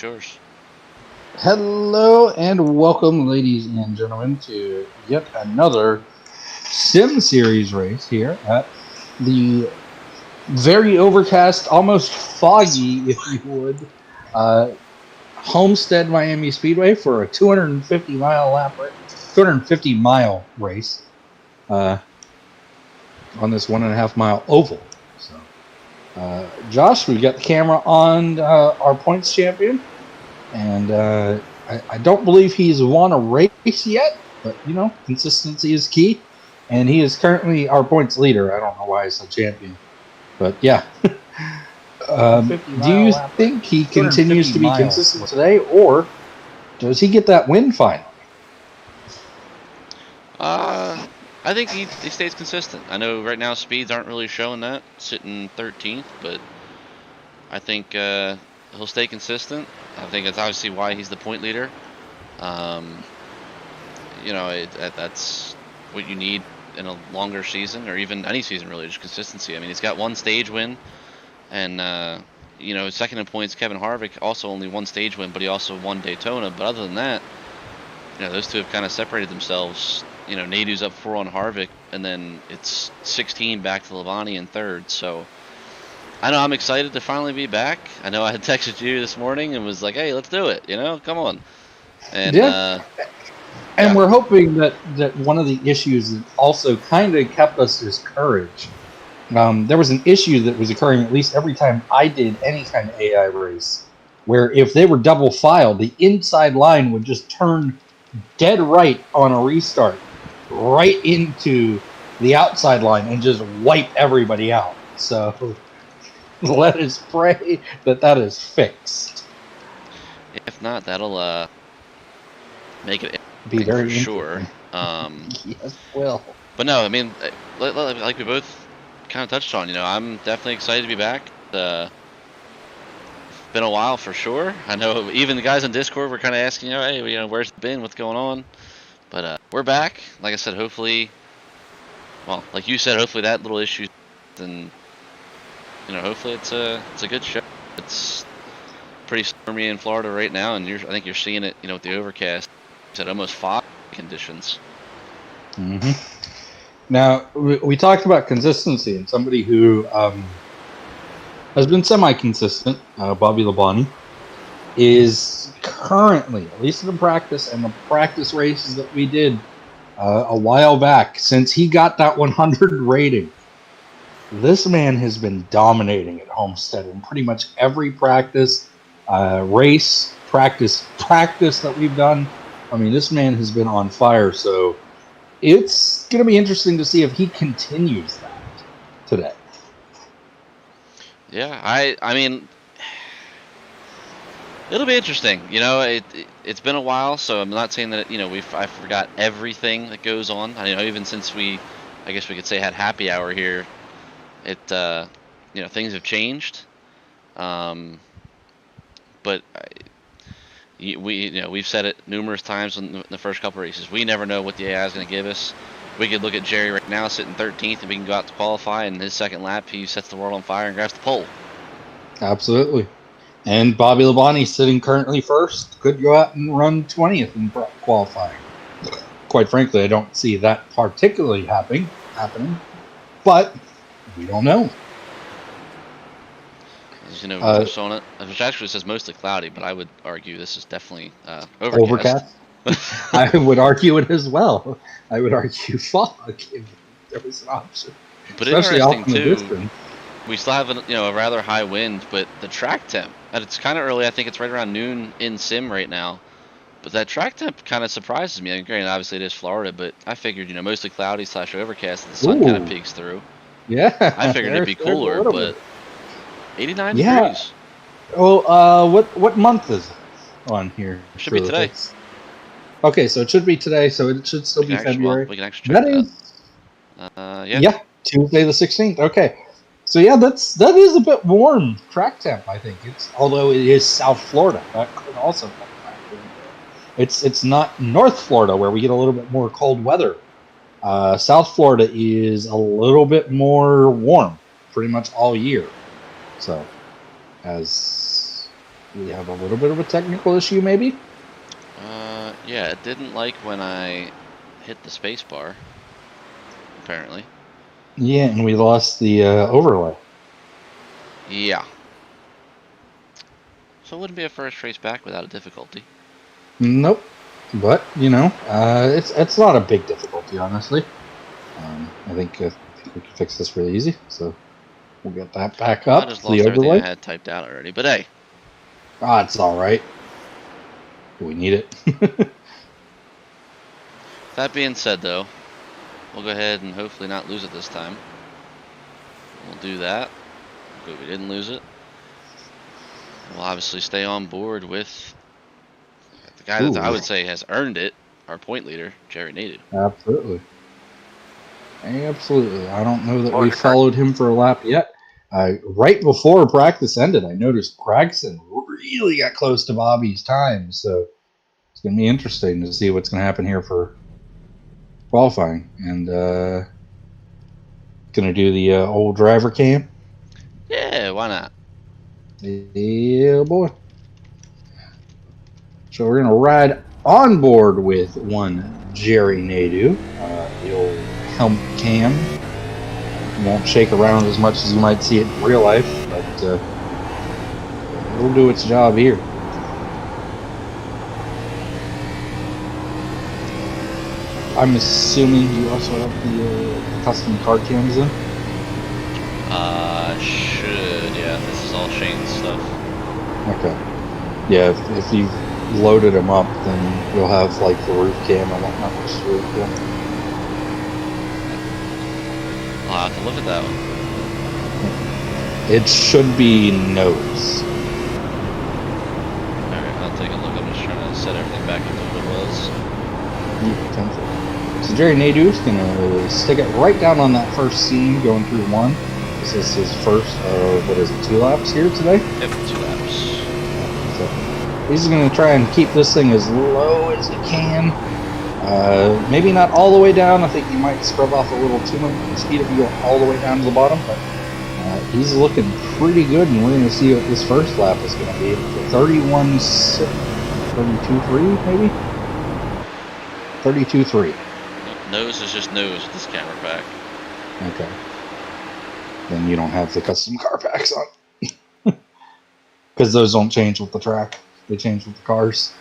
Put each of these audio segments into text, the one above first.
Yours. Hello and welcome, ladies and gentlemen, to yet another Sim Series race here at the very overcast, almost foggy, if you would, uh, Homestead Miami Speedway for a 250 mile race on this 1.5 mile oval. So, Josh, we've got the camera on our points champion. And I don't believe he's won a race yet, but consistency is key. And he is currently our points leader. I don't know why he's a champion, but yeah. Do you think he continues to be consistent today, or does he get that win finally? I think he stays consistent. I know right now speeds aren't really showing that, sitting 13th, but I think he'll stay consistent. I think that's obviously why he's the point leader. That's what you need in a longer season, or even any season really, just consistency. I mean, he's got one stage win, and second in points, Kevin Harvick, also only one stage win, but he also won Daytona. But other than that, those two have kind of separated themselves. Nadeau's up 4 on Harvick, and then it's 16 back to Labonte in third. So I know I'm excited to finally be back. I know I had texted you this morning and was like, "Hey, let's do it." Come on. And and we're hoping that one of the issues that also kind of kept us is courage. There was an issue that was occurring at least every time I did any kind of AI race, where if they were double filed, the inside line would just turn dead right on a restart, right into the outside line and just wipe everybody out. So let us pray that is fixed. If not, that'll make it be very for sure. Yes, will. But no, I mean, like we both kind of touched on, I'm definitely excited to be back. It's been a while for sure. I know even the guys on Discord were kind of asking, hey, where's it been? What's going on? But we're back. Like I said, hopefully, well, like you said, hopefully that little issue, and hopefully it's a good show. It's pretty stormy in Florida right now, and I think you're seeing it, with the overcast. It's at almost fog conditions. Mm-hmm. Now we talked about consistency, and somebody who has been semi-consistent, Bobby Labonte, is currently, at least in the practice and the practice races that we did a while back, since he got that 100 rating, this man has been dominating at Homestead in pretty much every practice, race, practice that we've done. I mean, this man has been on fire, so it's going to be interesting to see if he continues that today. Yeah, I mean, it'll be interesting. It's been a while, so I'm not saying that I forgot everything that goes on. I know even since I guess we could say, had happy hour here, things have changed. But we've said it numerous times in the first couple races. We never know what the AI is going to give us. We could look at Jerry right now sitting 13th, and we can go out to qualify, and his second lap, he sets the world on fire and grabs the pole. Absolutely. And Bobby Labonte, sitting currently first, could go out and run 20th in qualifying. Quite frankly, I don't see that particularly happening, but we don't know. Touched on it, which actually says mostly cloudy, but I would argue this is definitely overcast. I would argue it as well. I would argue fog if there was an option. But especially interesting too, we still have a rather high wind, but the track temp, and it's kind of early. I think it's right around noon in sim right now. But that track temp kind of surprises me. I mean, granted, obviously it is Florida, but I figured mostly cloudy / overcast, and the sun kind of peeks through. Yeah, I figured it'd be cooler, but 89 degrees. Well, what month is it on here? It should be today. Okay, so it should be today, so it should still be February. We can actually check that. Yeah, Tuesday the 16th. Okay, so yeah, that is a bit warm track temp. I think although it is South Florida, that could also come back. It's not North Florida where we get a little bit more cold weather. South Florida is a little bit more warm, pretty much all year. So, as We have a little bit of a technical issue, maybe? Yeah, it didn't like when I hit the space bar, apparently. Yeah, and we lost the overlay. Yeah. So it wouldn't be a first race back without a difficulty. Nope. But, it's not a big difficulty, honestly. I think we can fix this really easy, so we'll get that back Well, I up, just the lost everything I overlay. had typed out already, but hey. It's all right. Do we need it? That being said, though, we'll go ahead and hopefully not lose it this time. We'll do that. But we didn't lose it. We'll obviously stay on board with the guy that I Ooh, would say has earned it, our point leader, Jerry Nadu. absolutely. Absolutely. I don't know that we followed him for a lap yet. Right before practice ended, I noticed Gregson really got close to Bobby's time, so it's going to be interesting to see what's going to happen here for qualifying. And going to do the old driver cam. Yeah, why not? Yeah, boy. So we're going to ride on board with one Jerry Nadu, the old helmet cam. Won't shake around as much as you might see it in real life, but it'll do its job here. I'm assuming you also have the custom car cams in? Should, yeah. This is all Shane's stuff. Okay. Yeah, if you've loaded them up, then you'll have like the roof cam and whatnot. Which really cool. I'll have to look at that one. It should be nose. Alright, I'll take a look. I'm just trying to set everything back into what it was. Yeah, potentially. So Jerry Nadu's going to stick it right down on that first seam going through one. This is his first, 2 laps here today? Yep, 2 laps. So he's going to try and keep this thing as low as he can. Maybe not all the way down. I think he might scrub off a little too much speed if you go all the way down to the bottom. But he's looking pretty good, and we're going to see what this first lap is going to be. 32.3 maybe? 32.3. Nose is just nose with this camera pack. Okay. Then you don't have the custom car packs on. Because those don't change with the track. They change with the cars.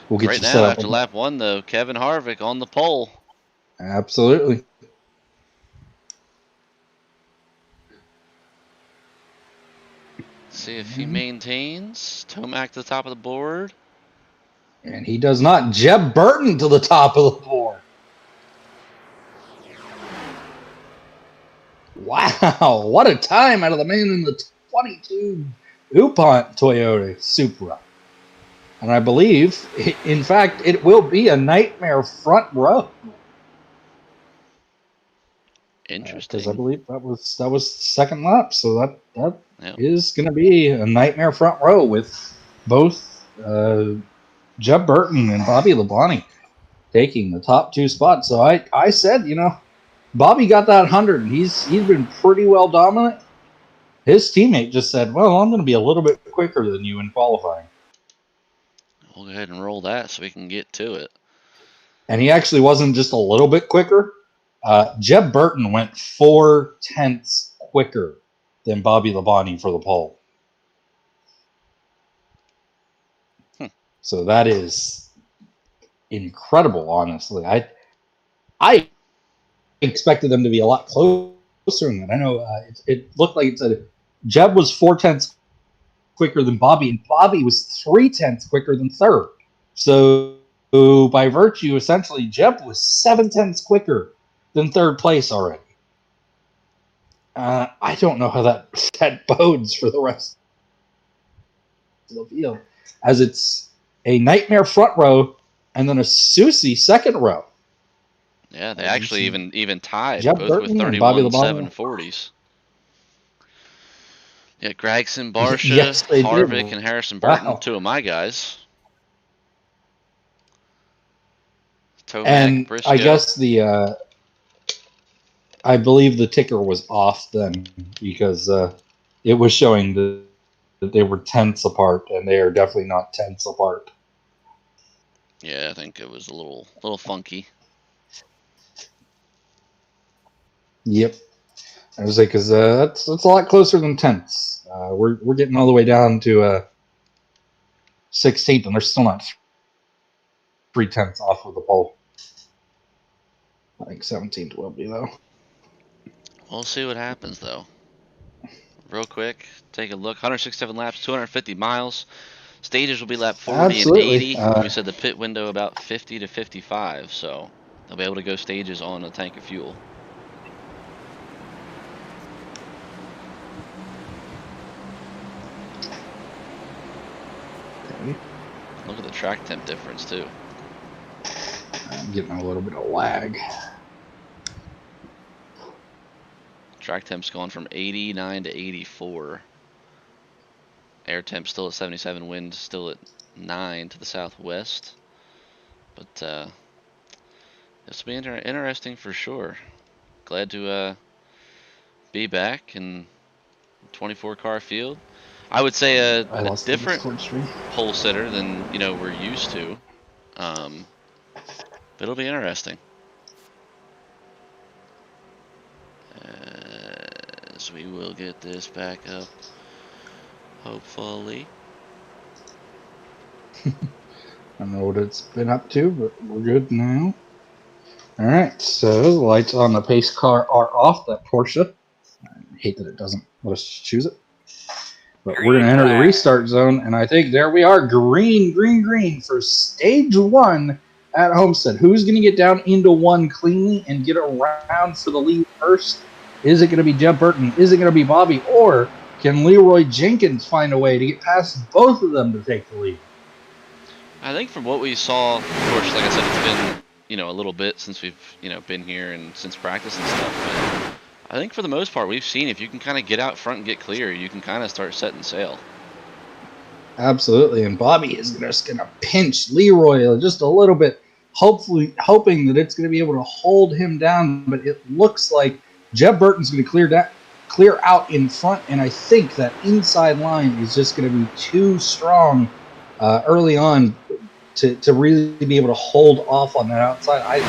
We'll get Right you now, set up. after lap 1, though, Kevin Harvick on the pole. Absolutely. See if he maintains. Tomac to the top of the board. And he does not. Jeb Burton to the top of the board. Wow, what a time out of the man in the 22 DuPont Toyota Supra. And I believe, in fact, it will be a nightmare front row. Interesting. Because I believe that was second lap, so that Yep. is going to be a nightmare front row with both Jeb Burton and Bobby Labonte taking the top 2 spots. So I said, Bobby got that 100, and he's been pretty well dominant. His teammate just said, well, I'm going to be a little bit quicker than you in qualifying. We'll go ahead and roll that so we can get to it. And he actually wasn't just a little bit quicker. Jeb Burton went 4/10 quicker than Bobby Labonte for the pole. So that is incredible, honestly. I expected them to be a lot closer than that. I know it looked like it said Jeb was 4/10 quicker than Bobby, and Bobby was 3/10 quicker than third. So by virtue, essentially, Jeb was 7/10 quicker than third place already. I don't know how that bodes for the rest of the field, as it's a nightmare front row and then a Susie second row. Yeah, they actually even tied, Jeb both Burton with and Bobby 31 Labonte. 740s. Yeah, Gregson, Barsha, Yes, they Harvick, did. and Harrison Burton, Wow. 2 of my guys. Tomac, And Briscoe. I guess I believe the ticker was off then, because it was showing the that they were tenths apart, and they are definitely not tenths apart. Yeah, I think it was a little funky. Yep. I was like, because that's a lot closer than tenths. We're getting all the way down to 16th, and they're still not 3/10 off of the pole. I think 17th will be, though. We'll see what happens, though. Real quick, take a look. 167 laps, 250 miles. Stages will be lap 40 Absolutely. and 80. We said the pit window about 50 to 55, so they'll be able to go stages on a tank of fuel. Okay. Look at the track temp difference, too. I'm getting a little bit of lag. Track temp's gone from 89 to 84. Air temp still at 77, wind still at 9 to the southwest. But this will be interesting for sure. Glad to be back in 24 car field. I would say a different pole sitter than we're used to. But it'll be interesting. So we will get this back up, hopefully. I don't know what it's been up to, but we're good now. All right, so the lights on the pace car are off. That Porsche. I hate that it doesn't let us choose it. But we're going to enter the restart zone, and I think there we are. Green, green, green for stage 1 at Homestead. Who's going to get down into 1 cleanly and get around for the lead first? Is it going to be Jeb Burton? Is it going to be Bobby? Or can Leroy Jenkins find a way to get past both of them to take the lead? I think from what we saw, of course, like I said, it's been a little bit since we've been here and since practice and stuff. But I think for the most part, we've seen if you can kind of get out front and get clear, you can kind of start setting sail. Absolutely, and Bobby is just going to pinch Leroy just a little bit, hopefully hoping that it's going to be able to hold him down. But it looks like Jeb Burton's going to clear out in front, and I think that inside line is just going to be too strong early on to really be able to hold off on that outside. I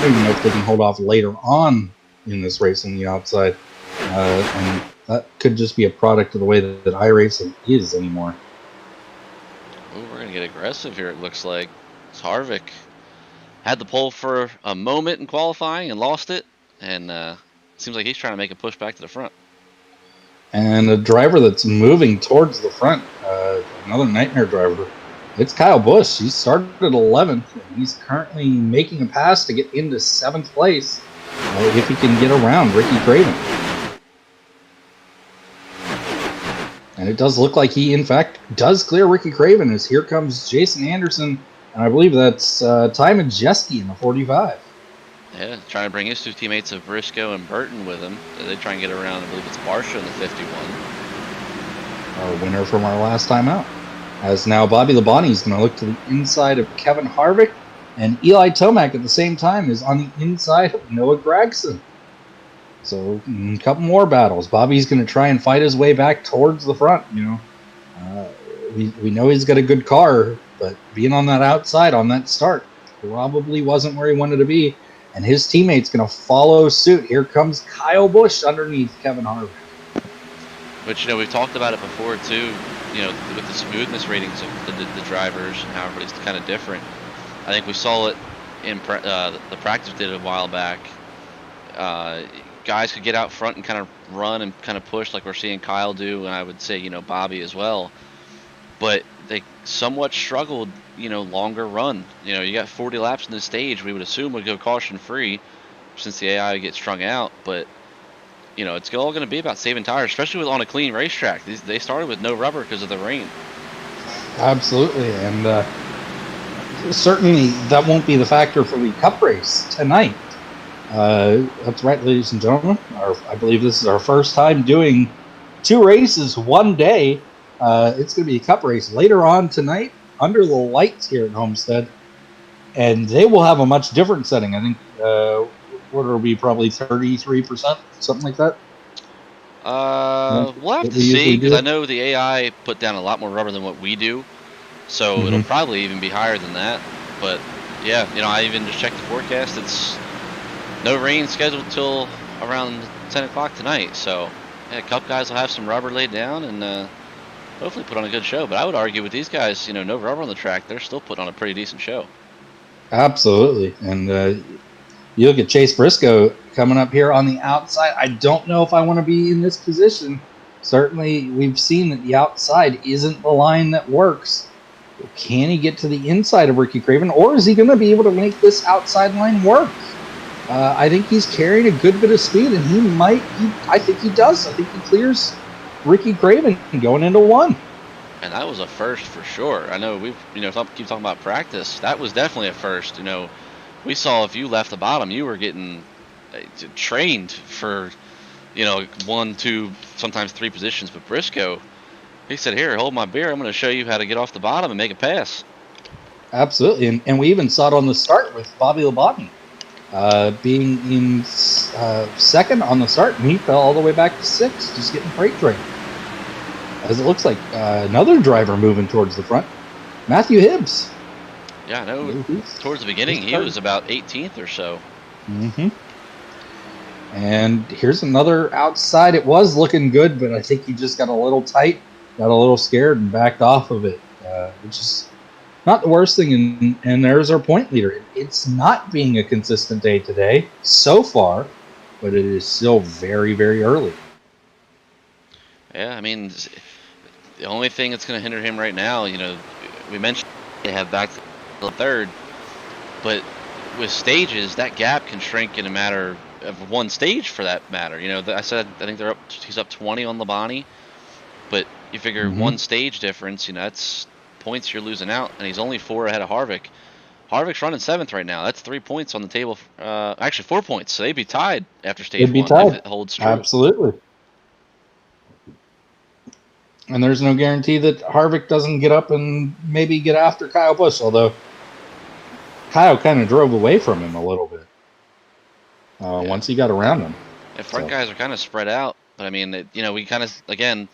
don't even know if they can hold off later on in this race on the outside, and that could just be a product of the way that iRacing is anymore. Ooh, we're going to get aggressive here, it looks like. Harvick had the pole for a moment in qualifying and lost it, and seems like he's trying to make a push back to the front. And a driver that's moving towards the front, another nightmare driver, it's Kyle Busch. He started at 11th, and he's currently making a pass to get into 7th place if he can get around Ricky Craven. And it does look like he, in fact, does clear Ricky Craven as here comes Jason Anderson, and I believe that's Ty Majeski in the 45. Yeah, trying to bring his 2 teammates of Briscoe and Burton with him. They try and get around, I believe it's Barsha in the 51. Our winner from our last time out. As now Bobby Labonte is going to look to the inside of Kevin Harvick, and Eli Tomac at the same time is on the inside of Noah Gragson. So a couple more battles. Bobby's going to try and fight his way back towards the front. We know he's got a good car, but being on that outside on that start probably wasn't where he wanted to be. And his teammate's going to follow suit. Here comes Kyle Busch underneath Kevin Harvick. Which, we've talked about it before, too, with the smoothness ratings of the drivers and how everybody's kind of different. I think we saw it in the practice did a while back. Guys could get out front and kind of run and kind of push like we're seeing Kyle do, and I would say, Bobby as well. But they somewhat struggled, longer run. You got 40 laps in this stage. We would assume would go caution-free since the AI gets strung out. But, it's all going to be about saving tires, especially on a clean racetrack. They started with no rubber because of the rain. Absolutely, and certainly that won't be the factor for the Cup race tonight. That's right, ladies and gentlemen. I believe this is our first time doing 2 races one day. It's going to be a Cup race later on tonight under the lights here at Homestead, and they will have a much different setting. I think what will be probably 33%, something like that. We'll have What to we see usually because I do? know the AI put down a lot more rubber than what we do, so it'll Hmm. probably even be higher than that. But yeah, I even just checked the forecast. It's no rain scheduled till around 10 o'clock tonight. So yeah, Cup guys will have some rubber laid down and hopefully put on a good show. But I would argue with these guys, no rubber on the track, they're still putting on a pretty decent show. Absolutely. And you look at Chase Briscoe coming up here on the outside. I don't know if I want to be in this position. Certainly, we've seen that the outside isn't the line that works. Can he get to the inside of Ricky Craven, or is he going to be able to make this outside line work? I think he's carrying a good bit of speed, and he might. I think he does. I think he clears Ricky Craven going into one. And that was a first for sure. I know we've, keep talking about practice. That was definitely a first. We saw if you left the bottom, you were getting trained for, 1, 2, sometimes 3 positions. But Briscoe, he said, "Here, hold my beer. I'm going to show you how to get off the bottom and make a pass." Absolutely, and we even saw it on the start with Bobby Labonte being in second on the start, and he fell all the way back to 6th, just getting freight trained. As it looks like another driver moving towards the front, Matthew Hibbs. Yeah, I know. Towards the beginning, he was about 18th or so. Mm-hmm. And here's another outside. It was looking good, but I think he just got a little tight, got a little scared, and backed off of it, which is not the worst thing. And there's our point leader. It's not being a consistent day today so far, but it is still very, very early. Yeah, I mean, the only thing that's going to hinder him right now, we mentioned they have back to the third, but with stages, that gap can shrink in a matter of one stage for that matter. I think he's up 20 on Labonte, but you figure one stage difference, that's points you're losing out, and he's only 4 ahead of Harvick. Harvick's running 7th right now. That's 3 points on the table. Actually, 4 points. So they'd be tied after stage They'd be 1 tied. if it holds true. Absolutely. And there's no guarantee that Harvick doesn't get up and maybe get after Kyle Busch, although Kyle kind of drove away from him a little bit once he got around him. The front guys are kind of spread out, but I mean, we kind of, again,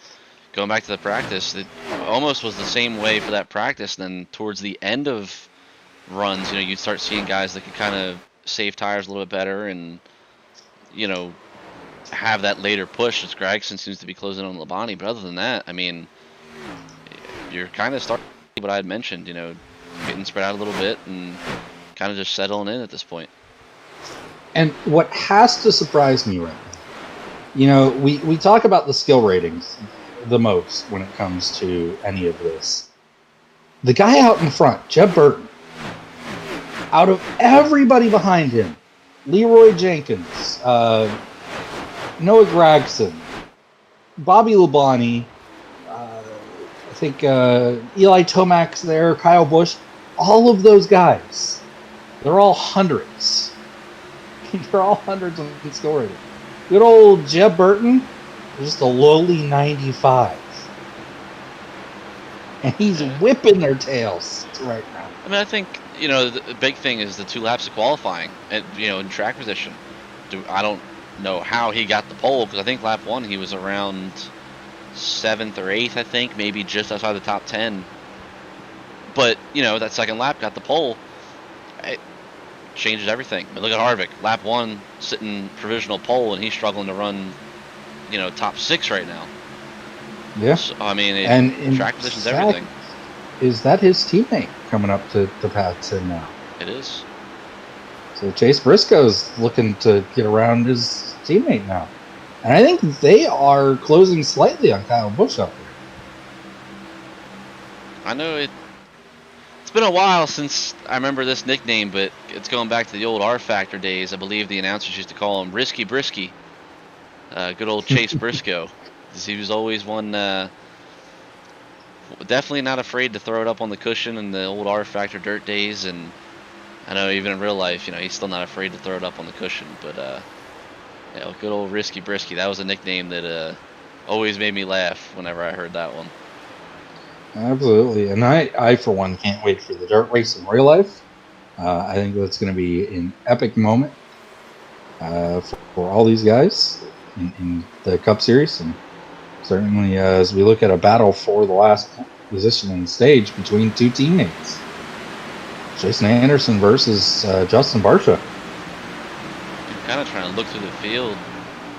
going back to the practice, it almost was the same way for that practice. Then towards the end of runs, you start seeing guys that could kind of save tires a little bit better and, have that later push as Gregson seems to be closing on Labonte. But other than that, I mean, you're kind of starting what I had mentioned, getting spread out a little bit and kind of just settling in at this point. And what has to surprise me right now, we talk about the skill ratings the most when it comes to any of this. The guy out in front, Jeb Burton, out of everybody behind him, Leroy Jenkins, Noah Gragson, Bobby Labonte, I think Eli Tomac's there, Kyle Busch, all of those guys, they're all hundreds. They're all hundreds on the skill rating. Good old Jeb Burton, just a lowly 95. And he's whipping their tails right now. I mean, I think, the big thing is the 2 laps of qualifying, and, in track position. I don't know how he got the pole, because I think lap 1 he was around 7th or 8th, I think, maybe just outside the top 10. But, that second lap got the pole. It changes everything. I mean, look at Harvick. Lap 1 sitting provisional pole, and he's struggling to run, top 6 right now. Yeah. So, I mean, and track position's everything. Is that his teammate coming up to pass him now? It is. So Chase Briscoe's looking to get around his teammate now. And I think they are closing slightly on Kyle Busch up there. I know it's been a while since I remember this nickname, but it's going back to the old R Factor days. I believe the announcers used to call him Risky Brisky. Good old Chase Briscoe. He was always one, definitely not afraid to throw it up on the cushion in the old R Factor dirt days. And I know even in real life, he's still not afraid to throw it up on the cushion. But, good old Risky Brisky. That was a nickname that always made me laugh whenever I heard that one. Absolutely. And I for one, can't wait for the dirt race in real life. I think that's going to be an epic moment for all these guys. in the Cup Series, and certainly as we look at a battle for the last position on the stage between two teammates, Jason Anderson versus Justin Barcia. I'm kind of trying to look through the field.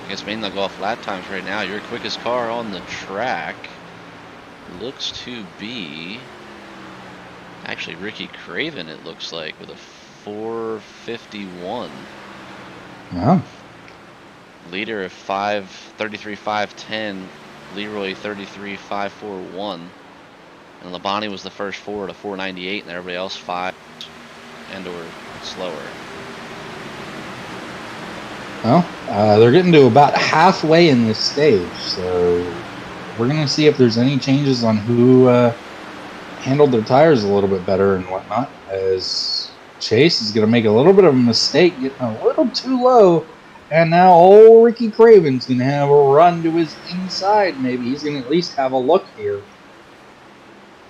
I guess mainly go off lap times right now. Your quickest car on the track looks to be actually Ricky Craven, it looks like, with a 4:51. Yeah. Leader of 5:33.510, Leroy 33.541, and Labonte was the first four at a 4:98, and everybody else 5 and or slower. Well, they're getting to about halfway in this stage, so we're going to see if there's any changes on who handled their tires a little bit better and whatnot, as Chase is going to make a little bit of a mistake, getting a little too low, and now old Ricky Craven's going to have a run to his inside. Maybe he's going to at least have a look here,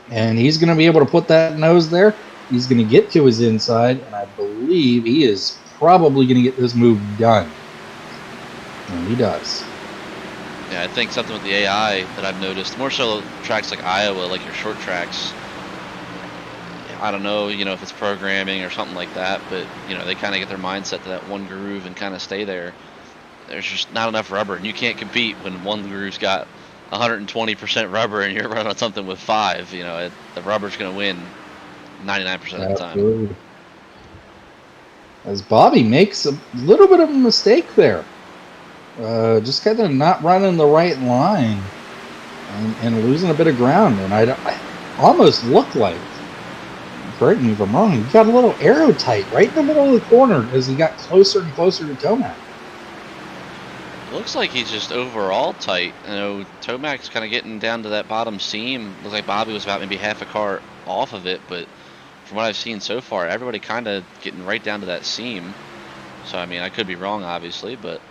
and he's going to be able to put that nose there. He's going to get to his inside, and I believe he is probably going to get this move done. And he does. Yeah, I think something with the AI that I've noticed, more so tracks like Iowa, like your short tracks, I don't know, if it's programming or something like that, but, they kind of get their mindset to that one groove and kind of stay there. There's just not enough rubber, and you can't compete when one groove's got 120% rubber and you're running something with 5. The rubber's going to win 99% of the time. As Bobby makes a little bit of a mistake there. Just kind of not running the right line and losing a bit of ground. And I almost looked like, correct me if I'm wrong, he got a little arrow tight right in the middle of the corner as he got closer and closer to Tomac. Looks like he's just overall tight. Tomac's kind of getting down to that bottom seam. Looks like Bobby was about maybe half a car off of it, but from what I've seen so far, everybody kind of getting right down to that seam. So, I could be wrong, obviously, but...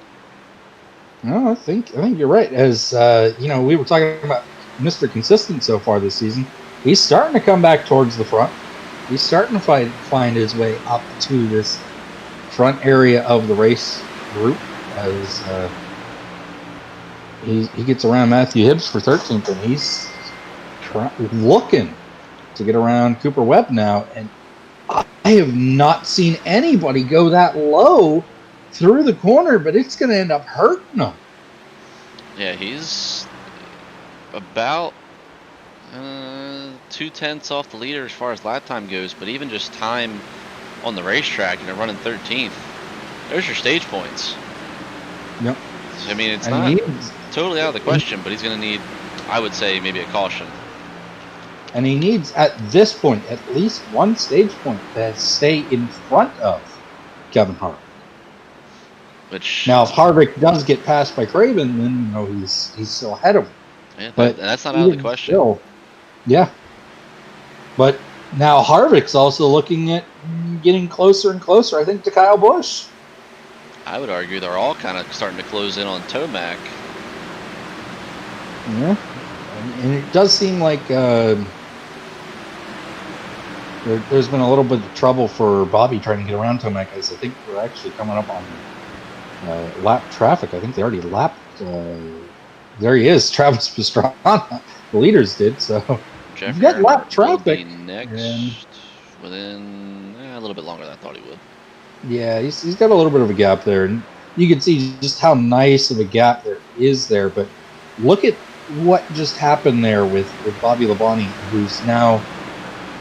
No, I think you're right. As, we were talking about Mr. Consistent so far this season. He's starting to come back towards the front. He's starting to find his way up to this front area of the race group as he gets around Matthew Hibbs for 13th, and he's looking to get around Cooper Webb now, and I have not seen anybody go that low through the corner, but it's going to end up hurting him. Yeah, he's about 2/10 off the leader as far as lap time goes, but even just time on the racetrack, running 13th, there's your stage points. Yep. So, it's not totally out of the question, but he's going to need, I would say, maybe a caution. And he needs, at this point, at least one stage point to stay in front of Kevin Harvick. Now, if Harvick does get passed by Craven, then he's still ahead of him. Yeah, but that's not out of the question. Still, yeah. But now Harvick's also looking at getting closer and closer, I think, to Kyle Busch. I would argue they're all kind of starting to close in on Tomac. Yeah. And it does seem like there's been a little bit of trouble for Bobby trying to get around Tomac, as I think we're actually coming up on lap traffic. I think they already lapped. There he is, Travis Pastrana. The leaders did, so you've got lap traffic. Next, within a little bit longer than I thought he would. Yeah, he's got a little bit of a gap there, and you can see just how nice of a gap there is there. But look at what just happened there with Bobby Labonte, who's now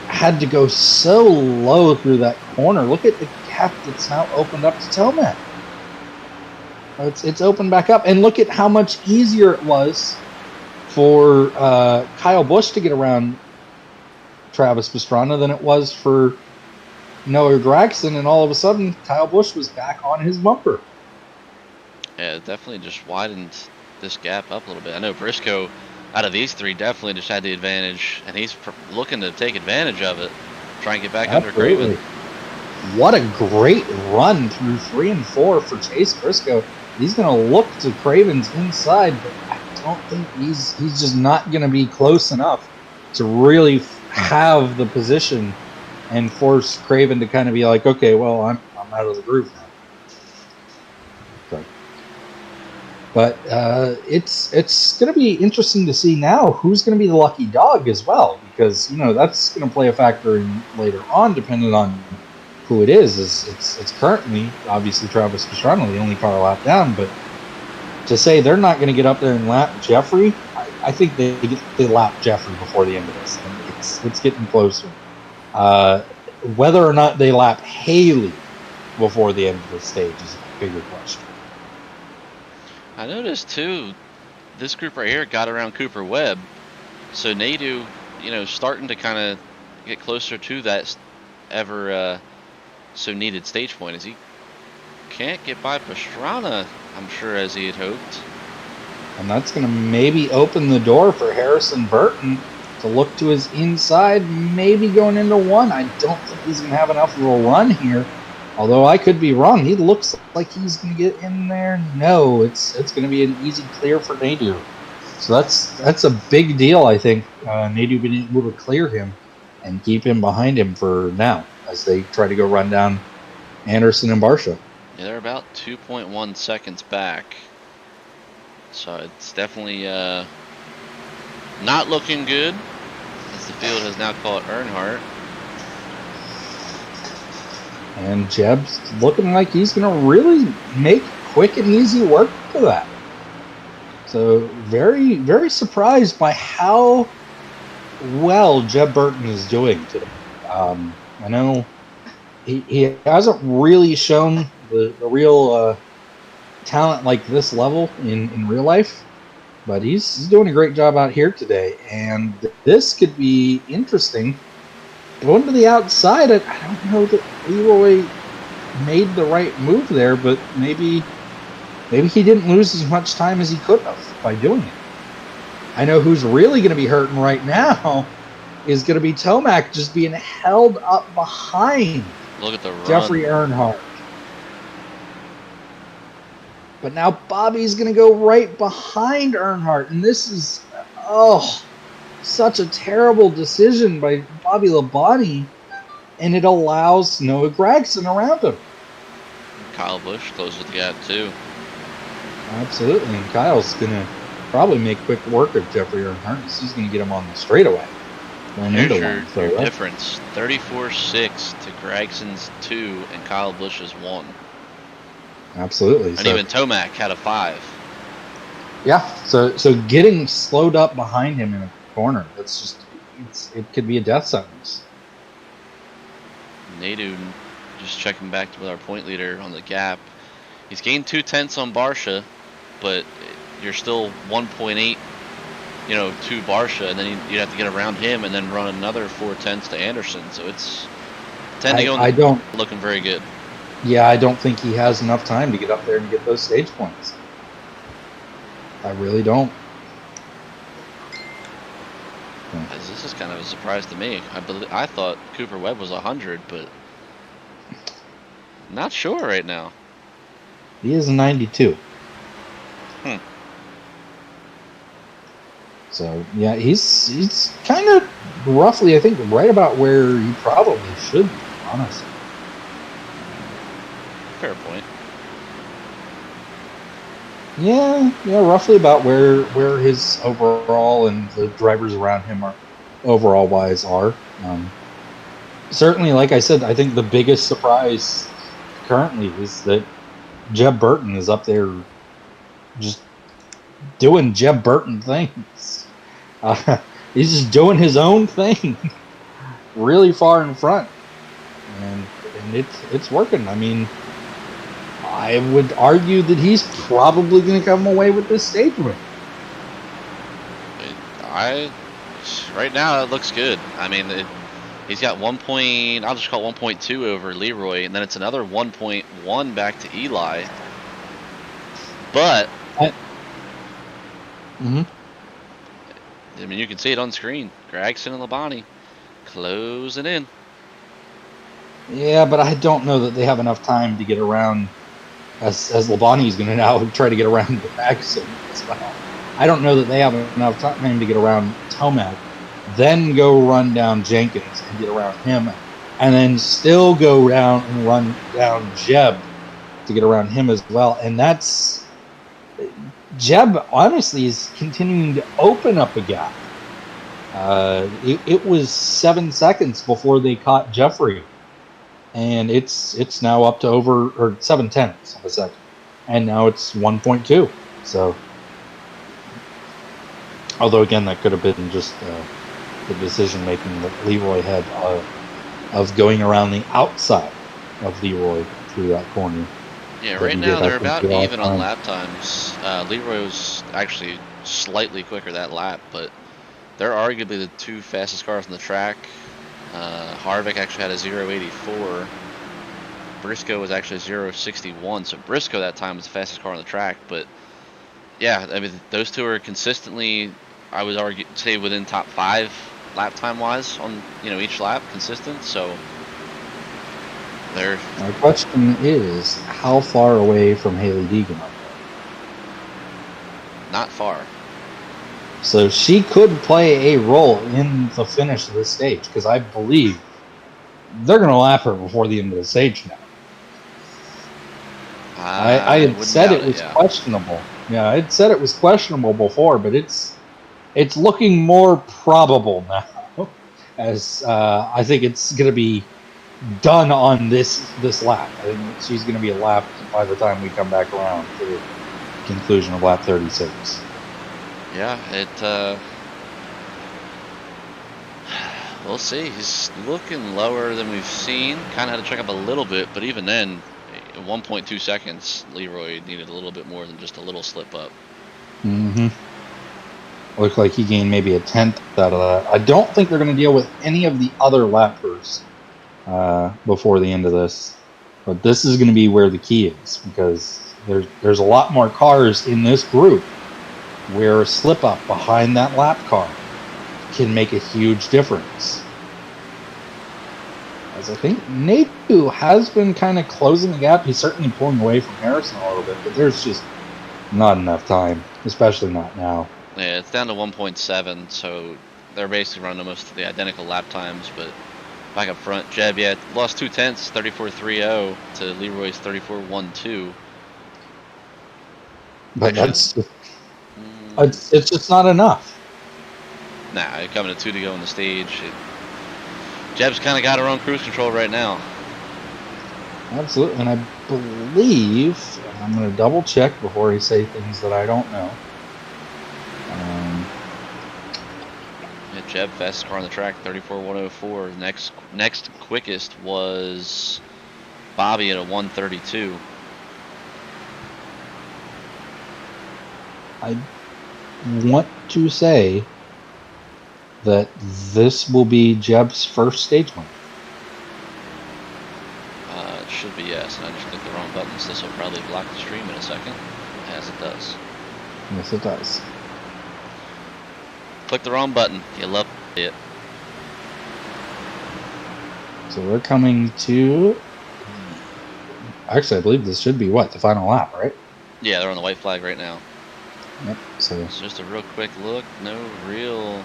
had to go so low through that corner. Look at the gap that's now opened up to Tomac. It's opened back up, and look at how much easier it was for Kyle Busch to get around Travis Pastrana than it was for Noah Gragson, and all of a sudden Kyle Busch was back on his bumper. Yeah, it definitely just widened this gap up a little bit. I know Briscoe, out of these three, definitely just had the advantage, and he's looking to take advantage of it, try and get back under Craven. What a great run through 3 and 4 for Chase Briscoe. He's going to look to Craven's inside, but I don't think he's just not going to be close enough to really have the position and force Craven to kind of be like, okay, well, I'm out of the groove now. Okay. But it's going to be interesting to see now who's going to be the lucky dog as well, because that's going to play a factor in later on, depending on who it is. It's currently obviously Travis Pastrana, the only car a lap down, but to say they're not going to get up there and lap Jeffrey, I think they lap Jeffrey before the end of this, and it's getting closer. Whether or not they lap Haley before the end of the stage is a bigger question. I noticed too, this group right here got around Cooper Webb, so Nadu, starting to kind of get closer to that ever so needed stage point, as he can't get by Pastrana, I'm sure, as he had hoped. And that's going to maybe open the door for Harrison Burton to look to his inside, maybe going into one. I don't think he's going to have enough of a run here. Although I could be wrong. He looks like he's going to get in there. No, it's going to be an easy clear for Nadu. So that's a big deal, I think. Nadu being able to clear him and keep him behind him for now as they try to go run down Anderson and Barcia. Yeah, they're about 2.1 seconds back. So it's definitely not looking good, as the field has now called Earnhardt. And Jeb's looking like he's going to really make quick and easy work of that. So very, very surprised by how well Jeb Burton is doing today. I know he hasn't really shown the real talent like this level in real life, but he's doing a great job out here today. And this could be interesting. Going to the outside, I don't know that Leroy made the right move there, but maybe he didn't lose as much time as he could have by doing it. I know who's really going to be hurting right now is going to be Tomac, just being held up behind Look at the run. Jeffrey Earnhardt. But now Bobby's going to go right behind Earnhardt, and this is, such a terrible decision by Bobby Labonte, and it allows Noah Gragson around him. Kyle Busch closes the gap too. Absolutely, and Kyle's going to probably make quick work of Jeffrey Earnhardt. He's going to get him on the straightaway. Here's your difference. 34.6 to Gragson's 2 and Kyle Busch's 1. Absolutely. And even Tomac had a 5. Yeah, so getting slowed up behind him in a corner, it could be a death sentence. Nadu just checking back with our point leader on the gap. He's gained 0.2 on Barcia, but you're still 1.8, to Barcia, and then you'd have to get around him and then run another 0.4 to Anderson. So it's looking very good. Yeah, I don't think he has enough time to get up there and get those stage points. I really don't. This is kind of a surprise to me. I thought Cooper Webb was 100, but not sure right now. He is a 92. So yeah, he's kind of roughly, I think, right about where he probably should be, honestly. Fair point. Yeah, roughly about where his overall and the drivers around him are overall wise are. Certainly, like I said, I think the biggest surprise currently is that Jeb Burton is up there just doing Jeb Burton things. He's just doing his own thing really far in front, and it's working. I mean, I would argue that he's probably going to come away with this stage win. Right now it looks good. I mean, he's got I'll just call it 1.2 over Leroy, and then it's another 1.1 back to Eli. But I mean, you can see it on screen. Gragson and Labonte closing in. Yeah, but I don't know that they have enough time to get around, as Labonte's going to now try to get around Gragson as well. I don't know that they have enough time to get around Tomac, then go run down Jenkins and get around him, and then still go down and run down Jeb to get around him as well. And Jeb honestly is continuing to open up a gap. It was 7 seconds before they caught Jeffrey, and it's now up to over or 7/10 of a second, and now it's 1.2. So, although again that could have been just the decision making that Leroy had of going around the outside of Leroy through that corner. Yeah, That right he now did, I they're think, about the last even on time. lap times. Leroy was actually slightly quicker that lap, but they're arguably the two fastest cars on the track. Harvick actually had a 0.84. Briscoe was actually 0.61. So Briscoe that time was the fastest car on the track. But yeah, I mean those two are consistently, I would argue, say within top 5 lap time wise on each lap, consistent. So they're My question is, how far away from Haley Deegan are they? not far. So she could play a role in the finish of this stage, because I believe they're going to lap her before the end of the stage now. I I had wouldn't said doubt it it. was Yeah. questionable. Yeah, I had said it was questionable before, but it's looking more probable now, as I think it's going to be done on this lap. I think she's going to be lapped by the time we come back around for the conclusion of lap 36. Yeah, we'll see. He's looking lower than we've seen. Kind of had to check up a little bit, but even then, 1.2 seconds, Leroy needed a little bit more than just a little slip up. Mm-hmm. Looked like he gained maybe a tenth out of that. I don't think they're going to deal with any of the other lappers before the end of this, but this is going to be where the key is, because there's a lot more cars in this group where a slip up behind that lap car can make a huge difference. As I think Nadeau has been kind of closing the gap. He's certainly pulling away from Harrison a little bit, but there's just not enough time, especially not now. Yeah, it's down to 1.7, so they're basically running almost the identical lap times, but back up front, Jeb, yeah, lost 0.2, 34.30 to Leroy's 34.12. But Actually, it's just not enough. nah, coming to 2 to go on the stage. Jeb's kind of got her own cruise control right now. Absolutely, and I believe, and I'm going to double check before I say things that I don't know. Yeah, Jeb, fastest car on the track, 34.104. Next quickest was Bobby at a 1:32. I want to say that this will be Jeb's first stage win. It should be yes, and I just clicked the wrong button, so this will probably block the stream in a second, as it does. Yes, it does. Click the wrong button. You love it. So we're coming to. Actually, I believe this should be the final lap, right? Yeah, they're on the white flag right now. Yep. So It's just a real quick look. No real.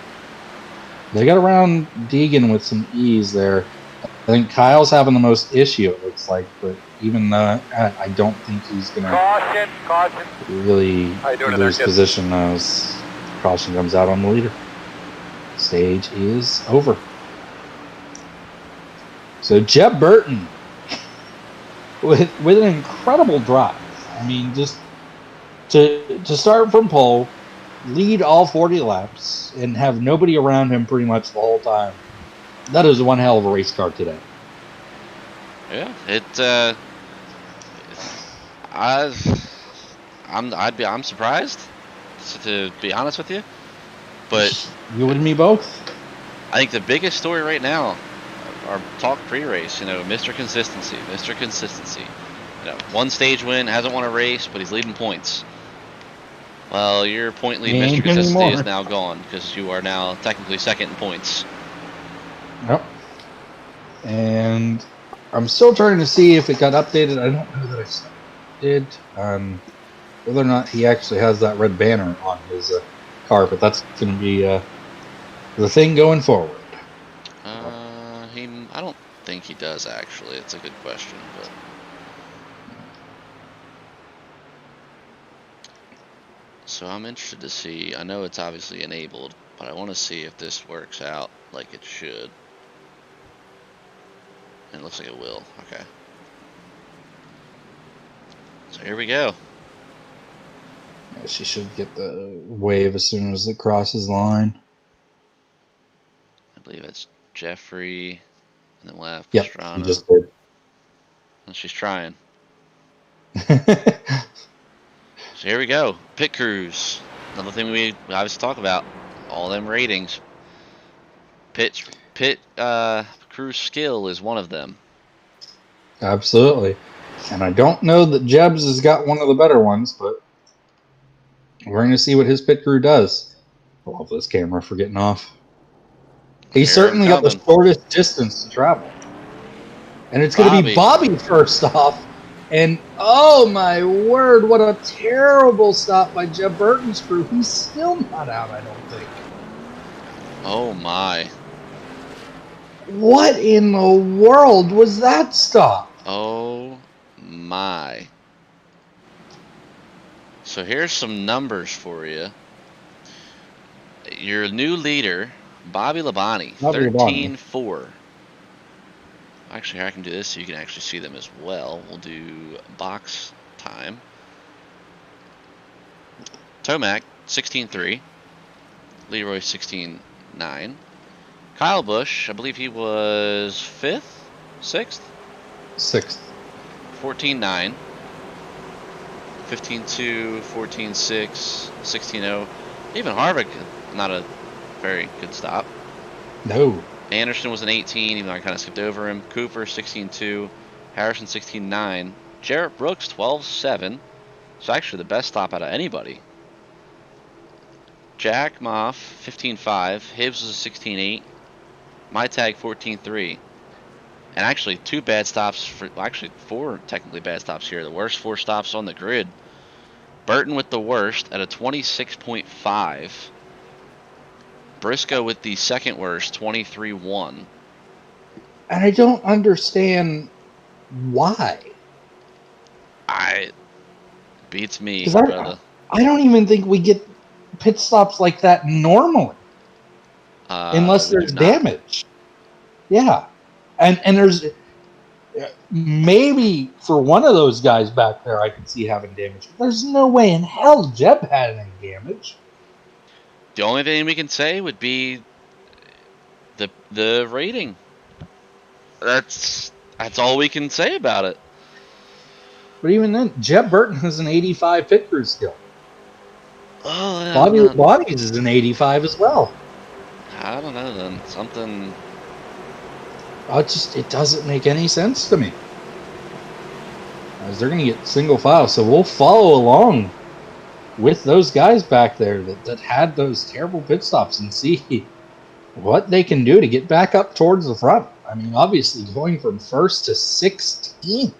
they got around Deegan with some ease there. I think Kyle's having the most issue, it looks like, but even though I don't think he's going to really lose position as caution comes out on the leader. Stage is over. So Jeb Burton with an incredible drive. I mean, just to start from pole, lead all 40 laps, and have nobody around him pretty much the whole time. That is one hell of a race car today. Yeah, I'm surprised, to be honest with you, but You and me both. I think the biggest story right now, our talk pre-race, Mr. Consistency. One stage win, hasn't won a race, but he's leading points. Well, your point lead, Mr. Consistency, is now gone, because you are now technically second in points. Yep. And I'm still trying to see if it got updated. I don't know that I did. Whether or not he actually has that red banner on his car, but that's going to be the thing going forward. I don't think he does, actually. It's a good question, but... So I'm interested to see. I know it's obviously enabled, but I want to see if this works out like it should. And it looks like it will. Okay. So here we go. Yeah, she should get the wave as soon as it crosses the line. I believe it's Jeffrey, and then left Yep, she Pastrana. just did. And she's trying. So here we go. Pit crews. Another thing we obviously talk about. All them ratings. Pit crew skill is one of them. Absolutely. And I don't know that Jebs has got one of the better ones, but we're going to see what his pit crew does. I love this camera for getting off. He's Here I'm certainly got the coming. shortest distance to travel. And it's going to be Bobby first off. And oh my word, what a terrible stop by Jeb Burton's crew. He's still not out, I don't think. Oh my. What in the world was that stop? Oh my. So here's some numbers for you. Your new leader, Bobby Labonte, 13-4. Actually, I can do this so you can actually see them as well. We'll do box time. Tomac, 16-3. Leroy, 16-9. Kyle Busch, I believe he was 5th? 6th? 6th. 14-9. 15-2, 14-6, 16-0. Even Harvick, not a very good stop. No. Anderson was an 18, even though I kind of skipped over him. Cooper, 16-2. Harrison, 16-9. Jarrett Brooks, 12-7. So actually the best stop out of anybody. Jack Moff, 15-5. Hibbs was a 16-8. My tag, 14-3. And actually, 2 bad stops well, actually 4 technically bad stops here. The worst 4 stops on the grid. Burton with the worst at a 26.5. Briscoe with the second worst, 23-1. And I don't understand why. Beats me, brother. I don't even think we get pit stops like that normally. Unless there's damage. Yeah. And there's maybe for one of those guys back there I could see having damage. There's no way in hell Jeb had any damage. The only thing we can say would be the rating. That's all we can say about it. But even then, Jeb Burton has an 85 pit crew skill. Oh, Bobby Labonte's is an 85 as well. I don't know then. Something. It doesn't make any sense to me. As they're going to get single file, so we'll follow along with those guys back there that had those terrible pit stops and see what they can do to get back up towards the front. I mean, obviously going from 1st to 16th.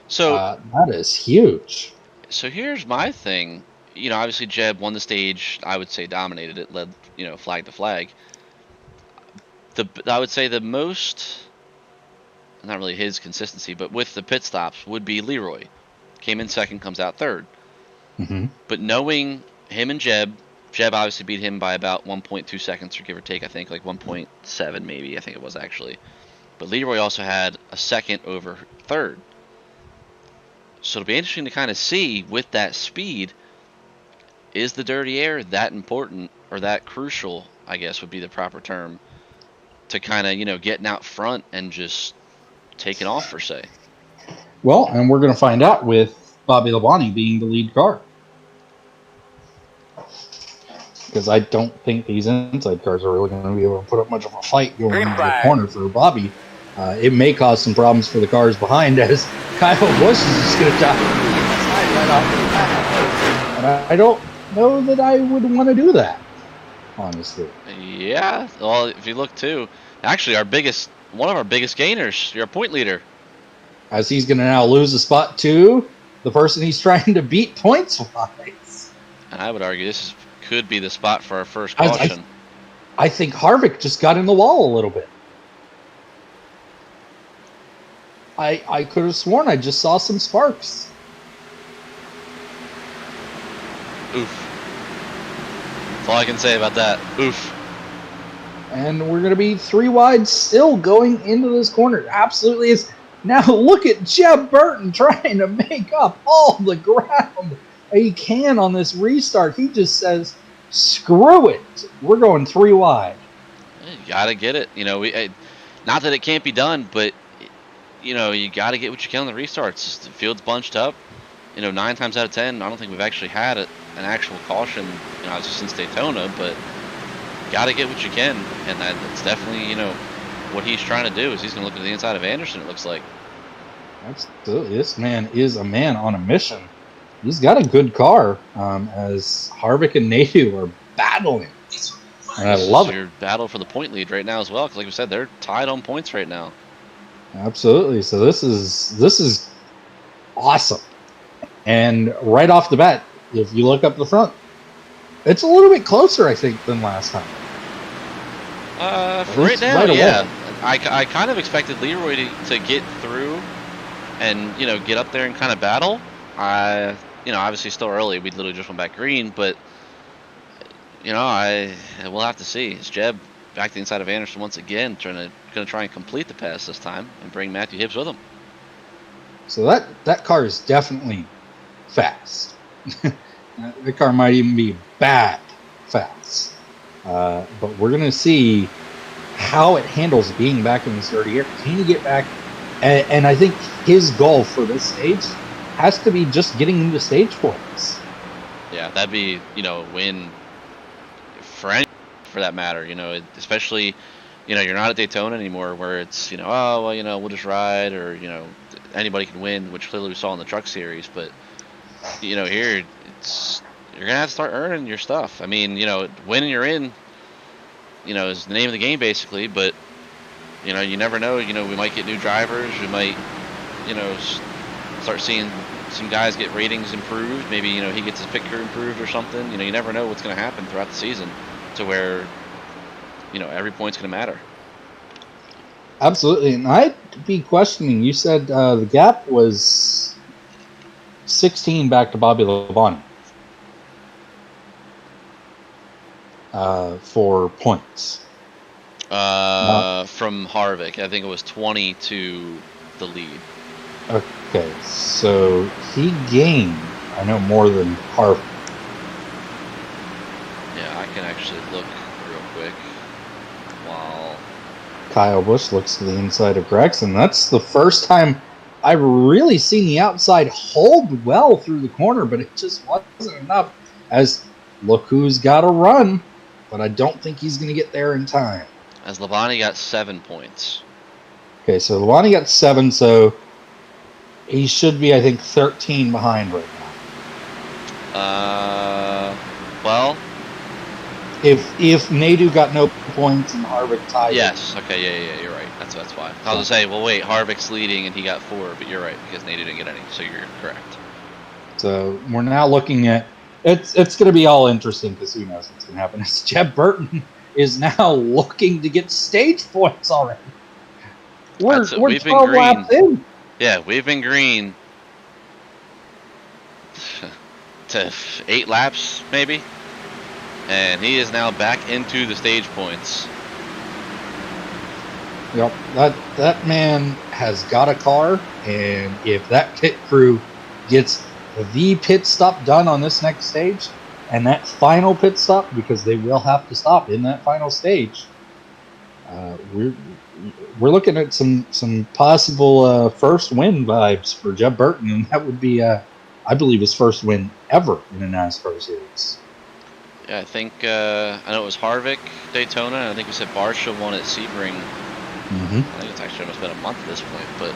So that is huge. So here's my thing. You know, obviously Jeb won the stage. I would say dominated it, led, flag to flag. I would say the most, not really his consistency, but with the pit stops would be Leroy. Came in second, comes out third. Mm-hmm. But knowing him and Jeb obviously beat him by about 1.2 seconds, or give or take, I think, like 1.7 maybe, I think it was actually. But Leroy also had a second over third. So it'll be interesting to kind of see with that speed, is the dirty air that important or that crucial, I guess would be the proper term, to kind of, getting out front and just taking off, per se. Well, and we're going to find out with Bobby Labonte being the lead car. Because I don't think these inside cars are really going to be able to put up much of a fight going into the corner for Bobby. It may cause some problems for the cars behind as Kyle Busch is just going to die right off the bat. And I don't know that I would want to do that, honestly. Yeah, well, if you look too, actually one of our biggest gainers, your point leader. As he's going to now lose a spot to the person he's trying to beat points-wise. And I would argue this could be the spot for our first caution. I think Harvick just got in the wall a little bit. I could have sworn I just saw some sparks. Oof. That's all I can say about that. Oof. And we're going to be 3 wide still going into this corner. Absolutely is. Now look at Jeb Burton trying to make up all the ground he can on this restart. He just says, screw it. We're going 3 wide. You got to get it. Not that it can't be done, but, you got to get what you can on the restarts. The field's bunched up. 9 times out of 10, I don't think we've actually had an actual caution, obviously since Daytona, but got to get what you can, and that's definitely, what he's trying to do is he's going to look at the inside of Anderson, it looks like. Absolutely. This man is a man on a mission. He's got a good car, as Harvick and Nadu are battling. And I love it. Your battle for the point lead right now as well, because like we said, they're tied on points right now. Absolutely. So this is awesome. And right off the bat, if you look up the front, it's a little bit closer, I think, than last time. For right now, yeah. I kind of expected Leroy to get through and, get up there and kind of battle. Obviously still early. We literally just went back green, but, we'll have to see. Is Jeb back to the inside of Anderson once again, going to try and complete the pass this time and bring Matthew Hibbs with him? So that car is definitely fast. The car might even be bad fast. But we're going to see how it handles being back in this dirty air. Can he get back? And I think his goal for this stage has to be just getting into stage points. Yeah, that'd be, a win for any, for that matter, especially, you're not at Daytona anymore where it's, we'll just ride, or, anybody can win, which clearly we saw in the Truck Series. But, here, you're going to have to start earning your stuff. I mean, winning you're in, is the name of the game basically, but, you never know. We might get new drivers. We might, start seeing some guys get ratings improved. Maybe, he gets his picture improved or something. You never know what's going to happen throughout the season to where, every point's going to matter. Absolutely. And I'd be questioning, you said the gap was 16 back to Bobby Labonte for points. From Harvick, I think it was 20 to the lead. Okay, so he gained, I know, more than Harvick. Yeah, I can actually look real quick while Kyle Busch looks to the inside of Gregson. That's the first time I've really seen the outside hold well through the corner, but it just wasn't enough. As look who's got to run, but I don't think he's going to get there in time. As Labonte got 7 points. Okay, so Labonte got 7, so he should be, I think, 13 behind right now. Well, if Nadu got no points and Harvick tied. Yes. Okay. Yeah. You're right. That's why. I was gonna say, well, wait, Harvick's leading and he got 4, but you're right because Nadu didn't get any, so you're correct. So we're now looking at it's going to be all interesting because who knows what's going to happen. As Jeb Burton is now looking to get stage points already. We're 12 laps in. Yeah, we've been green to 8 laps maybe, and he is now back into the stage points. Yep, that man has got a car, and if that pit crew gets the pit stop done on this next stage, and that final pit stop, because they will have to stop in that final stage, we're looking at some possible first win vibes for Jeb Burton, and that would be, I believe, his first win ever in a NASCAR series. Yeah, I think I know it was Harvick, Daytona, and I think we said Barsha won at Sebring. Mm-hmm. I think it's actually almost been a month at this point, but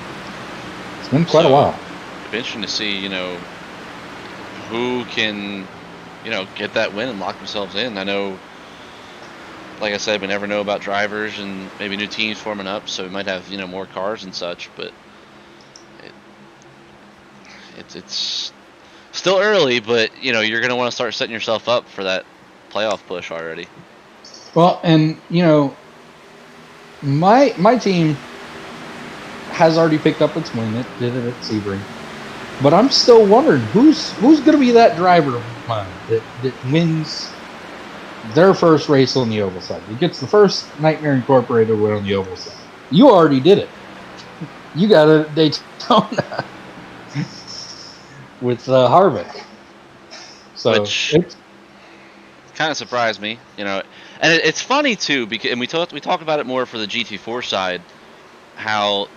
it's been quite a while. It'd be interesting to see, who can, get that win and lock themselves in. I know, like I said, we never know about drivers and maybe new teams forming up, so we might have, more cars and such, but it's still early, but, you're going to want to start setting yourself up for that playoff push already. Well, and, my team has already picked up its win. It did it at Sebring. But I'm still wondering who's going to be that driver of mine that wins their first race on the oval side. He gets the first Nightmare Incorporated win on the oval side. You already did it. You got a Daytona with Harvick. So which kind of surprised me, and it's funny too because we talked about it more for the GT4 side, how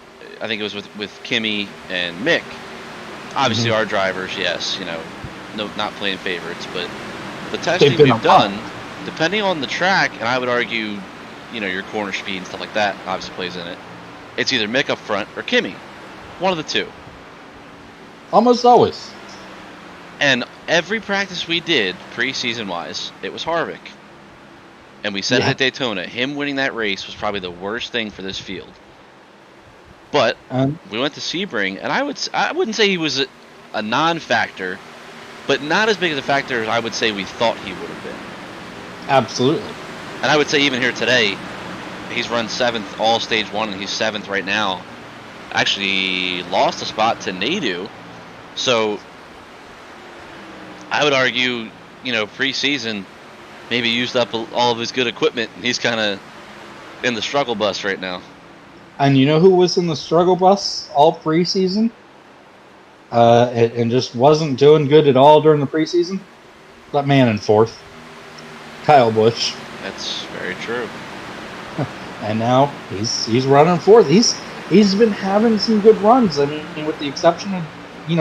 I think it was with Kimi and Mick. Obviously, our drivers, yes, no, not playing favorites, but the testing we've done, depending on the track, and I would argue, your corner speed and stuff like that obviously plays in it. It's either Mick up front or Kimi, one of the two. Almost always. And every practice we did, preseason wise, it was Harvick. And we said it at Daytona, him winning that race was probably the worst thing for this field. But we went to Sebring, and I wouldn't say he was a non-factor, but not as big of a factor as I would say we thought he would have been. Absolutely. And I would say even here today, he's run 7th all stage 1, and he's 7th right now. Actually lost a spot to Nadu. So I would argue, preseason maybe used up all of his good equipment, and he's kind of in the struggle bus right now. And you know who was in the struggle bus all preseason? And just wasn't doing good at all during the preseason? That man in 4th. Kyle Busch. That's very true. And now he's running 4th. He's been having some good runs. I mean, with the exception of,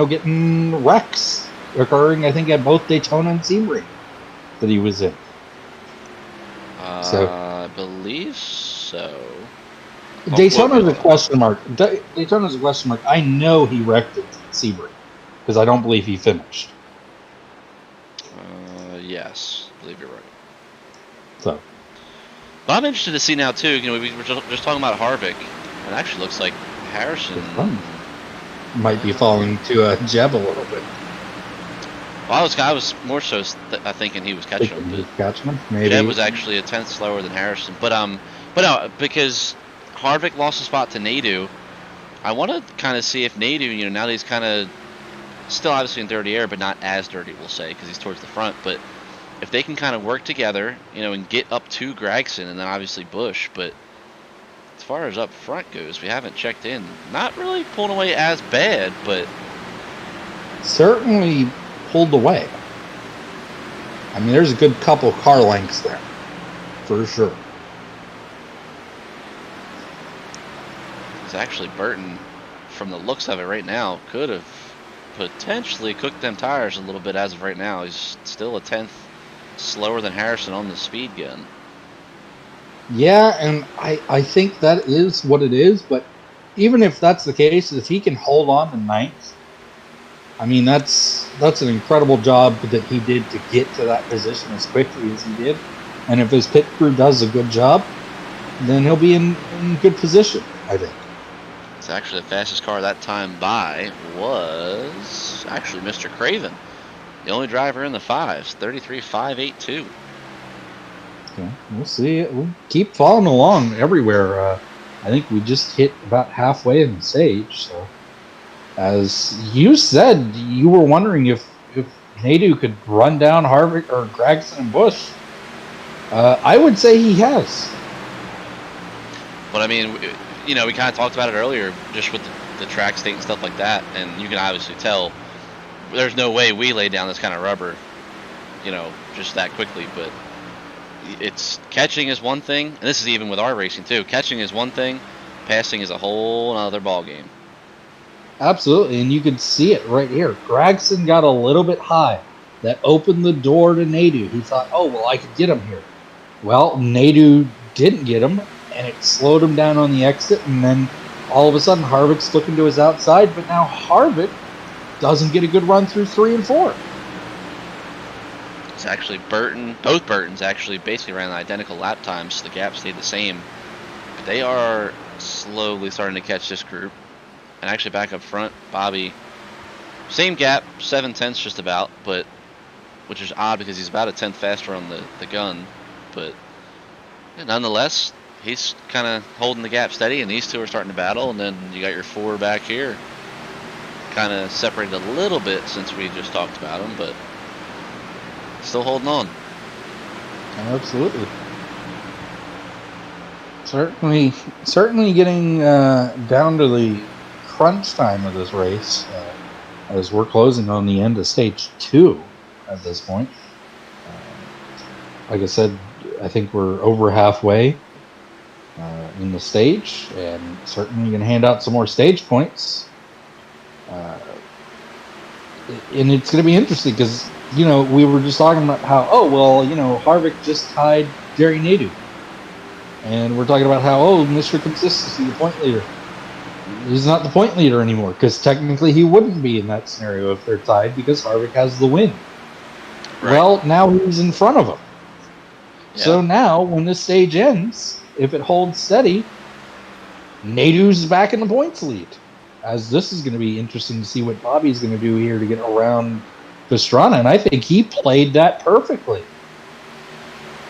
getting wrecks occurring, I think, at both Daytona and Sebring that he was in. I believe so. Daytona's a question mark. Daytona's a question mark. I know he wrecked at Sebring because I don't believe he finished. Yes, I believe you're right. So, but I'm interested to see now too. We were just talking about Harvick. It actually looks like Harrison might be falling to Jeb a little bit. Well, I was more so thinking he was catching him. Maybe Jeb was actually a 10th slower than Harrison. But no, because Harvick lost a spot to Nadu. I want to kind of see if Nadu, now that he's kind of still obviously in dirty air, but not as dirty, we'll say, because he's towards the front. But if they can kind of work together, and get up to Gragson and then obviously Busch. But as far as up front goes, we haven't checked in. Not really pulling away as bad, but certainly pulled away. I mean, there's a good couple car lengths there, for sure. It's actually Burton, from the looks of it right now, could have potentially cooked them tires a little bit as of right now. He's still a 10th slower than Harrison on the speed gun. Yeah, and I think that is what it is, but even if that's the case, if he can hold on to 9th, I mean, that's an incredible job that he did to get to that position as quickly as he did. And if his pit crew does a good job, then he'll be in good position, I think. It's actually the fastest car that time by was actually Mr. Craven, the only driver in the 5s, 33.582. Okay, we'll see. We'll keep following along everywhere. I think we just hit about halfway in the stage. So, as you said, you were wondering if Nadu could run down Harvick or Gragson and Busch. I would say he has. But I mean, we kind of talked about it earlier, just with the track state and stuff like that, and you can obviously tell there's no way we lay down this kind of rubber, just that quickly. But it's catching is one thing, and this is even with our racing too. Catching is one thing, passing is a whole other ball game. Absolutely, and you could see it right here. Gragson got a little bit high. That opened the door to Nadu. He thought, oh, well, I could get him here. Well, Nadu didn't get him, and it slowed him down on the exit, and then all of a sudden Harvick's looking to his outside, but now Harvick doesn't get a good run through 3 and 4. It's actually both Burtons actually basically ran identical lap times, so the gap stayed the same. But they are slowly starting to catch this group. And actually back up front, Bobby, same gap, 7/10 just about, but which is odd because he's about a 10th faster on the gun. But nonetheless, he's kind of holding the gap steady, and these two are starting to battle. And then you got your 4 back here, kind of separated a little bit since we just talked about them, but still holding on. Absolutely. Certainly getting down to the crunch time of this race, as we're closing on the end of stage 2 at this point. Like I said, I think we're over halfway in the stage, and certainly going to hand out some more stage points. And it's going to be interesting because, we were just talking about how, Harvick just tied Jerry Nadeau. And we're talking about how, Mr. Consistency, the point leader. He's not the point leader anymore because technically he wouldn't be in that scenario if they're tied because Harvick has the win. Right. Well, now he's in front of him. Yeah. So now when this stage ends, if it holds steady, Nadeau's back in the points lead. As this is going to be interesting to see what Bobby's going to do here to get around Pastrana, and I think he played that perfectly.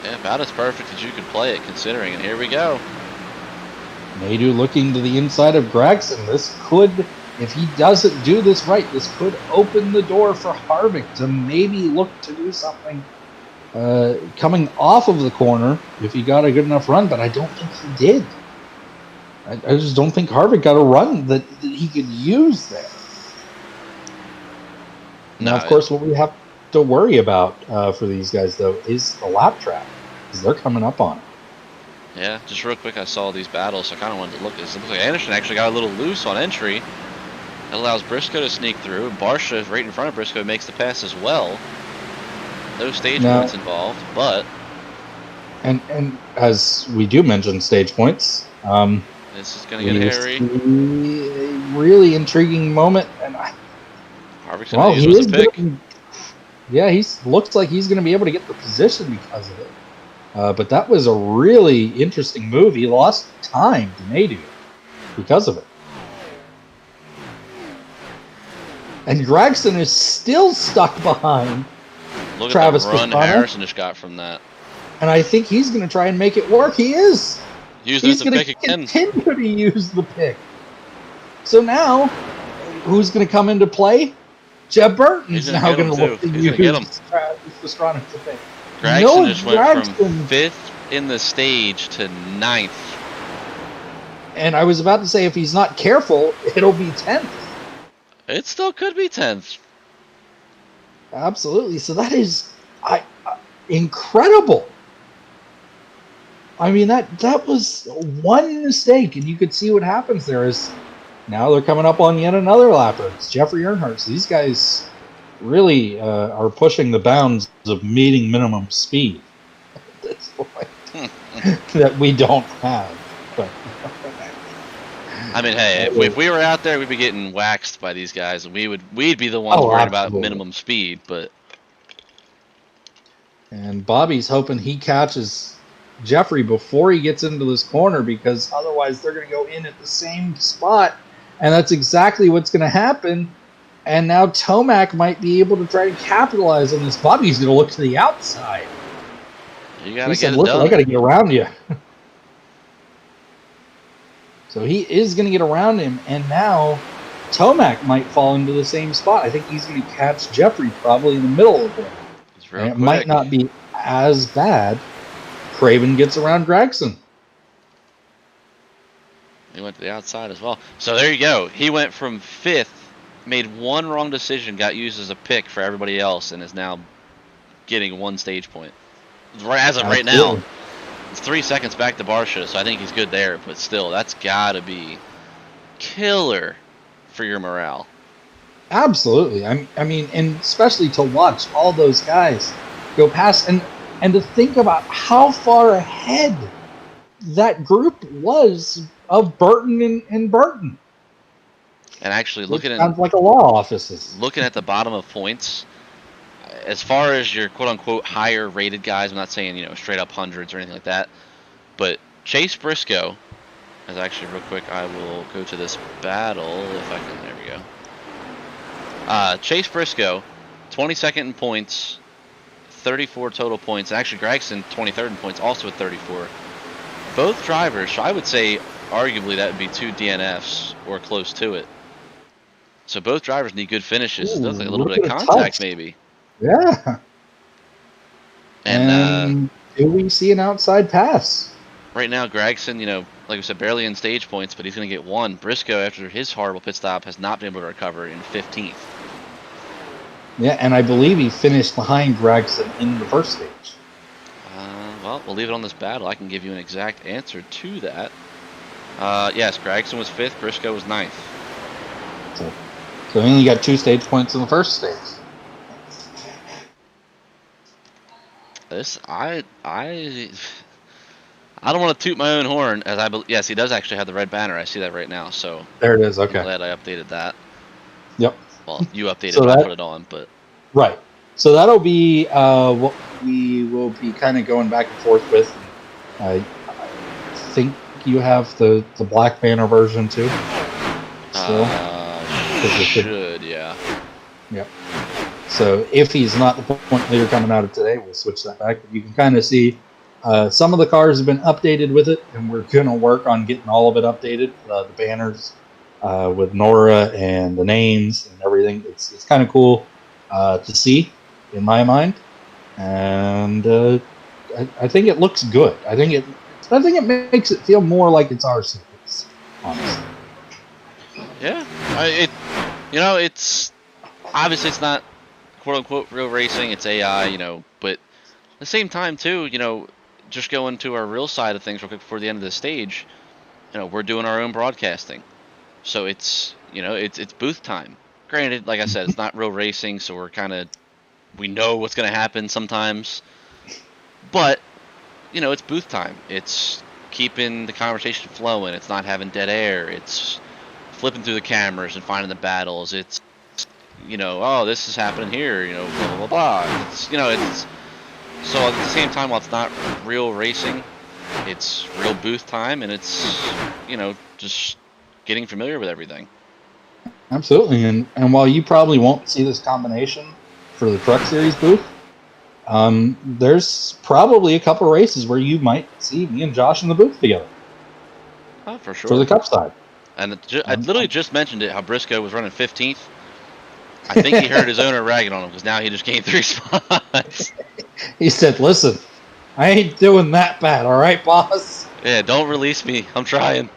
Yeah, about as perfect as you could play it, considering. And here we go. Nadeau looking to the inside of Gragson. This could, if he doesn't do this right, this could open the door for Harvick to maybe look to do something coming off of the corner if he got a good enough run, but I don't think he did. I just don't think Harvick got a run that he could use there. Now, of course, what we have to worry about for these guys, though, is the lap trap, because they're coming up on it. Yeah, just real quick, I saw these battles, so I kind of wanted to look at this. It looks like Anderson actually got a little loose on entry. It allows Briscoe to sneak through. Barsha, right in front of Briscoe, makes the pass as well. No stage points involved, but... And as we do mention stage points... this is going to get hairy. A really intriguing moment. And Harvick's going to use the pick. He looks like he's going to be able to get the position because of it. But that was a really interesting move. He lost time to Nadeau because of it. And Gragson is still stuck behind Travis Look at the run Harrison just got from that. And I think he's going to try and make it work. He is. He's going to continue to use the pick. So now, who's going to come into play? Jeb Burton's now going to look to use Travis Pastrana to pick. Gragson just went from 5th in the stage to 9th. And I was about to say, if he's not careful, it'll be 10th. It still could be 10th. Absolutely. So that is incredible. I mean, that was one mistake, and you could see what happens there is now they're coming up on yet another lapper. It's Jeffrey Earnhardt. So these guys really are pushing the bounds of meeting minimum speed at this point that we don't have. But I mean, hey, if we were out there, we'd be getting waxed by these guys, and we'd be the ones worried about minimum speed. But and Bobby's hoping he catches Jeffrey before he gets into this corner, because otherwise they're going to go in at the same spot, and that's exactly what's going to happen. And now Tomac might be able to try to capitalize on this. Bobby's going to look to the outside. You got to get it done. I got to get around you. So he is going to get around him, and now Tomac might fall into the same spot. I think he's going to catch Jeffrey probably in the middle of him. And it might not be as bad. Craven gets around Gragson. He went to the outside as well. So there you go. He went from 5th, made one wrong decision, got used as a pick for everybody else, and is now getting 1 stage point. As of right now, it's 3 seconds back to Barsha, so I think he's good there. But still, that's got to be killer for your morale. Absolutely. I mean, and especially to watch all those guys go past, and to think about how far ahead that group was of Burton and Burton. And actually, sounds like a law offices. Looking at the bottom of points, as far as your quote-unquote higher-rated guys, I'm not saying, straight-up hundreds or anything like that, but Chase Briscoe, as actually, real quick, I will go to this battle, if I can, there we go. Chase Briscoe, 22nd in points, 34 total points. Actually, Gragson, 23rd in points, also with 34. Both drivers, so I would say, arguably, that would be 2 DNFs or close to it. So both drivers need good finishes. It looks like a little bit of contact, maybe. Yeah. And do we see an outside pass? Right now, Gregson, like I said, barely in stage points, but he's going to get one. Briscoe, after his horrible pit stop, has not been able to recover in 15th. Yeah, and I believe he finished behind Gregson in the first stage. Well, we'll leave it on this battle. I can give you an exact answer to that. Yes, Gregson was 5th, Briscoe was 9th. So he only got 2 stage points in the first stage. I don't want to toot my own horn, as yes, he does actually have the red banner. I see that right now, so there it is. Okay, I'm glad I updated that. Yep. Well, you updated it, I put it on, but right. So that'll be what we will be kind of going back and forth with. I think you have the black banner version too. Still, yeah. Yep. So if he's not the point leader coming out of today, we'll switch that back. But you can kind of see some of the cars have been updated with it, and we're going to work on getting all of it updated. The banners with NORA and the names and everything. It's kind of cool to see, in my mind, and I think it looks good. I think it makes it feel more like it's our series, honestly. Yeah, it's obviously it's not quote unquote real racing. It's AI, but at the same time too, just going to our real side of things real quick before the end of the stage. We're doing our own broadcasting, so it's it's booth time. Granted, like I said, it's not real racing, so we know what's going to happen sometimes, but it's booth time. It's keeping the conversation flowing. It's not having dead air. It's flipping through the cameras and finding the battles. It's oh, this is happening here. Blah blah blah blah. It's so at the same time, while it's not real racing, it's real booth time, and it's just getting familiar with everything. Absolutely, and while you probably won't see this combination for the Truck Series booth, there's probably a couple races where you might see me and Josh in the booth together. Oh, for sure. For the Cup side. And I literally just mentioned it, how Briscoe was running 15th. I think he heard his owner ragging on him because now he just gained 3 spots. He said, "Listen, I ain't doing that bad, all right, boss?" Yeah, don't release me. I'm trying.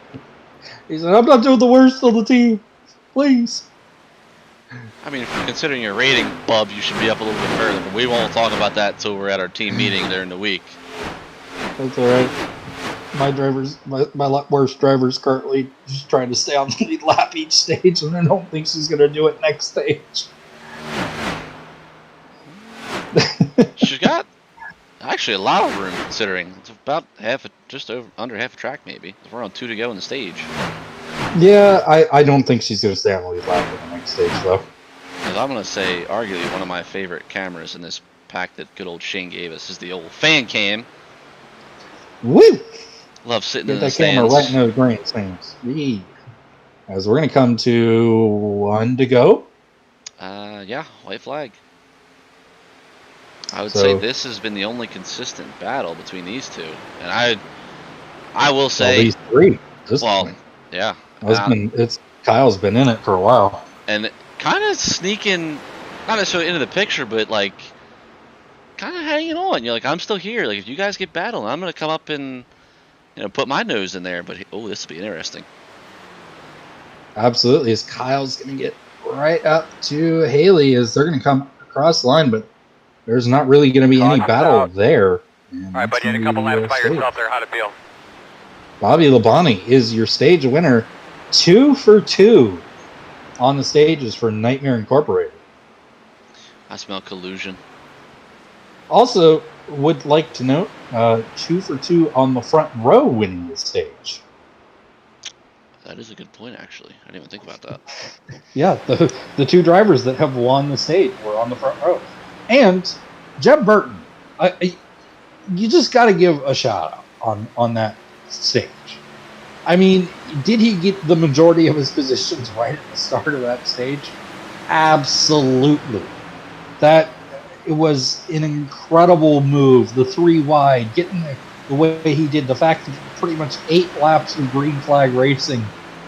He said, "I'm not doing the worst on the team. Please." I mean, considering your rating, bub, you should be up a little bit further, but we won't talk about that until we're at our team meeting during the week. That's all right. My worst driver's currently just trying to stay on the lead lap each stage, and I don't think she's going to do it next stage. She's got actually a lot of room, considering it's about just under half a track, maybe. We're on 2 to go in the stage. Yeah, I don't think she's going to stay on the lead lap in the next stage, though. Because I'm going to say, arguably, one of my favorite cameras in this pack that good old Shane gave us is the old fan cam. Woo! Love sitting in the stands. Camera right in those grandstands. Yeah. As we're going to come to 1 to go. Yeah, white flag. I would say this has been the only consistent battle between these two, and I will say these 3. Point. Yeah, Kyle's been in it for a while, and kind of sneaking, not necessarily into the picture, but like kind of hanging on. You're like, I'm still here. Like, if you guys get battling, I'm gonna come up and put my nose in there. But oh, this will be interesting. Absolutely, as Kyle's gonna get right up to Haley, as they're gonna come across the line, but there's not really gonna be any battle there. All right, buddy, you had a couple laps by yourself there. How'd it feel? Bobby Labonte is your stage winner, 2 for 2 on the stages for Nightmare Incorporated. I smell collusion. Also, would like to note, 2 for 2 on the front row winning the stage. That is a good point, actually. I didn't even think about that. Yeah, the 2 drivers that have won the stage were on the front row. And Jeb Burton, you just got to give a shout out on that stage. I mean, did he get the majority of his positions right at the start of that stage? Absolutely. It was an incredible move. The 3 wide, getting the way he did, the fact that pretty much 8 laps of green flag racing,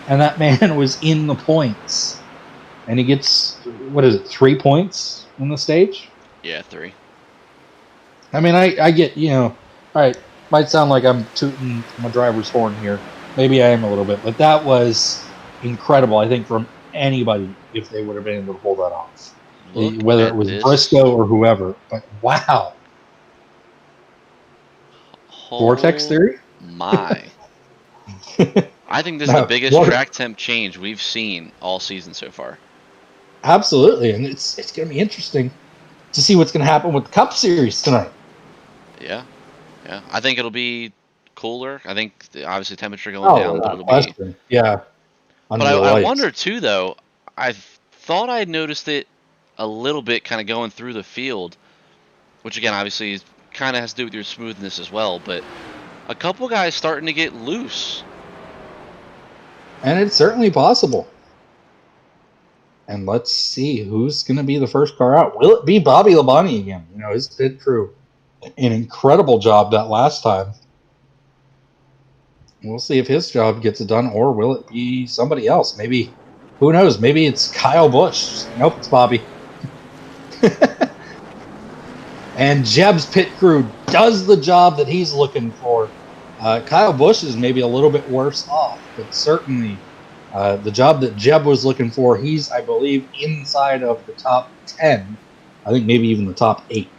and that man was in the points. And he gets, 3 points in the stage? Yeah, 3. I mean, I get, All right, might sound like I'm tooting my driver's horn here. Maybe I am a little bit, but that was incredible. I think from anybody, if they would have been able to pull that off, Look whether it at was this. Briscoe or whoever. But wow, vortex Oh theory. my. I think this is the No, biggest what? track temp change we've seen all season so far. Absolutely, and it's going to be interesting to see what's going to happen with the Cup Series tonight. Yeah. Yeah. I think it'll be cooler. I think obviously temperature going down, but it'll be. Yeah, But under the I lights. wonder too, though. I thought I had noticed it a little bit, kind of going through the field, which again, obviously, kind of has to do with your smoothness as well. But a couple guys starting to get loose, And it's certainly possible. And let's see who's going to be the first car out. Will it be Bobby Labonte again? You know, his pit crew, an incredible job that last time. We'll see if his job gets it done, or will it be somebody else? Maybe, who knows? Maybe it's Kyle Busch. Nope, it's Bobby. And Jeb's pit crew does the job that he's looking for. Kyle Busch is maybe a little bit worse off, but certainly the job that Jeb was looking for, he's, I believe, inside of the top 10. I think maybe even the top 8.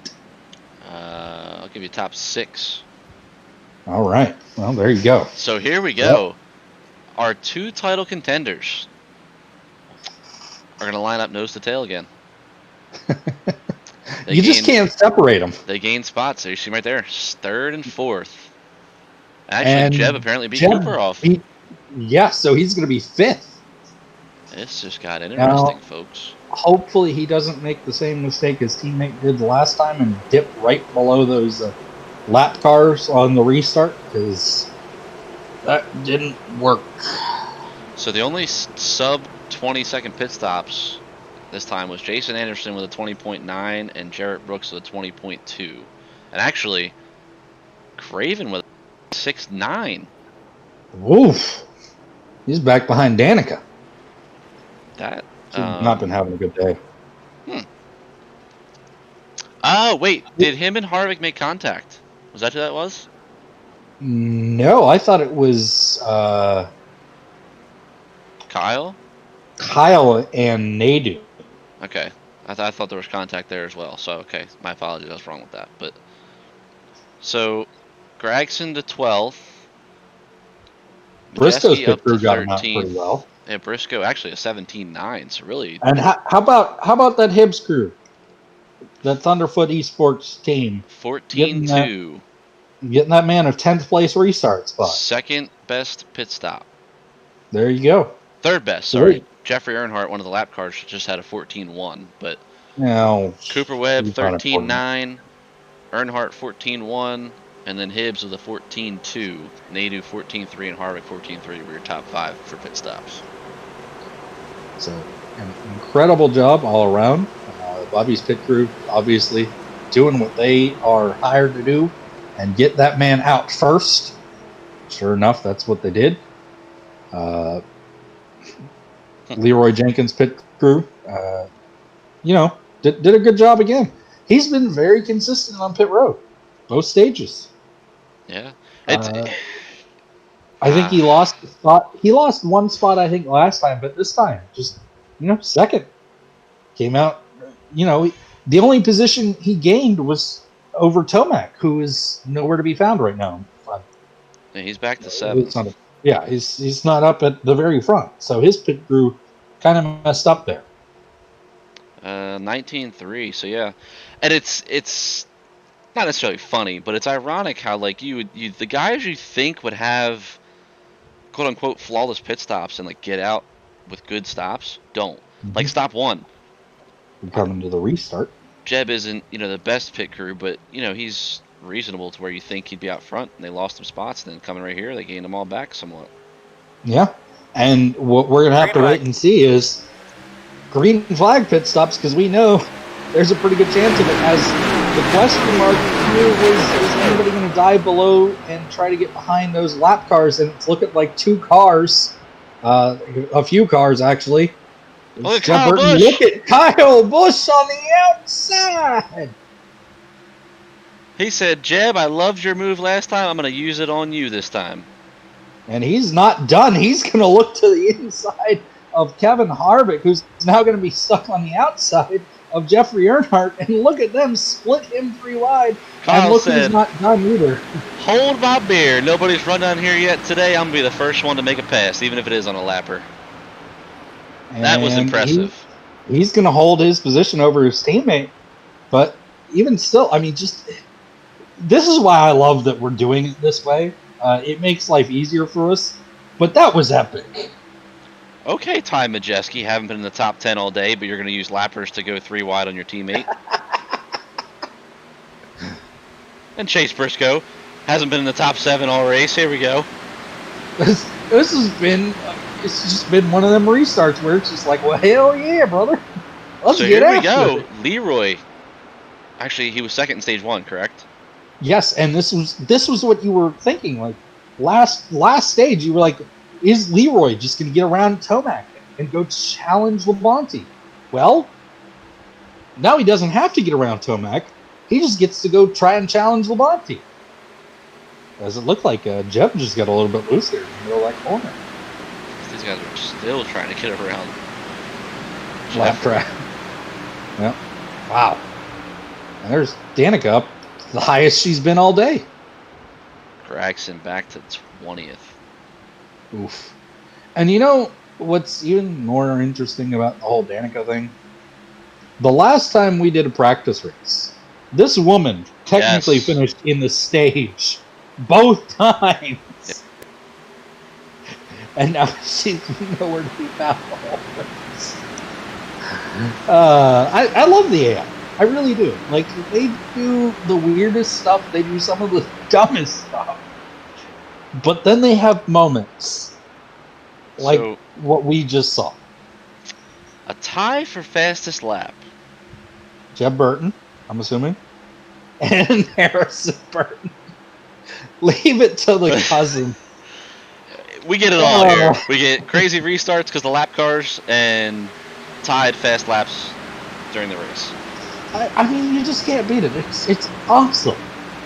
I'll give you top 6. All right. Well, there you go. So here we go. Yep. Our 2 title contenders are going to line up nose to tail again. You just can't separate them. They gain spots. There you see right there. 3rd and 4th. Actually, and Jeb apparently beat Cooper off. Yeah, so he's going to be 5th. This just got interesting, now, folks. Hopefully he doesn't make the same mistake his teammate did the last time and dip right below those lap cars on the restart, because that didn't work. So the only sub 20-second pit stops this time was Jason Anderson with a 20.9 and Jarrett Brooks with a 20.2. And actually, Craven with a 6.9. Woof. He's back behind Danica. That She's not been having a good day. Oh, wait. Did him and Harvick make contact? Was that who that was? No, I thought it was Kyle? Kyle and Nadu. Okay. I thought there was contact there as well. So, okay. My apologies. I was wrong with that. But so, Gragson to 12th. Briscoe's pit crew got him out pretty well. Yeah, Briscoe actually a 17.9. So really. And how about that Hibbs crew? That Thunderfoot Esports team. 14.2. Getting that man a 10th place restart spot. 2nd best pit stop. There you go. 3rd best. Sorry. Jeffrey Earnhardt, one of the lap cars, just had a 14.1. But no. Cooper Webb 13.9. Earnhardt 14.1. And then Hibbs with a 14.2. Nadu 14.3 and Harvick 14.3 were your top 5 for pit stops. So, an incredible job all around. Bobby's pit crew, obviously, doing what they are hired to do and get that man out first. Sure enough, that's what they did. Leroy Jenkins' pit crew, did a good job again. He's been very consistent on pit road, both stages. Yeah. I think he lost a spot. He lost one spot, I think, last time, but this time, just, 2nd. Came out, the only position he gained was over Tomac, who is nowhere to be found right now. Yeah, he's back to 7th. He's not up at the very front. So his pit crew kind of messed up there. 19.3. So yeah, and it's not necessarily funny, but it's ironic how like the guys you think would have quote unquote flawless pit stops and like get out with good stops don't. Mm-hmm. Like stop 1. Coming to the restart. Jeb isn't the best pit crew, but he's reasonable to where you think he'd be out front, and they lost some spots, and then coming right here they gained them all back somewhat. Yeah, and what we're gonna have to wait and see is green flag pit stops, because we know there's a pretty good chance of it. As the question mark here was, is anybody going to dive below and try to get behind those lap cars? And it's looking like 2 cars, a few cars actually. Look at Look at Kyle Busch on the outside. He said, Jeb, I loved your move last time. I'm going to use it on you this time. And he's not done. He's going to look to the inside of Kevin Harvick, who's now going to be stuck on the outside of Jeffrey Earnhardt. And look at them split him 3 wide. Kyle and look said, who's not done either. Hold my beer. Nobody's run down here yet today. I'm going to be the first one to make a pass, even if it is on a lapper. And that was impressive. He's going to hold his position over his teammate. But even still, I mean, this is why I love that we're doing it this way. It makes life easier for us. But that was epic. Okay, Ty Majeski, haven't been in the top 10 all day, but you're going to use lappers to go 3 wide on your teammate. And Chase Briscoe hasn't been in the top 7 all race. Here we go. This has been, it's just been one of them restarts where it's just like, well, hell yeah, brother. Let's get after it. So here we go. Leroy. Actually, he was second in stage 1, correct? Yes, and this was what you were thinking. Like last stage, you were like, is Leroy just going to get around Tomac and go challenge Labonte? Well, now he doesn't have to get around Tomac. He just gets to go try and challenge Labonte. Does it look like Jeb just got a little bit loose there in the middle of that corner? These guys are still trying to get around. Lap track. Yep. Wow. And there's Danica up the highest she's been all day. Gregson back to 20th. Oof. And you know what's even more interesting about the whole Danica thing? The last time we did a practice race, this woman technically finished in the stage both times. Yep. And now she's nowhere to be found. I love the AI. I really do. Like, they do the weirdest stuff. They do some of the dumbest stuff. But then they have moments like what we just saw. A tie for fastest lap. Jeb Burton, I'm assuming. And Harrison Burton. Leave it to the cousin. We get it all here. We get crazy restarts because the lap cars and tied fast laps during the race. I mean, you just can't beat it. It's awesome.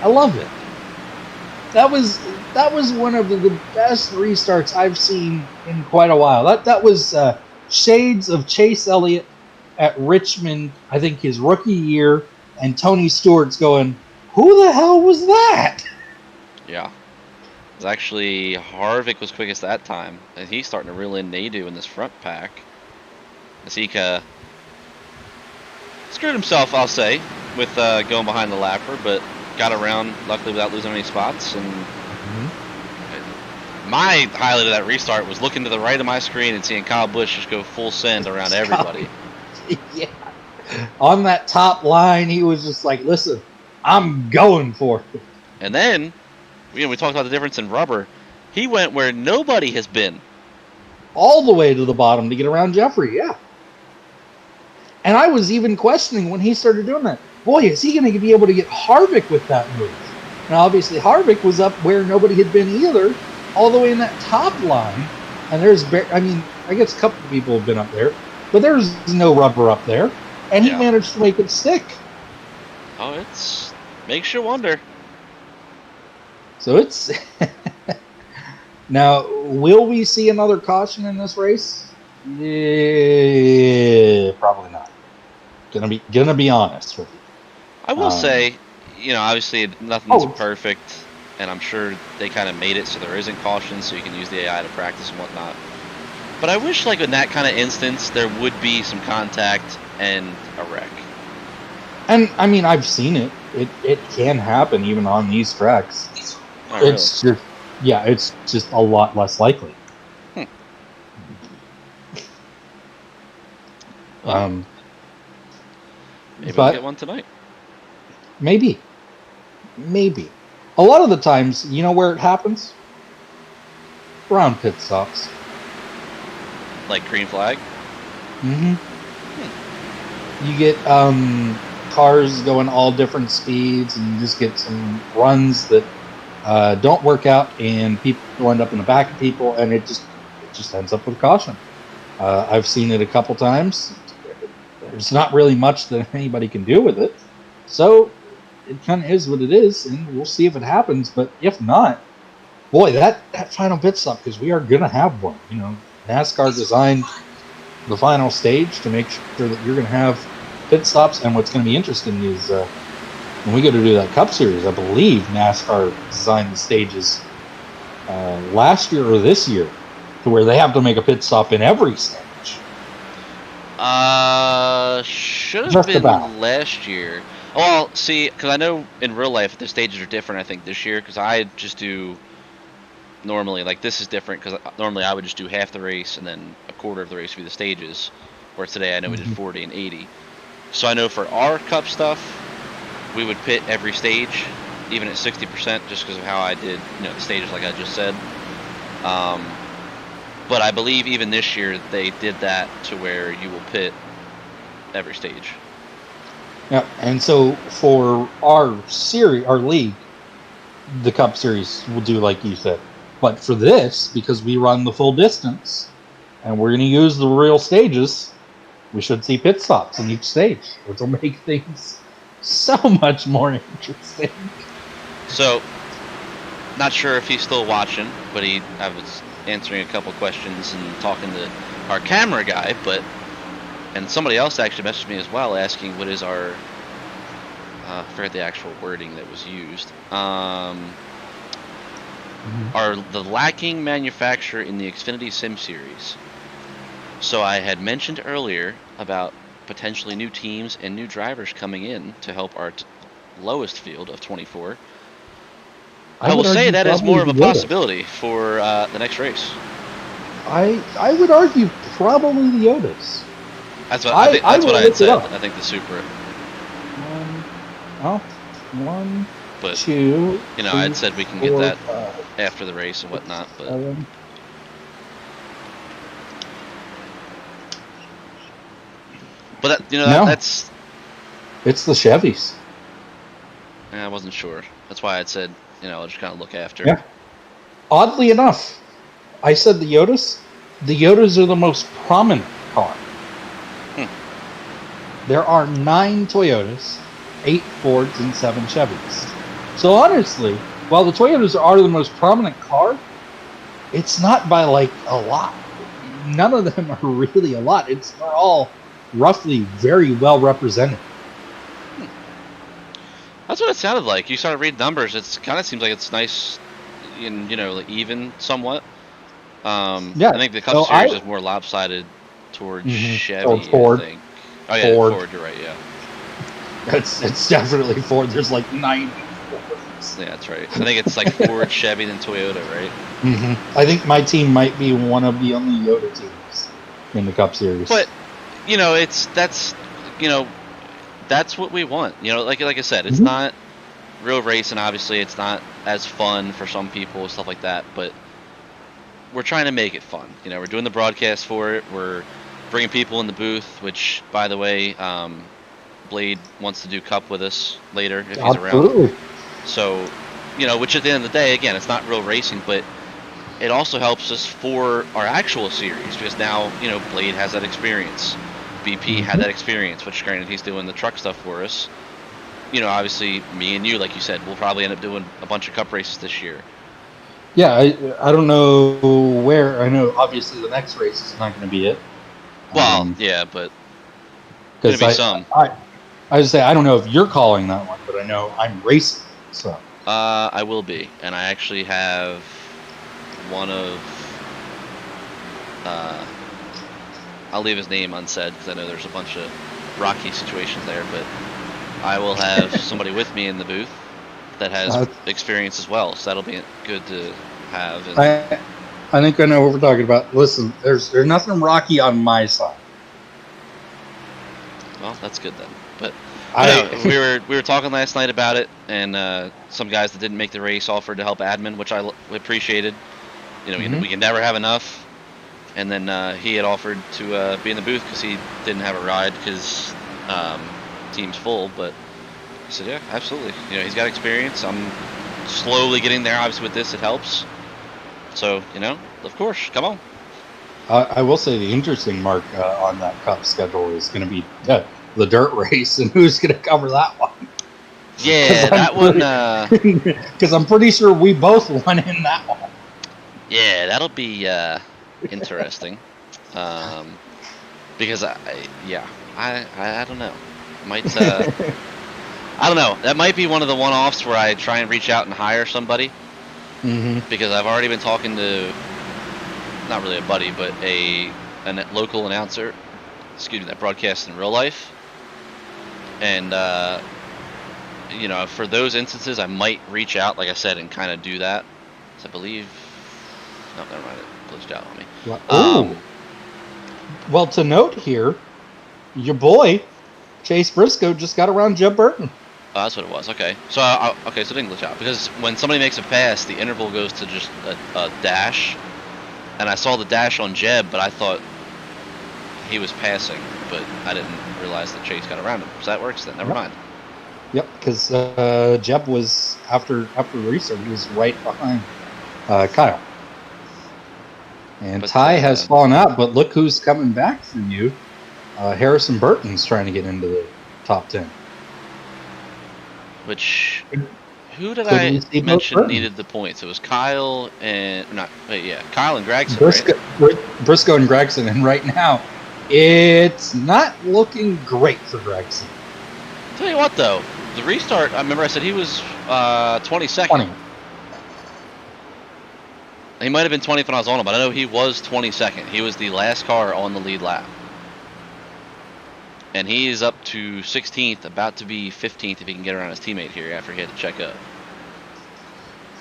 I love it. That was one of the best restarts I've seen in quite a while. That was shades of Chase Elliott at Richmond, I think his rookie year, and Tony Stewart's going, who the hell was that? Yeah. It was actually Harvick was quickest that time, and he's starting to reel in Nadu in this front pack. Masika screwed himself, I'll say, with going behind the lapper, but got around, luckily, without losing any spots. And my highlight of that restart was looking to the right of my screen and seeing Kyle Busch just go full send around everybody. Yeah. On that top line, he was just like, listen, I'm going for it. And then, we talked about the difference in rubber. He went where nobody has been. All the way to the bottom to get around Jeffrey, yeah. And I was even questioning when he started doing that. Boy, is he going to be able to get Harvick with that move? Now, obviously, Harvick was up where nobody had been either, all the way in that top line. And there's, I guess a couple of people have been up there, but there's no rubber up there. And he managed to make it stick. Oh, it's makes you wonder. So it's... Now, will we see another caution in this race? Yeah, probably not. Gonna be honest with you. I will say, obviously nothing's perfect, and I'm sure they kind of made it so there isn't caution, so you can use the AI to practice and whatnot. But I wish, like in that kind of instance, there would be some contact and a wreck. And I mean, I've seen it. It can happen even on these tracks. Oh, really? It's just a lot less likely. Maybe we'll get one tonight. Maybe. A lot of the times, you know where it happens? Around pit stops. Like green flag? Mm-hmm. You get cars going all different speeds, and you just get some runs that don't work out, and people end up in the back of people, and it just ends up with caution. I've seen it a couple times. There's not really much that anybody can do with it. So it kind of is what it is, and we'll see if it happens. But if not, boy, that final pit stop, because we are gonna have one. NASCAR designed the final stage to make sure that you're gonna have pit stops. And what's gonna be interesting is when we go to do that Cup Series, I believe NASCAR designed the stages last year or this year to where they have to make a pit stop in every stage. Should have Just been about. last year. Well, see, because I know in real life the stages are different, I think, this year, because I just do normally, like, this is different, because normally I would just do half the race and then a quarter of the race would be the stages, where today I know we did 40 and 80. So I know for our Cup stuff, we would pit every stage, even at 60%, just because of how I did, the stages like I just said. But I believe even this year they did that to where you will pit every stage. Yeah, and so for our series, our league, the Cup Series will do like you said. But for this, because we run the full distance and we're going to use the real stages, we should see pit stops in each stage, which will make things so much more interesting. So, not sure if he's still watching, but I was answering a couple questions and talking to our camera guy, and somebody else actually messaged me as well asking what is our, I forget the actual wording that was used, the lacking manufacturer in the Xfinity Sim series. So I had mentioned earlier about potentially new teams and new drivers coming in to help our lowest field of 24. I will say that is more of a possibility for the next race. I would argue probably the Otis. That's what I think. That's what I had said. I think the Supra. One, but, two. I had said we can get that after the race and whatnot. But that, that's. It's the Chevys. I wasn't sure. That's why I said, I'll just kind of look after. Yeah. Oddly enough, I said the Yodas. The Yodas are the most prominent car. There are 9 Toyotas, 8 Fords, and 7 Chevys. So honestly, while the Toyotas are the most prominent car, it's not by like a lot. None of them are really a lot. They're all roughly very well represented. That's what it sounded like. You started reading numbers. It kind of seems like it's nice, like even somewhat. Yeah. I think the Cup Series is more lopsided towards Chevy. Ford. I think. Oh yeah, Ford. You're right. Yeah. It's definitely Ford. There's like 90 Fords. Yeah, that's right. I think it's like Ford, Chevy, then Toyota, right? I think my team might be one of the only Yoda teams in the Cup Series. But that's what we want. Like I said, it's not real racing. Obviously, it's not as fun for some people and stuff like that. But we're trying to make it fun. We're doing the broadcast for it. We're bringing people in the booth. Which, by the way, Blade wants to do Cup with us later if he's around. So, which at the end of the day, again, it's not real racing, but it also helps us for our actual series because now, Blade has that experience. BP had that experience, which granted he's doing the truck stuff for us. Obviously me and you, like you said, we'll probably end up doing a bunch of Cup races this year. Yeah, I don't know where. I know obviously the next race is not going to be it. Well, yeah, but there's going to be some. I would say I don't know if you're calling that one, but I know I'm racing. So. I will be, and I actually have one of. I'll leave his name unsaid because I know there's a bunch of rocky situations there, but I will have somebody with me in the booth that has experience as well, so that'll be good to have. And I think I know what we're talking about. Listen, there's nothing rocky on my side. Well, that's good then. But we were talking last night about it, and some guys that didn't make the race offered to help admin, which I appreciated. We can never have enough. And then he had offered to be in the booth because he didn't have a ride because team's full. But I said, yeah, absolutely. He's got experience. I'm slowly getting there. Obviously, with this, it helps. So, of course, come on. I will say the interesting mark on that Cup schedule is going to be the dirt race, and who's going to cover that one? Yeah, that one. Because I'm pretty sure we both won in that one. Yeah, that'll be interesting. Because I don't know. Might I don't know. That might be one of the one-offs where I try and reach out and hire somebody. Because I've already been talking to, not really a buddy, but a local announcer, that broadcasts in real life. And you know, for those instances, I might reach out, like I said, and kind of do that. So I believe, no, never mind, it glitched out on me. Well, to note here, your boy Chase Briscoe just got around Jeb Burton. Oh, that's what it was. Okay, so so it didn't glitch out because when somebody makes a pass, the interval goes to just a dash, and I saw the dash on Jeb, but I thought he was passing, but I didn't realize that Chase got around him. So that works then. Never mind. Yep, because Jeb was after the restart, he was right behind Kyle, and Ty has fallen out. But look who's coming back for you. Harrison Burton's trying to get into the top 10. Which, who did I mention needed the points? It was Kyle and Kyle and Gregson. Briscoe and Gregson, and right now, it's not looking great for Gregson. Tell you what, though, the restart. I remember I said he was 22nd. 20. He might have been 20th when I was on him, but I know he was 22nd. He was the last car on the lead lap. And he is up to 16th, about to be 15th if he can get around his teammate here after he had to check up.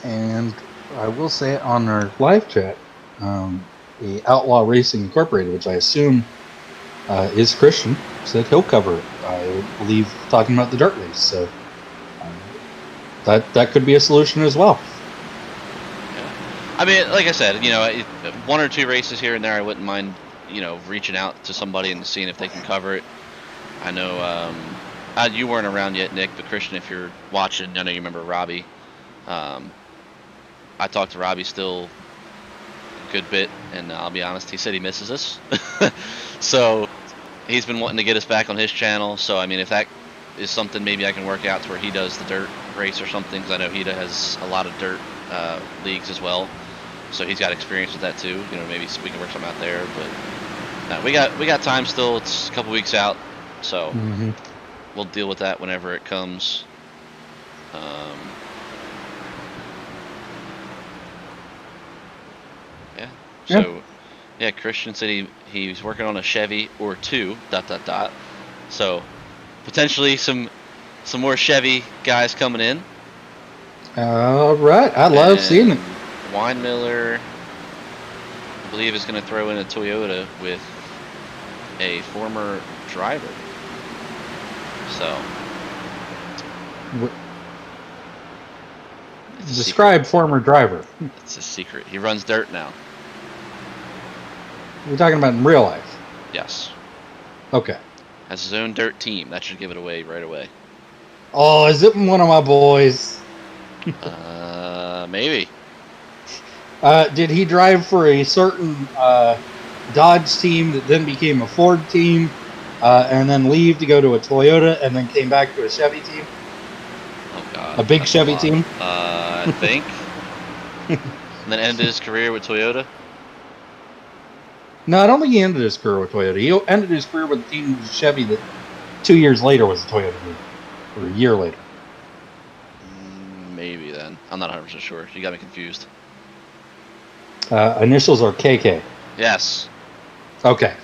And I will say on our live chat, the Outlaw Racing Incorporated, which I assume is Christian, said he'll cover it. I believe talking about the dirt race. So that could be a solution as well. Yeah. I mean, like I said, you know, one or two races here and there, I wouldn't mind, you know, reaching out to somebody and seeing if they can cover it. I know you weren't around yet, Nick, but Christian, if you're watching, I know you remember Robbie. I talked to Robbie still a good bit, and I'll be honest, he said he misses us. So he's been wanting to get us back on his channel. So, I mean, if that is something maybe I can work out to where he does the dirt race or something, because I know he has a lot of dirt leagues as well. So he's got experience with that too. You know, maybe we can work something out there. But we got time still. It's a couple weeks out. So we'll deal with that whenever it comes. So Christian said he's working on a Chevy or two. ... So potentially some more Chevy guys coming in. All right, I love seeing it. Wine Miller, I believe, is going to throw in a Toyota with a former driver. So, describe former driver. It's a secret. He runs dirt now. We're talking about in real life. Yes. Okay. Has his own dirt team. That should give it away right away. Oh, is it one of my boys? Maybe. Did he drive for a certain Dodge team that then became a Ford team? And then leave to go to a Toyota, and then came back to a Chevy team? Oh, God. A big Chevy team? I think. And then ended his career with Toyota? No, I don't think he ended his career with Toyota. He ended his career with a team Chevy that 2 years later was a Toyota team. Or a year later. Maybe then. I'm not 100% sure. You got me confused. Initials are KK. Yes. Okay.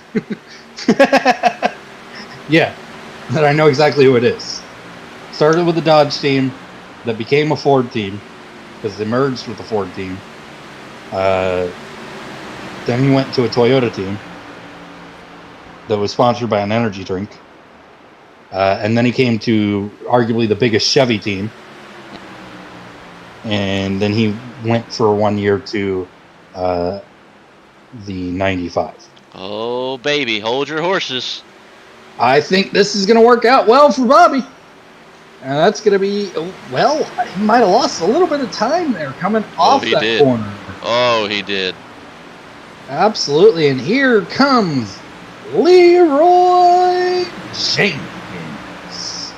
Yeah, that I know exactly who it is. Started with a Dodge team that became a Ford team because they merged with the Ford team. Then he went to a Toyota team that was sponsored by an energy drink. And then he came to arguably the biggest Chevy team. And then he went for 1 year to the 95. Oh, baby, hold your horses. I think this is going to work out well for Bobby. And that's going to be, well, he might have lost a little bit of time there coming off that corner. Oh, he did. Absolutely. And here comes Leroy Jenkins.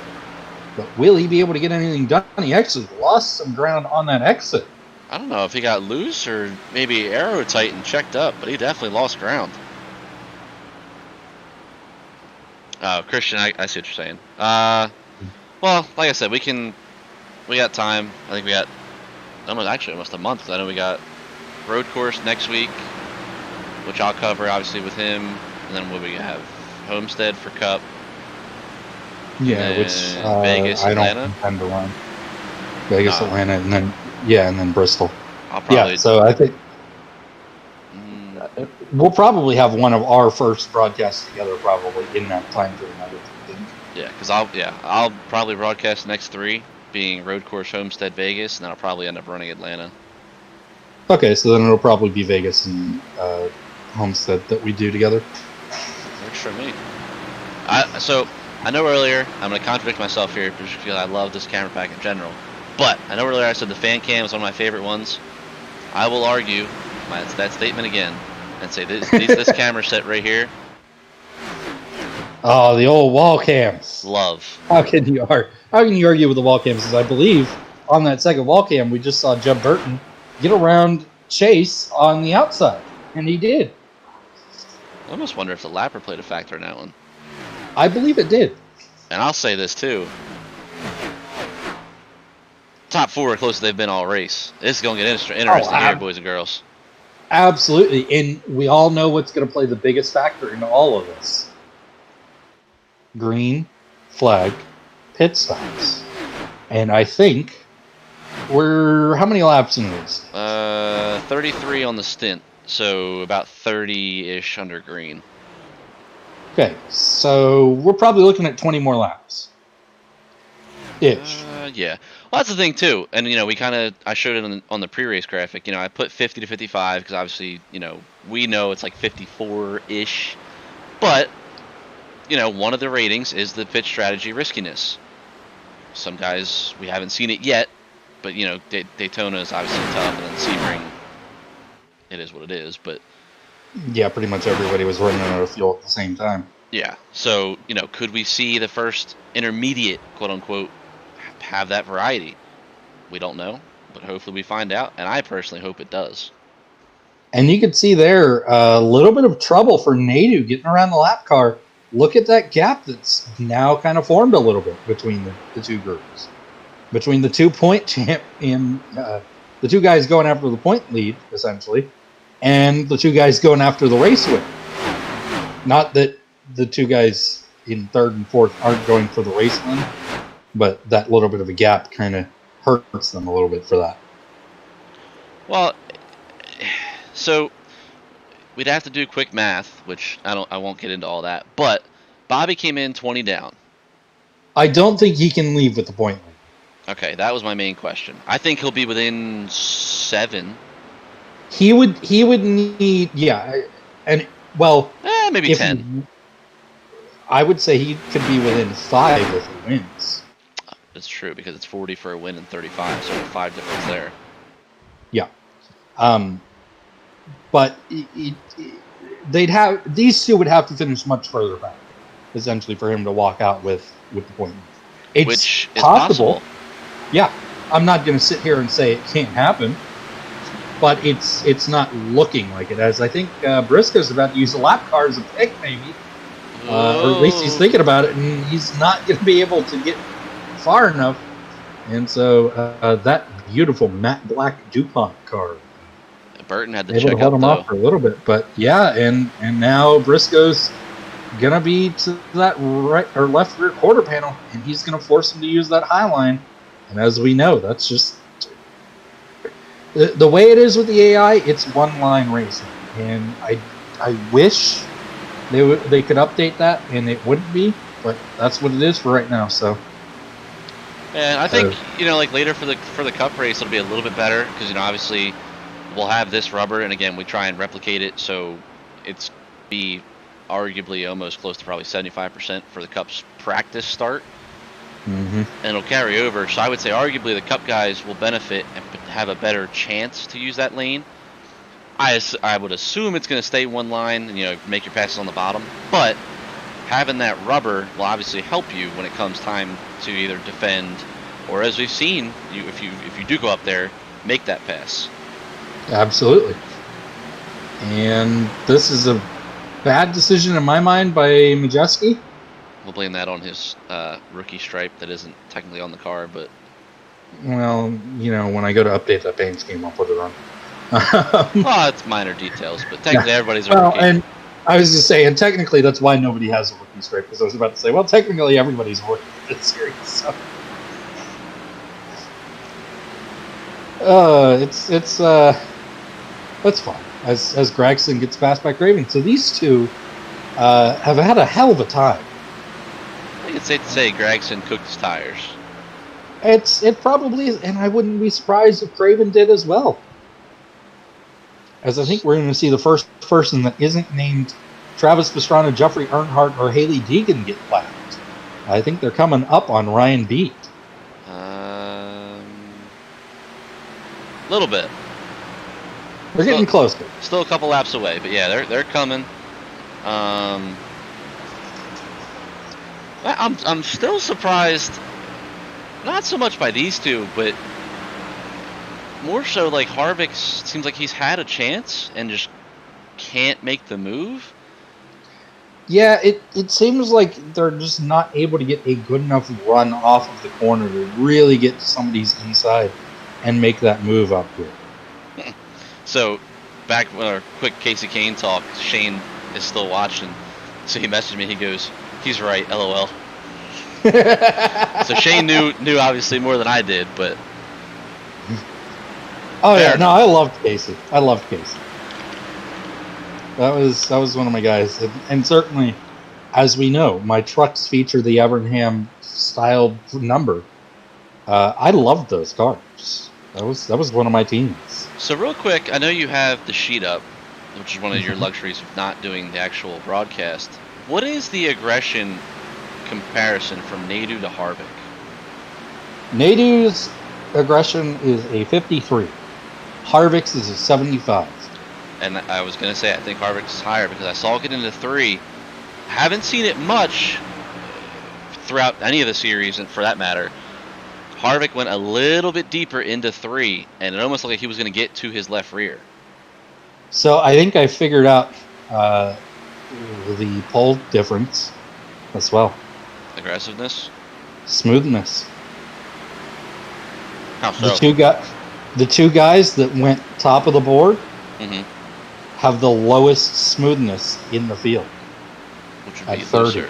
But will he be able to get anything done? He actually lost some ground on that exit. I don't know if he got loose or maybe aero tight and checked up, but he definitely lost ground. Oh, Christian, I see what you're saying. Well, like I said, we got time. I think we got almost a month, because I know we got road course next week, which I'll cover obviously with him, and then what we have Homestead for Cup. Yeah, which Vegas, I Atlanta. don't intend to run. Vegas, Atlanta, and then Bristol. I'll probably. Yeah, so I think we'll probably have one of our first broadcasts together probably in that time frame, I would think. Yeah, because I'll probably broadcast the next 3, being road course, Homestead, Vegas, and then I'll probably end up running Atlanta. Okay, so then it'll probably be Vegas and Homestead that we do together. Works for me. So I know earlier, I'm going to contradict myself here because I love this camera pack in general, but I know earlier I said the fan cam is one of my favorite ones. I will argue that statement again and say this camera set right here. Oh, the old wall cams. Love. How can you argue with the wall cams? Because I believe on that second wall cam we just saw Jeb Burton get around Chase on the outside, and he did. I almost wonder if the lapper played a factor in that one. I believe it did. And I'll say this too. Top 4 are close as they've been all race. This is going to get interesting here, boys and girls. Absolutely. And we all know what's going to play the biggest factor in all of this. Green flag pit stops. And I think we're how many laps in this? 33 on the stint. So about 30-ish under green. Okay, so we're probably looking at 20 more laps. Ish. Yeah. Well, that's the thing too. And I showed it on the pre-race graphic. I put 50 to 55 because obviously, we know it's like 54-ish. But one of the ratings is the pit strategy riskiness. Some guys, we haven't seen it yet, but Daytona is obviously tough, and then Sebring, it is what it is. But yeah, pretty much everybody was running out of fuel at the same time. Yeah. So could we see the first intermediate, quote unquote, have that variety? We don't know, but hopefully we find out, and I personally hope it does. And you could see there a little bit of trouble for Nadu getting around the lap car. Look at that gap that's now kind of formed a little bit between the two groups. Between the 2-point champion, the two guys going after the point lead, essentially, and the two guys going after the race win. Not that the two guys in 3rd and 4th aren't going for the race win, but that little bit of a gap kind of hurts them a little bit for that. Well, so we'd have to do quick math, which I won't get into all that. But Bobby came in 20 down. I don't think he can leave with the point lead. Okay, that was my main question. I think he'll be within 7. He would need maybe 10. I would say he could be within 5 if he wins. It's true, because it's 40 for a win and 35, so 5 difference there. Yeah. But these two would have to finish much further back, essentially, for him to walk out with the point. Which is possible. Yeah. I'm not going to sit here and say it can't happen, but it's not looking like it has. I think Briscoe's about to use a lap car as a pick, maybe. Or at least he's thinking about it, and he's not going to be able to get far enough. And so that beautiful matte black DuPont car, Burton had to able check to hold up, him off for a little bit. But yeah, and now Briscoe's gonna be to that right or left rear quarter panel, and he's gonna force him to use that high line. And as we know, that's just the way it is with the AI. It's one line racing, and I wish they could update that, and it wouldn't be, but that's what it is for right now. So. And I think like later for the Cup race, it'll be a little bit better because obviously we'll have this rubber, and again we try and replicate it, so it's be arguably almost close to probably 75% for the Cup's practice start. Mm-hmm. And it'll carry over. So I would say arguably the Cup guys will benefit and have a better chance to use that lane. I would assume it's going to stay one line and make your passes on the bottom, but having that rubber will obviously help you when it comes time to either defend, or as we've seen, if you do go up there, make that pass. Absolutely. And this is a bad decision in my mind by Majeski. We'll blame that on his rookie stripe that isn't technically on the car, but... Well, when I go to update that paint scheme, I'll put it on. Well, it's minor details, but technically everybody's a well, rookie. And I was just saying, technically, that's why nobody has a rookie stripe, because I was about to say, well, technically everybody's a rookie in this series, so... That's fine, as Gregson gets passed by Craven. So these two have had a hell of a time. I think it's safe to say Gregson cooked his tires. It probably is, and I wouldn't be surprised if Craven did as well. As I think we're going to see the first person that isn't named Travis Pastrana, Jeffrey Earnhardt, or Haley Deegan get lapped. I think they're coming up on Ryan Beat. A little bit. They're getting close. Still a couple laps away, but yeah, they're coming. I'm still surprised, not so much by these two, but more so like Harvick seems like he's had a chance and just can't make the move. Yeah, it seems like they're just not able to get a good enough run off of the corner to really get to somebody's inside and make that move up here. So, back when our quick Casey Kane talk, Shane is still watching. So he messaged me, he goes, "He's right, LOL." So Shane knew obviously more than I did, but... Oh yeah, no, I loved Casey. That was one of my guys. And certainly, as we know, my trucks feature the Evernham style number. I loved those cars. That was one of my teams. So real quick, I know you have the sheet up, which is one of your luxuries of not doing the actual broadcast. What is the aggression comparison from Nadu to Harvick? Nadu's aggression is a 53. Harvick's is a 75. And I was going to say, I think Harvick's is higher because I saw it get into 3. Haven't seen it much throughout any of the series, and for that matter. Harvick went a little bit deeper into 3, and it almost looked like he was going to get to his left rear. So I think I figured out the pole difference as well. Aggressiveness? Smoothness. How so? The two guys that went top of the board have the lowest smoothness in the field. Which would be at 30. looser.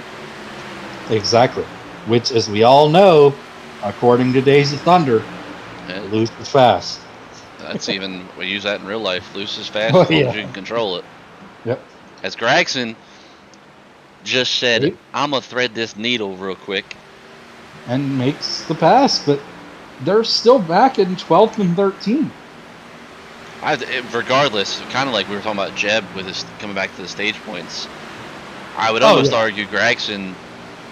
Exactly. Which, as we all know, according to Days of Thunder, loose is fast. That's even, we use that in real life. Loose is fast, Oh, as long yeah. as you can control it. Yep. As Gregson just said, I'm going to thread this needle real quick. And makes the pass, but they're still back in 12th and 13th. Regardless, kind of like we were talking about Jeb with his coming back to the stage points, I would almost argue Gregson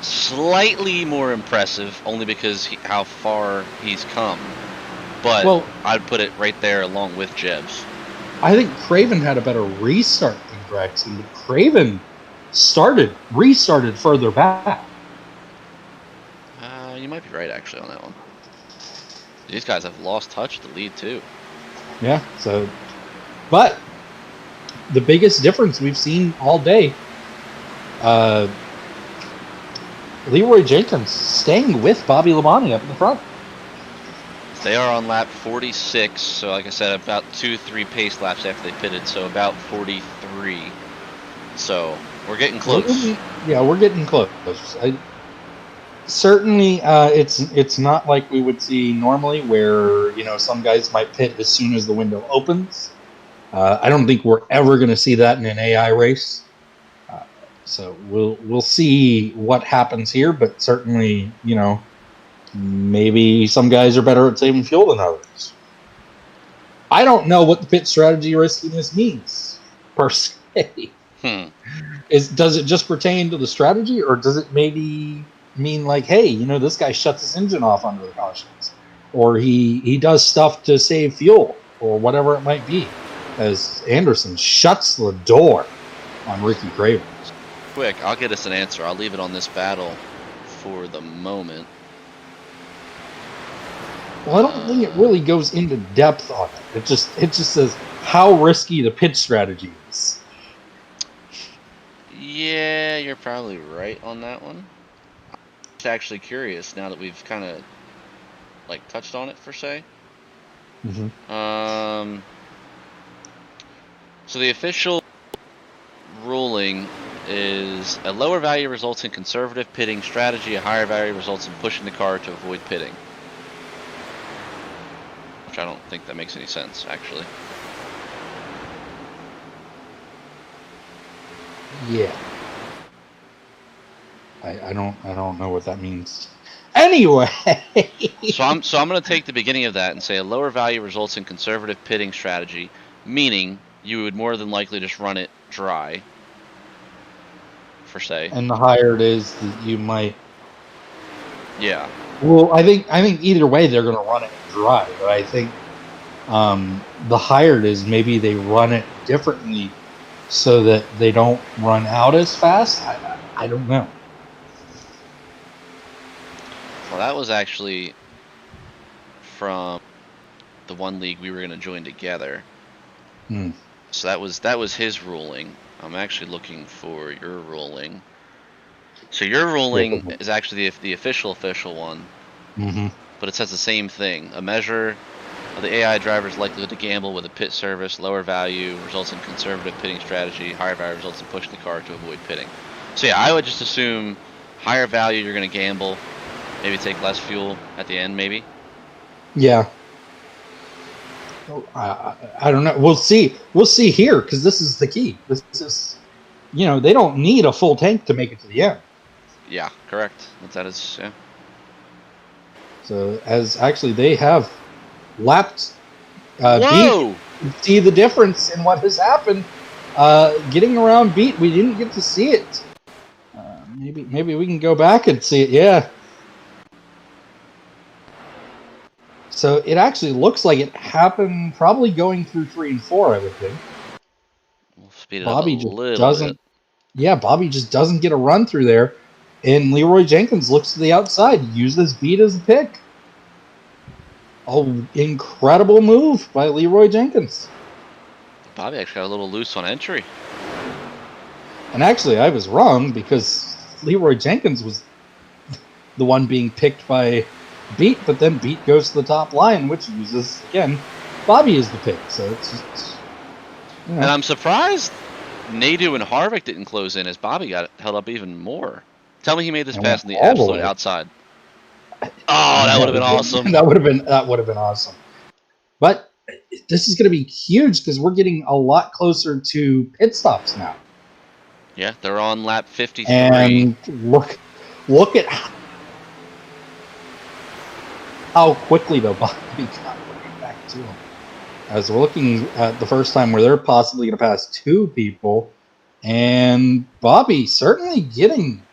slightly more impressive, only because how far he's come. But I'd put it right there along with Jeb's. I think Craven had a better restart than Gregson, but Craven restarted further back. You might be right, actually, on that one. These guys have lost touch to lead, too. Yeah, but the biggest difference we've seen all day, Leroy Jenkins staying with Bobby Labonte up in the front. They are on lap 46, so like I said, about 2-3 pace laps after they pitted, so about 43. So we're getting close. We're getting close. Certainly, it's not like we would see normally, where some guys might pit as soon as the window opens. I don't think we're ever going to see that in an AI race. So we'll see what happens here, but certainly, maybe some guys are better at saving fuel than others. I don't know what the pit strategy riskiness means, per se. Does it just pertain to the strategy, or does it maybe mean like, hey, this guy shuts his engine off under the cautions, or he does stuff to save fuel, or whatever it might be, as Anderson shuts the door on Ricky Craven. quick, I'll get us an answer. I'll leave it on this battle for the moment. Well, I don't think it really goes into depth on it. It just says how risky the pitch strategy is. Yeah, you're probably right on that one. I'm just actually curious now that we've kind of like touched on it per se. Mm-hmm. So the official ruling is a lower value results in conservative pitting strategy, a higher value results in pushing the car to avoid pitting. Which I don't think that makes any sense, actually. Yeah. I don't know what that means. Anyway. So I'm gonna take the beginning of that and say a lower value results in conservative pitting strategy, meaning you would more than likely just run it dry. For say. And the higher it is, that you might. Yeah. Well, I think either way they're going to run it dry, but I think the higher it is, maybe they run it differently so that they don't run out as fast. I don't know. Well, that was actually from the one league we were going to join together. So that was his ruling. I'm actually looking for your ruling. So your ruling is actually the official one. Mm-hmm. But it says the same thing. A measure of the AI driver's likelihood to gamble with a pit service, lower value results in conservative pitting strategy, higher value results in pushing the car to avoid pitting. So yeah, I would just assume higher value you're going to gamble, maybe take less fuel at the end, maybe. Yeah. I don't know. We'll see. We'll see here because this is the key. This is, they don't need a full tank to make it to the end. Yeah, correct. That is, yeah. So as actually they have lapped Whoa! Beat. See the difference in what has happened. Getting around Beat, we didn't get to see it. Maybe we can go back and see it. Yeah. So it actually looks like it happened probably going through 3 and 4, I would think. We'll speed it Bobby up a just little doesn't. bit. Yeah, Bobby just doesn't get a run through there, and Leroy Jenkins looks to the outside, uses Beat as a pick. Oh, incredible move by Leroy Jenkins. Bobby actually got a little loose on entry. And actually, I was wrong because Leroy Jenkins was the one being picked by Beat, but then Beat goes to the top line, which uses, again, Bobby as the pick. So it's just, And I'm surprised Nadu and Harvick didn't close in as Bobby got held up even more. Tell me he made this pass in the absolute outside. Oh, that would have been awesome. That would have been awesome. But this is going to be huge because we're getting a lot closer to pit stops now. Yeah, they're on lap 53. And look at how quickly the Bobby got right back to him. As we're looking at the first time where they're possibly going to pass 2 people, and Bobby certainly getting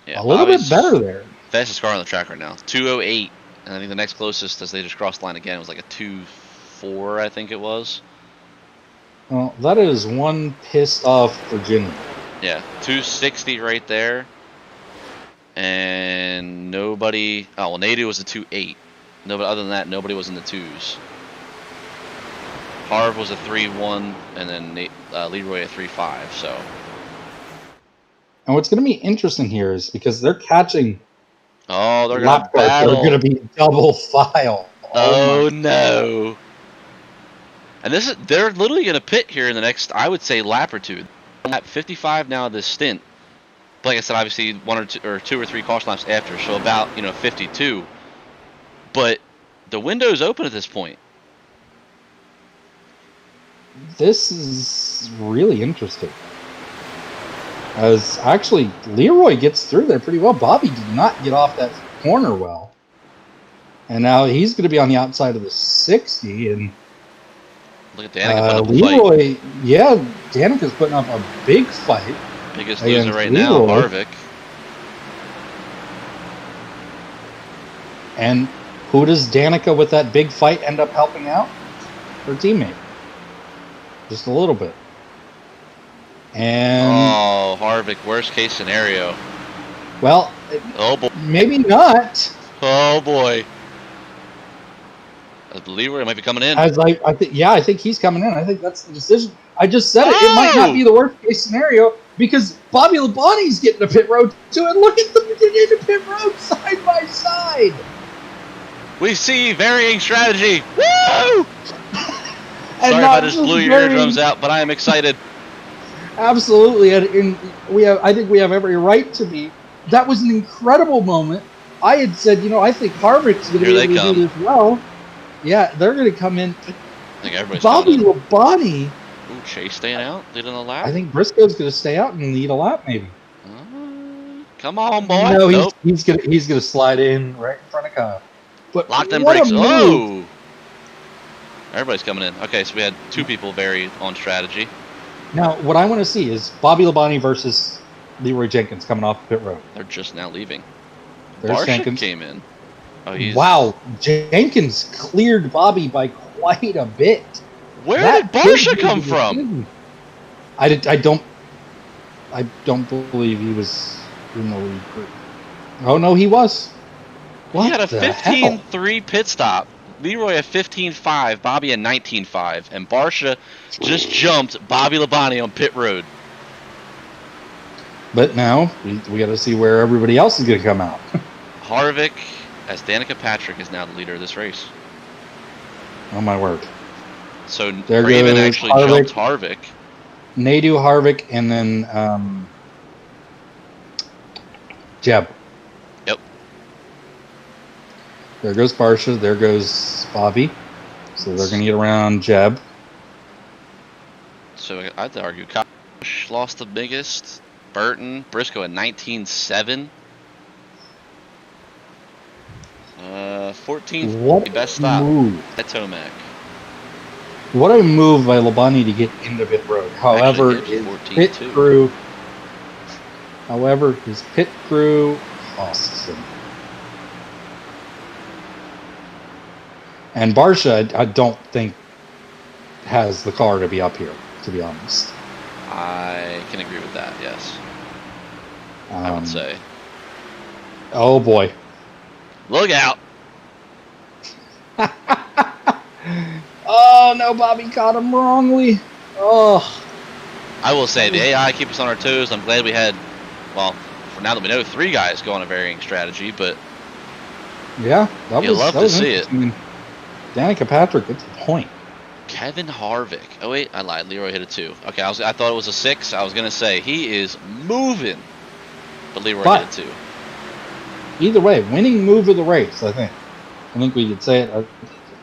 a little bit better there. Fastest car on the track right now, 2:08, and I think the next closest, as they just crossed the line again, was like a 2:04, I think it was. Well, that is one pissed off Virginia. Yeah, 2:60 right there, and nobody. Oh well, Nadu was a 2:08. Nobody other than that, nobody was in the 2s. Harv was a 3:1, and then Leroy a 3:5. So. And what's going to be interesting here is because they're catching. Oh, they're going to battle. They're going to be double file. Oh no! And they're literally going to pit here in the next, I would say, lap or two. Lap 55 now this stint. But like I said, obviously 1 or 2 or 3 caution laps after, so about 52. But the window's open at this point. This is really interesting. As actually Leroy gets through there pretty well. Bobby did not get off that corner well. And now he's going to be on the outside of the 60. And look at Danica putting up a fight. Leroy, yeah, Danica's putting up a big fight. Biggest loser right now, Harvick. And who does Danica with that big fight end up helping out? Her teammate. Just a little bit. Oh, Harvick, worst case scenario. Well, oh boy. Maybe not. Oh boy. Leroy might be coming in. I think he's coming in. I think that's the decision. I just said it. It might not be the worst case scenario because Bobby Labonte's getting to pit road too, and look at them getting into pit road side by side. We see varying strategy. Woo! Sorry if I just blew your eardrums out, but I am excited. Absolutely, and I think we have every right to be. That was an incredible moment. I had said, I think Harvick's going to be able to do this well. Yeah, they're going to come in. I think everybody's Bobby Labonte. Ooh, Chase staying out, leading a lap. I think Briscoe's going to stay out and lead a lap, maybe. Come on, boy. No, he's going to slide in right in front of Kyle. But lock them brakes. Oh! Everybody's coming in. Okay, so we had two people vary on strategy. Now, what I want to see is Bobby Labonte versus Leroy Jenkins coming off pit road. They're just now leaving. There's Jenkins. Came in. Oh, wow, Jenkins cleared Bobby by quite a bit. Where did Barsha come from? I don't believe he was in the lead group. Oh no, he was. He had a 15.3 pit stop. Leroy a 15.5, Bobby a 19.5, and Barsha just jumped Bobby Labonte on pit road. But now we got to see where everybody else is going to come out. Harvick, as Danica Patrick, is now the leader of this race. Oh my word! So Raven actually jumped Harvick. Nadu, Harvick, and then Jeb. Yep. There goes Barsha. There goes Bobby. So they're going to get around Jeb. So I'd argue Kosh lost the biggest. Burton, Briscoe at 19.7. 14th best stop at Tomac. What a move by Labonte to get into pit road. However, his pit crew costs him. And Barsha, I don't think, has the car to be up here, to be honest. I can agree with that, yes. I would say. Oh, boy. Look out. Oh, no, Bobby caught him wrongly. Oh. I will say, the AI keeps us on our toes. I'm glad we had, well, for now that we know, 3 guys go on a varying strategy, but... Yeah, that was love to see it. Danica Patrick gets the point. Kevin Harvick. Oh, wait, I lied. Leroy hit a 2. Okay, I thought it was a 6. I was going to say, he is moving. But Leroy hit a 2. Either way, winning move of the race, I think. I think we could say it.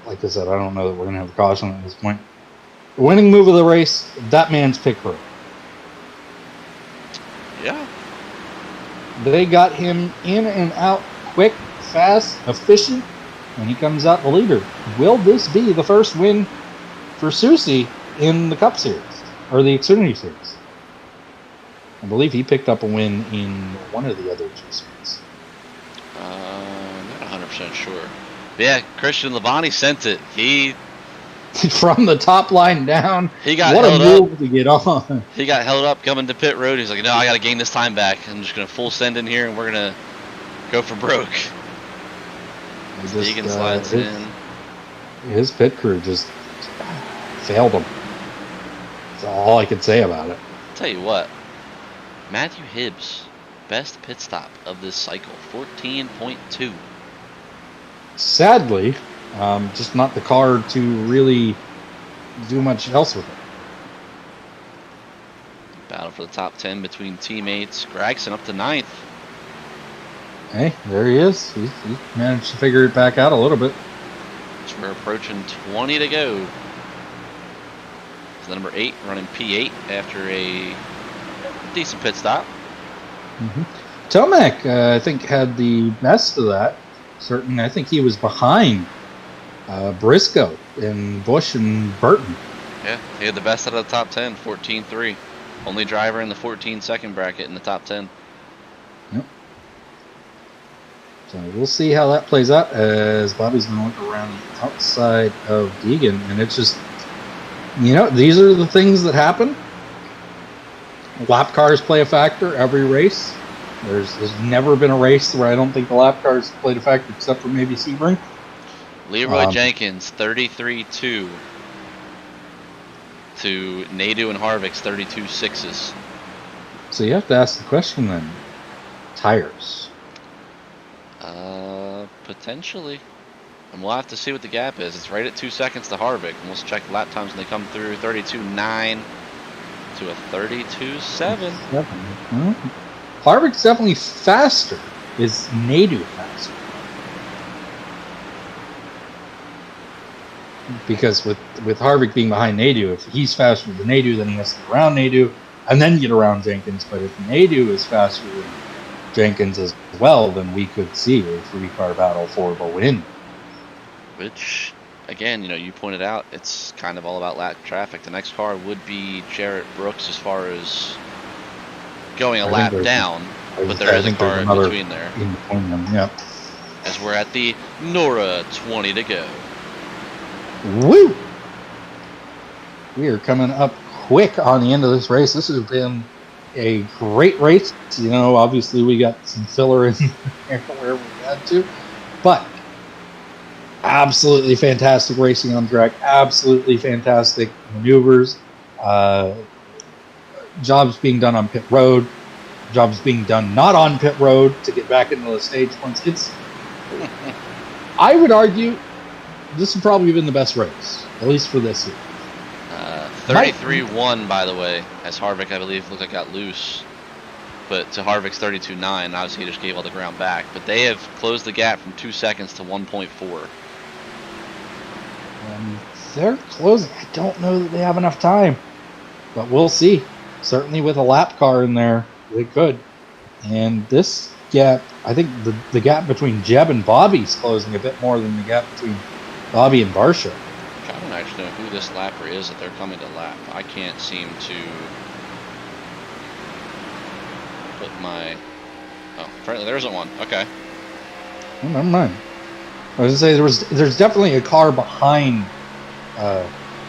Like I said, I don't know that we're going to have a caution at this point. The winning move of the race, that man's pit crew. Yeah. They got him in and out quick, fast, efficient, and he comes out the leader. Will this be the first win for Susie in the Cup Series, or the Xfinity Series? I believe he picked up a win in one of the other 2 series. Not 100% sure. But yeah, Christian Labonte sent it. He from the top line down. He got what held a move to get on. He got held up coming to pit road. He's like, no, I got to gain this time back. I'm just going to full send in here, and we're going to go for broke. Deegan slides in. His pit crew just failed him. That's all I can say about it. I'll tell you what. Matthew Hibbs, best pit stop of this cycle, 14.2. Sadly, just not the car to really do much else with it. Battle for the top 10 between teammates. Gregson up to 9th. Hey, there he is. He managed to figure it back out a little bit. So we're approaching 20 to go. So number 8 running P8 after a decent pit stop. Tomac, I think, had the best of that. Certainly, I think he was behind Briscoe and Busch and Burton. Yeah, he had the best out of the top 10, 14.3. Only driver in the 14-second bracket in the top 10. Yep. So we'll see how that plays out as Bobby's going to look around the outside of Deegan. And it's just, these are the things that happen. lap cars play a factor every race. There's never been a race where I don't think the lap cars played a factor, except for maybe Sebring. Leroy Jenkins, 33-2 to Nadu and Harvick's 32-6s. So you have to ask the question then, tires. Potentially. And we'll have to see what the gap is. It's right at 2 seconds to Harvick. And we'll check the lap times when they come through. 32.9 to a 32.7. Harvick's definitely faster. Is Nadu faster? Because with Harvick being behind Nadu, if he's faster than Nadu, then he has to get around Nadu and then get around Jenkins. But if Nadu is faster than Jenkins as well, then we could see a 3-car battle for the win. Which, again, you pointed out, it's kind of all about lap traffic. The next car would be Jarrett Brooks as far as going a lap down, but there is a car in between there. In between them, yeah. As we're at the NORA 20 to go. Woo! We are coming up quick on the end of this race. This has been a great race. Obviously we got some filler in there where we had to, but absolutely fantastic racing on track. Absolutely fantastic maneuvers. Jobs being done on pit road. Jobs being done not on pit road to get back into the stage points. I would argue this has probably been the best race, at least for this year. 33-1, by the way, as Harvick, I believe, looked like got loose. But to Harvick's 32.9, obviously he just gave all the ground back. But they have closed the gap from 2 seconds to 1.4. They're closing. I don't know that they have enough time, but we'll see. Certainly with a lap car in there, they could. And this gap, I think the gap between Jeb and Bobby's closing a bit more than the gap between Bobby and Barsha. I don't actually know who this lapper is that they're coming to lap. I can't seem to put my... Oh, apparently there isn't one. Okay. Well, never mind. I was going to say there's definitely a car behind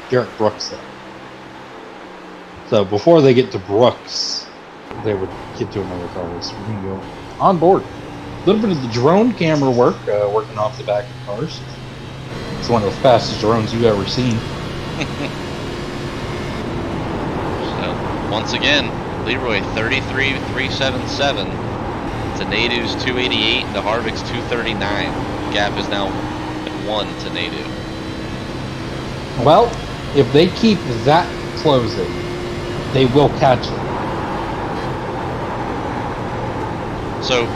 Garrett Brooks there. So before they get to Brooks, they would get to another car. So we're going to go on board. A little bit of the drone camera work, working off the back of the cars. It's one of the fastest drones you've ever seen. So, once again, Leroy 33.377 to Nadu's 288 and to Harvick's 239. The gap is now 1 to Nadu. Well, if they keep that closing, they will catch it. So,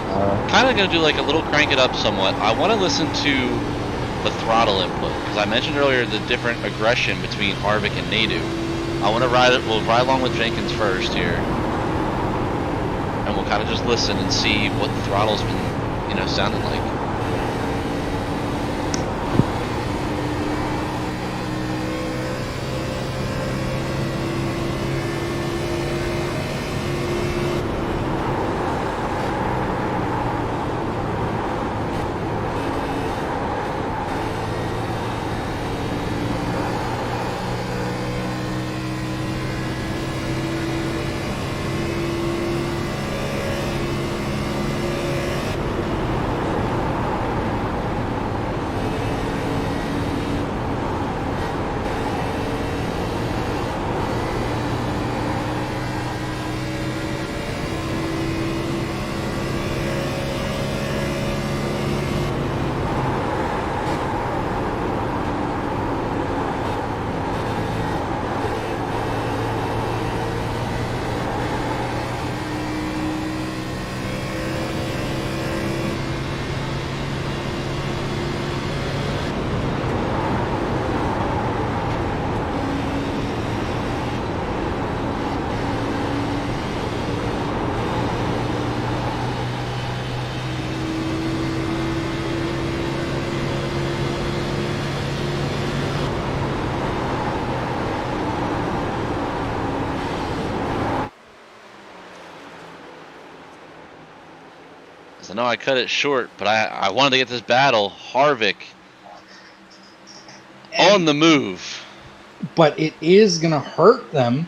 kind of going to do like a little crank it up somewhat. I want to listen to the throttle input, because I mentioned earlier the different aggression between Harvick and Nadu. I want to we'll ride along with Jenkins first here, and we'll kind of just listen and see what the throttle's been, sounding like. I know I cut it short, but I wanted to get this battle. Harvick on the move. But it is going to hurt them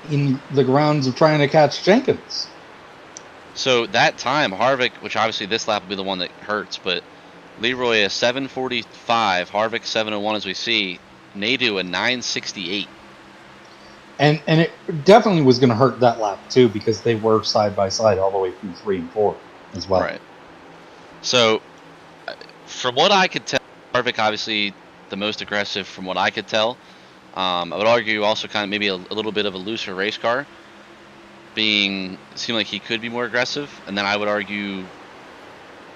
in the grounds of trying to catch Jenkins. So that time, Harvick, which obviously this lap will be the one that hurts, but Leroy a 7:45, Harvick 7:01 as we see, Nadu a 9:68. And it definitely was going to hurt that lap too, because they were side by side all the way through 3 and 4 as well. Right. So, from what I could tell, Harvick obviously the most aggressive from what I could tell. I would argue also kind of maybe a little bit of a looser race car. Seemed like he could be more aggressive, and then I would argue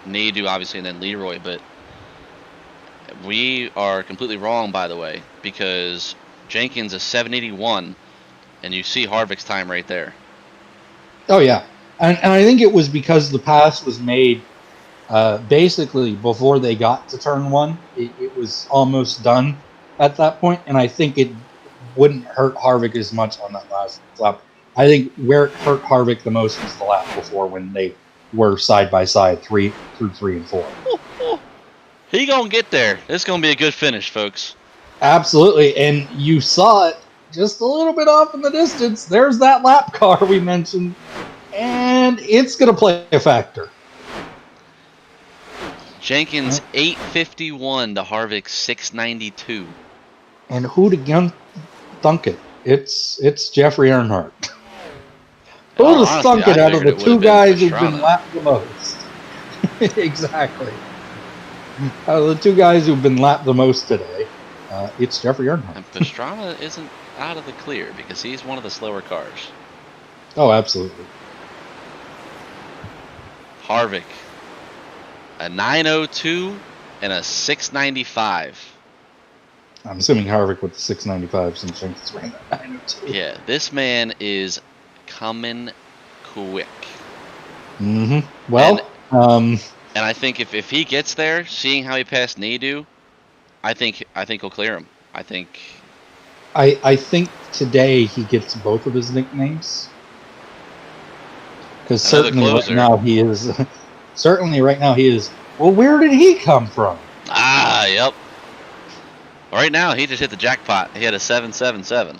Nadu obviously, and then Leroy. But we are completely wrong, by the way, because Jenkins is 7:81, and you see Harvick's time right there. Oh yeah, and I think it was because the pass was made basically before they got to turn 1. It was almost done at that point, and I think it wouldn't hurt Harvick as much on that last lap. I think where it hurt Harvick the most was the lap before, when they were side by side through 3 and 4. He gonna get there. It's gonna be a good finish, folks. Absolutely, and you saw it just a little bit off in the distance. There's that lap car we mentioned, and it's gonna play a factor. Jenkins 8:51 to Harvick 6:92. And who'd have thunk it? It's Jeffrey Earnhardt. Who'd have thunk it out of the 2 guys who've been lapped the most? Exactly. Out of the 2 guys who've been lapped the most today, it's Jeffrey Earnhardt. And Pastrana isn't out of the clear because he's one of the slower cars. Oh, absolutely. Harvick, a 9:02 and a 6:95. I'm assuming Harvick with the 695 since Jenkins ran that 902. Yeah, this man is coming quick. Mm-hmm. Well, and I think if he gets there, seeing how he passed Nadu, I think he'll clear him. I think today he gets both of his nicknames, because certainly right now he is. Well, where did he come from? Ah, yep. Right now, he just hit the jackpot. He had a 777.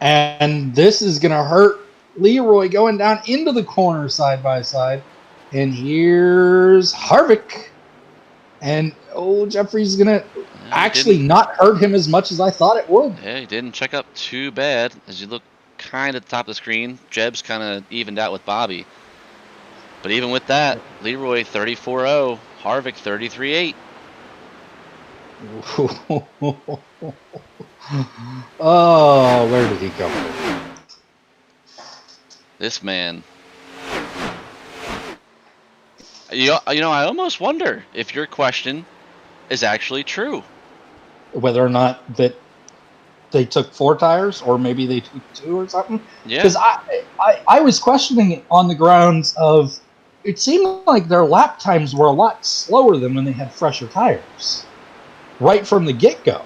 And this is going to hurt Leroy going down into the corner side by side. And here's Harvick. And, Jeffrey's going to actually not hurt him as much as I thought it would. Yeah, he didn't check up too bad. As you look kind of at the top of the screen, Jeb's kind of evened out with Bobby. But even with that, Leroy 34.0, Harvick 33.8. Oh, where did he come from? This man. You know, I almost wonder if your question is actually true. Whether or not that they took 4 tires, or maybe they took 2 or something. Yeah. Because I was questioning it on the grounds of, it seemed like their lap times were a lot slower than when they had fresher tires. Right from the get-go.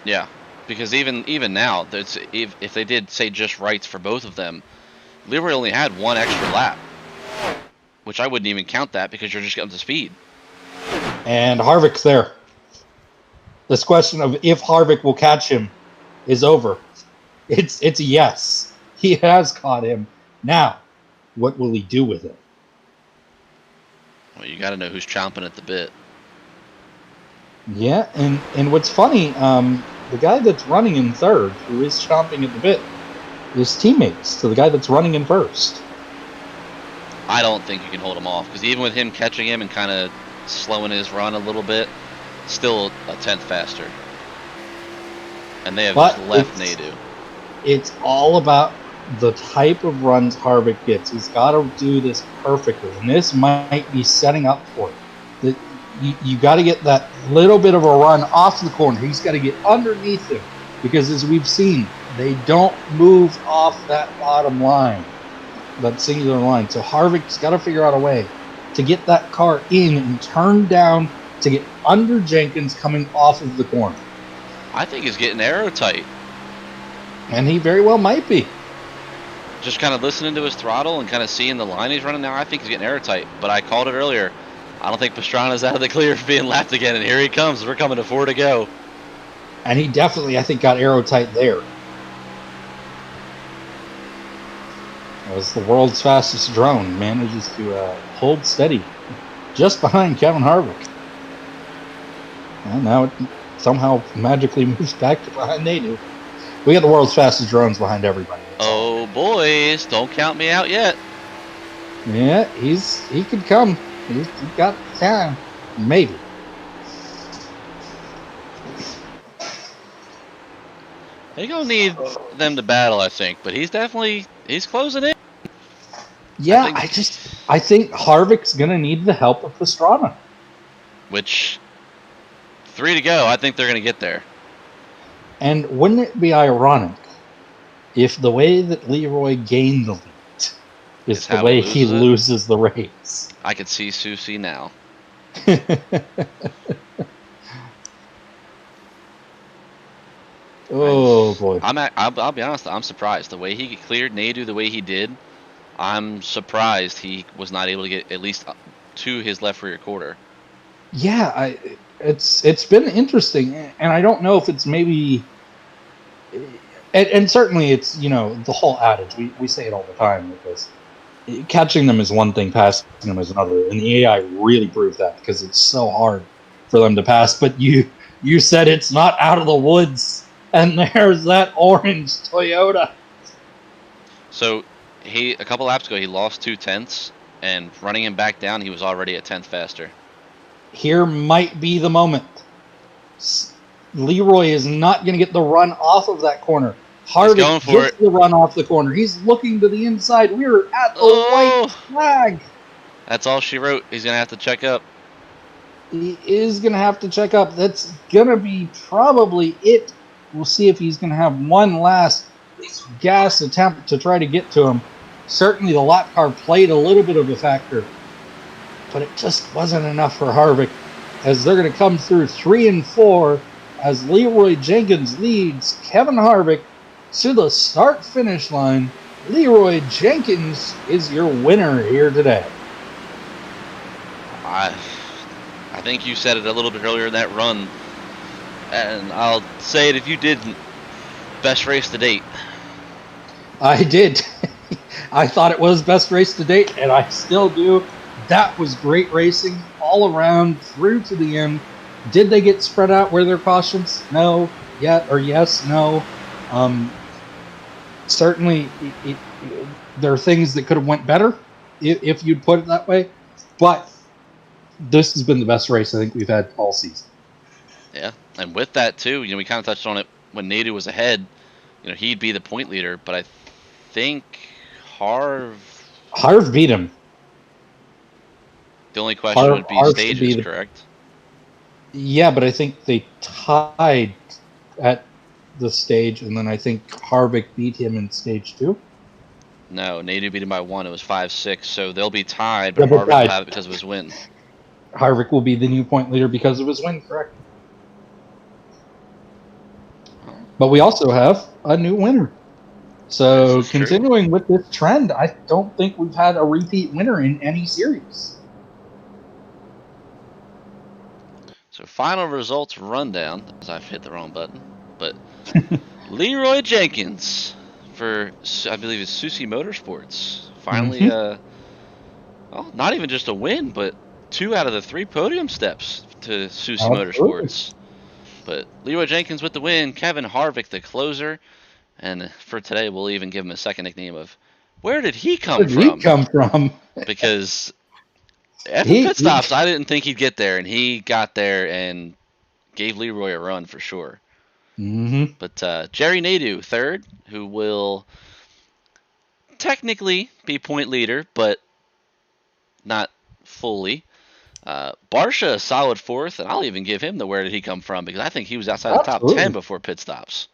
Yeah, because even now, if they did say just rights for both of them, Leroy only had 1 extra lap, which I wouldn't even count that because you're just getting to speed. And Harvick's there. This question of if Harvick will catch him is over. It's a yes. He has caught him. Now, what will he do with it? Well, you got to know who's chomping at the bit. Yeah, and what's funny, the guy that's running in third, who is chomping at the bit, is teammates to the guy that's running in first. I don't think you can hold him off, because even with him catching him and kind of slowing his run a little bit, still a tenth faster. And they have just left Nadu. It's all about the type of runs Harvick gets. He's got to do this perfectly, and this might be setting up for it. You got to get that little bit of a run off the corner. He's got to get underneath him, because as we've seen, they don't move off that bottom line, that singular line. So Harvick's got to figure out a way to get that car in and turn down to get under Jenkins coming off of the corner. I think he's getting aero tight. And he very well might be. Just kind of listening to his throttle and kind of seeing the line he's running now, I think he's getting aero tight. But I called it earlier. I don't think Pastrana's out of the clear for being lapped again, and here he comes. We're coming to 4 to go. And he definitely, I think, got aero tight there. as the world's fastest drone manages to hold steady just behind Kevin Harvick. And now it somehow magically moves back to behind Nadu. We got the world's fastest drones behind everybody. Oh, boys, don't count me out yet. Yeah, he could come. He's got time. Maybe. He's gonna need them to battle, I think, but he's closing in. Yeah, I think Harvick's gonna need the help of Pastrana. Which 3 to go, I think they're gonna get there. And wouldn't it be ironic if the way that Leroy gained the lead is the way he loses the race? I could see Susie now. Oh boy! I'll be honest. I'm surprised the way he cleared Nadu the way he did. I'm surprised he was not able to get at least to his left rear quarter. Yeah, it's been interesting, and I don't know if it's maybe, and certainly it's the whole adage. We say it all the time because catching them is one thing, passing them is another, and the AI really proved that because it's so hard for them to pass. But you said it's not out of the woods, and there's that orange Toyota. So a couple laps ago he lost 2/10, and running him back down he was already a 10th faster. Here might be the moment. Leroy is not going to get the run off of that corner. Harvick gets the run off the corner. He's looking to the inside. We're at the white flag. That's all she wrote. He's going to have to check up. He is going to have to check up. That's going to be probably it. We'll see if he's going to have one last gas attempt to try to get to him. Certainly the lap car played a little bit of a factor, but it just wasn't enough for Harvick, as they're going to come through 3 and 4 as Leroy Jenkins leads Kevin Harvick to the start-finish line. Leroy Jenkins is your winner here today. I think you said it a little bit earlier in that run, and I'll say it if you didn't. Best race to date. I did. I thought it was best race to date, and I still do. That was great racing all around through to the end. Did they get spread out where their cautions? No. Yeah, or yes, no. Certainly, there are things that could have went better if you'd put it that way. But this has been the best race I think we've had all season. Yeah, and with that too, we kind of touched on it when Nadu was ahead. He'd be the point leader, but I think Harv beat him. The only question would be stages, correct? Yeah, but I think they tied at the stage, and then I think Harvick beat him in stage 2. No, Nadu beat him by 1. It was 5-6, so they'll be tied, but Harvick will have it because of his win. Harvick will be the new point leader because of his win, correct? But we also have a new winner. So continuing with this trend, I don't think we've had a repeat winner in any series. So final results rundown, as I've hit the wrong button, but Leroy Jenkins for, I believe it's Susie Motorsports, finally, not even just a win, but 2 out of the 3 podium steps to Susie Motorsports. But Leroy Jenkins with the win, Kevin Harvick the closer, and for today we'll even give him a second nickname of where did he come from? Because after pit stops, I didn't think he'd get there, and he got there and gave Leroy a run for sure. Mm-hmm. But Jerry Nadu, third, who will technically be point leader, but not fully. Barsha, a solid 4th, and I'll even give him the where did he come from, because I think he was outside the top 10 before pit stops.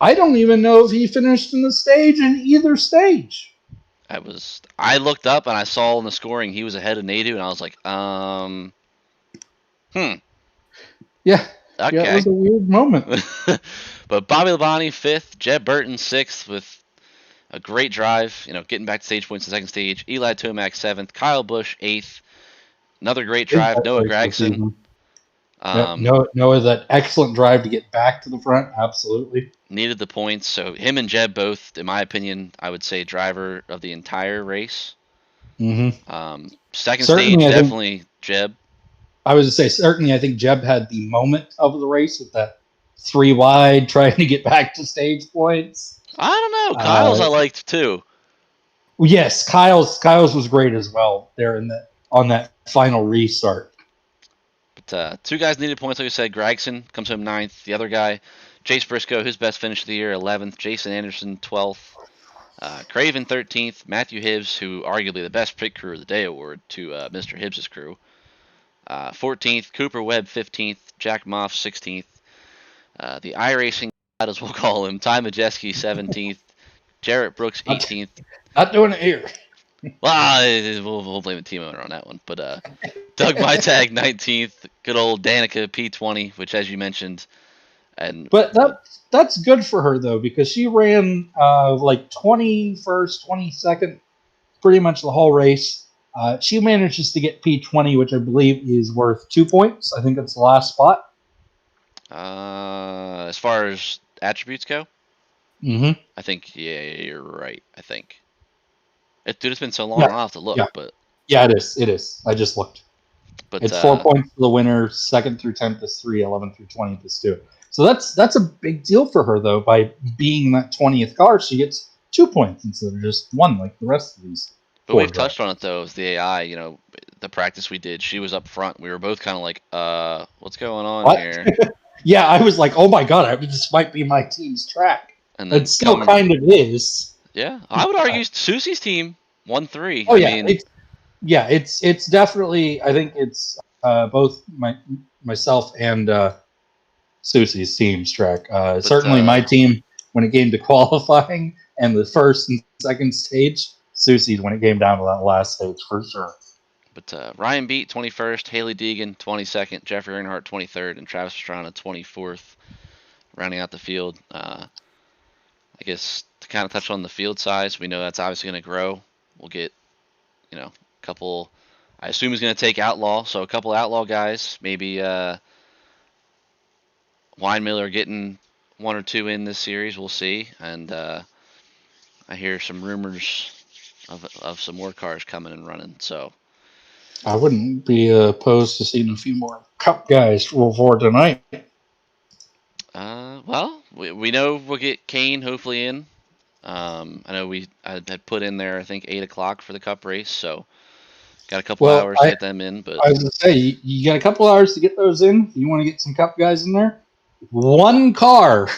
I don't even know if he finished in the stage in either stage. I looked up and I saw in the scoring he was ahead of Nadu, and I was like, Yeah. Okay. Yeah, it was a weird moment. But Bobby Labonte 5th, Jeb Burton 6th with a great drive, getting back to stage points in the second stage. Eli Tomac 7th, Kyle Busch 8th, another great drive. Noah Gragson Noah, that excellent drive to get back to the front. Absolutely. Needed the points. So him and Jeb both, in my opinion, I would say driver of the entire race. Mm-hmm. Second Certainly, stage, I think, definitely Jeb. I was to say, certainly, I think Jeb had the moment of the race with that 3 wide trying to get back to stage points. I don't know. Kyle's I liked too. Yes, Kyle's was great as well there on that final restart. But two guys needed points, like I said. Gregson comes home 9th. The other guy, Chase Briscoe, his best finish of the year, 11th. Jason Anderson, 12th. Craven, 13th. Matthew Hibbs, who arguably the best pit crew of the day award to Mr. Hibbs' crew, 14th. Cooper Webb, 15th. Jack Moff, 16th. The iRacing, as we'll call him, Ty Majeski, 17th. Jarrett Brooks, 18th. Not doing it here. Well, we'll blame the team owner on that one. But Doug Mytag, 19th. Good old Danica, P20, which, as you mentioned, but that's good for her though, because she ran like 21st, 22nd, pretty much the whole race. She manages to get P20, which I believe is worth 2 points. I think it's the last spot. As far as attributes go, I think you're right. I think. Dude, it's been so long. I'll have to look. But it is. It is. I just looked. But it's 4 points for the winner. 2nd through 10th is 3. 11th through 20th is 2. So that's a big deal for her though. By being that 20th car, she gets 2 points instead of just 1 like the rest of these. But we've touched on it though. Is the AI? You know, the practice we did. She was up front. We were both kind of like, what's going on here? Yeah, I was like, oh my god, this might be my team's track. And it still kind of is. Yeah, I would argue Susie's team won 3. Oh yeah, it's definitely. I think it's both myself and Susie's team's track. Certainly, my team when it came to qualifying and the first and second stage, Susie's when it came down to that last stage for sure. But Ryan Beat 21st, Haley Deegan 22nd, Jeffrey Earnhardt 23rd, and Travis Pastrana 24th, rounding out the field. I guess to kind of touch on the field size, we know that's obviously going to grow. We'll get, a couple. I assume he's going to take Outlaw, so a couple Outlaw guys, maybe Weinmiller getting 1 or 2 in this series. We'll see. And I hear some rumors of some more cars coming and running. So I wouldn't be opposed to seeing a few more Cup guys for tonight. Well, we know we'll get Kane hopefully in. I know I had put in there, I think 8 o'clock for the Cup race, so got a couple hours to get them in. But I was going to say, you got a couple hours to get those in. You want to get some Cup guys in there. 1 car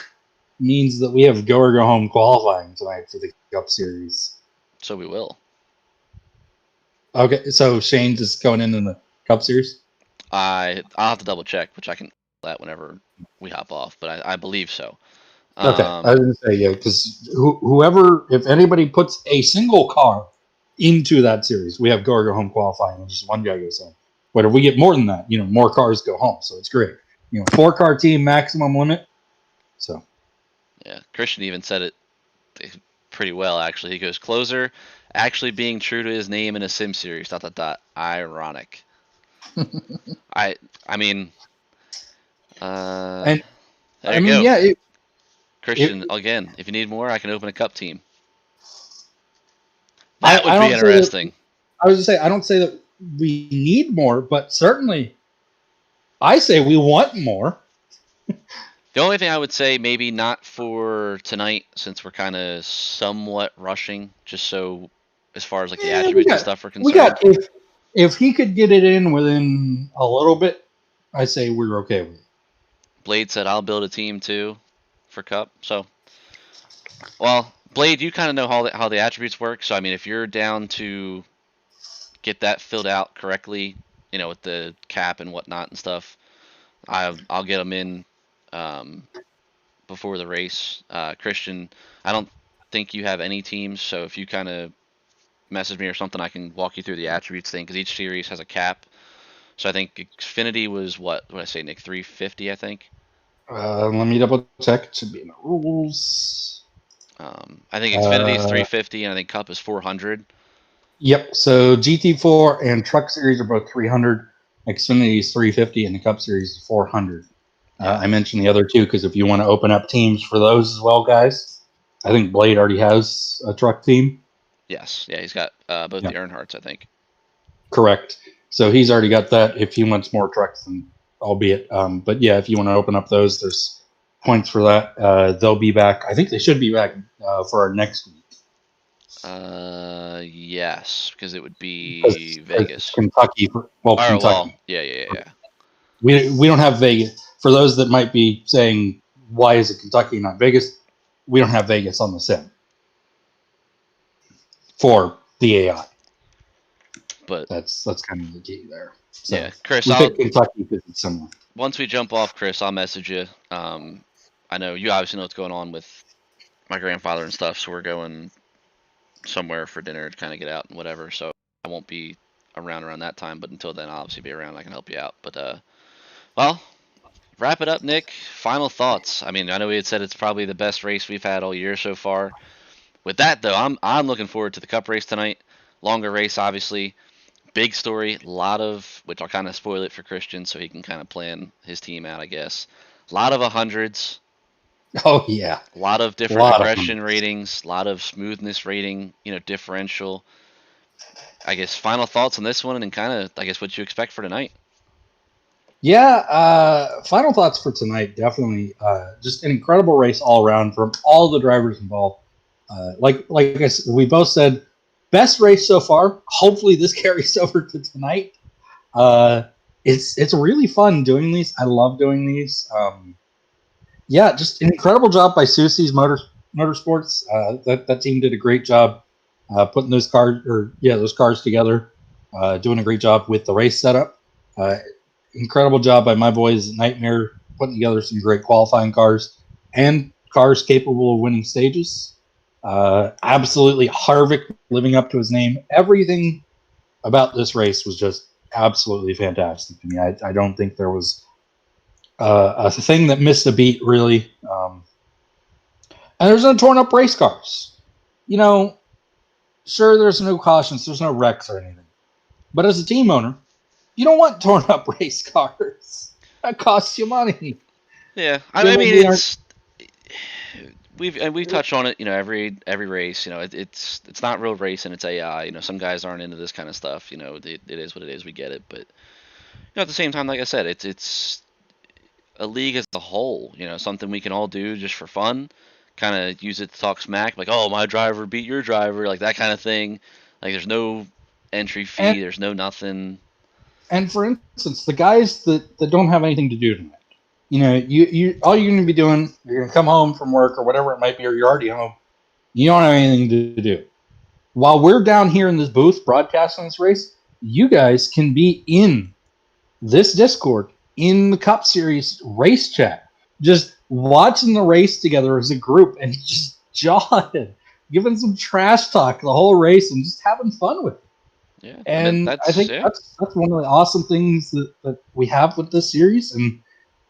means that we have go or go home qualifying tonight for the Cup Series. So we will. Okay, so Shane's just going in the Cup Series? I'll have to double check, which I can do that whenever we hop off, but I believe so. Okay, I was going to say, yeah, because whoever, if anybody puts a single car into that series, we have go or go home qualifying, and just 1 guy goes home. But if we get more than that, more cars go home, so it's great. 4-car team maximum limit. So, yeah, Christian even said it pretty well, actually. He goes, closer, actually being true to his name in a sim series, ... Ironic. I mean, there you go. Yeah, Christian, again, if you need more, I can open a Cup team. That would be interesting. I was going to say, I don't say that we need more, but certainly I say we want more. The only thing I would say, maybe not for tonight, since we're kind of somewhat rushing, just so as far as like the attributes and stuff are concerned. If he could get it in within a little bit, I say we're okay with it. Blade said I'll build a team too for Cup. So, well, Blade, you kind of know how the attributes work. So I mean, if you're down to get that filled out correctly, with the cap and whatnot and stuff, I'll get them in before the race. Christian, I don't think you have any teams, so if you kind of message me or something, I can walk you through the attributes thing, because each series has a cap. So I think Xfinity was what did I say, Nick? 350, I think. Let me double check. It should be in the rules. I think Xfinity is 350, and I think Cup is 400. Yep. So GT4 and Truck Series are both 300. Xfinity is 350, and the Cup Series is 400. Yeah. I mentioned the other two because if you want to open up teams for those as well, guys, I think Blade already has a truck team. Yes. Yeah, he's got both the Earnhardts, I think. Correct. So he's already got that. If he wants more trucks, then albeit. But yeah, if you want to open up those, there's points for that. They'll be back. I think they should be back for our next week. Yes, because it would be Vegas. Kentucky. Kentucky. Well, yeah. We don't have Vegas. For those that might be saying, why is it Kentucky, not Vegas? We don't have Vegas on the sim for the AI. But that's kind of the key there. So yeah, Chris, we picked Kentucky because it's similar. Once we jump off, Chris, I'll message you. I know you obviously know what's going on with my grandfather and stuff, so we're going somewhere for dinner to kind of get out and whatever. So I won't be around that time, but until then, I'll obviously be around. I can help you out. But well, wrap it up, Nick. Final thoughts. I mean, I know we had said it's probably the best race we've had all year so far. With that though, I'm looking forward to the Cup race tonight. Longer race, obviously. Big story. A lot of, which I'll kind of spoil it for Christian so he can kind of plan his team out, I guess. A lot of 100s. Oh yeah. A lot of different aggression ratings. A lot of smoothness rating. Differential. I guess final thoughts on this one, and then kind of, I guess, what you expect for tonight. Yeah, final thoughts for tonight. Definitely, just an incredible race all around from all the drivers involved. Like I said, we both said, best race so far. Hopefully, this carries over to tonight. It's really fun doing these. I love doing these. Yeah, just an incredible job by Susie's Motorsports. That team did a great job putting those cars together. Doing a great job with the race setup. Incredible job by my boys at Nightmare putting together some great qualifying cars and cars capable of winning stages. Absolutely Harvick living up to his name. Everything about this race was just absolutely fantastic to me. I don't think there was a thing that missed a beat, really. And there's no torn up race cars. Sure, there's no cautions, there's no wrecks or anything. But as a team owner, you don't want torn up race cars. That costs you money. Yeah, I mean, we've touched on it. Every race. It's not real racing. It's AI. Some guys aren't into this kind of stuff. It is what it is. We get it, but at the same time, like I said, it's a league as a whole. Something we can all do just for fun. Kind of use it to talk smack, like, oh, my driver beat your driver, like that kind of thing. Like, there's no entry fee. There's no nothing. And for instance, the guys that don't have anything to do tonight, you all you're going to be doing, you're going to come home from work or whatever it might be, or you're already home. You don't have anything to do. While we're down here in this booth broadcasting this race, you guys can be in this Discord in the Cup Series race chat, just watching the race together as a group and just jawing, giving some trash talk the whole race and just having fun with it. Yeah, and I think that's one of the awesome things that we have with this series, and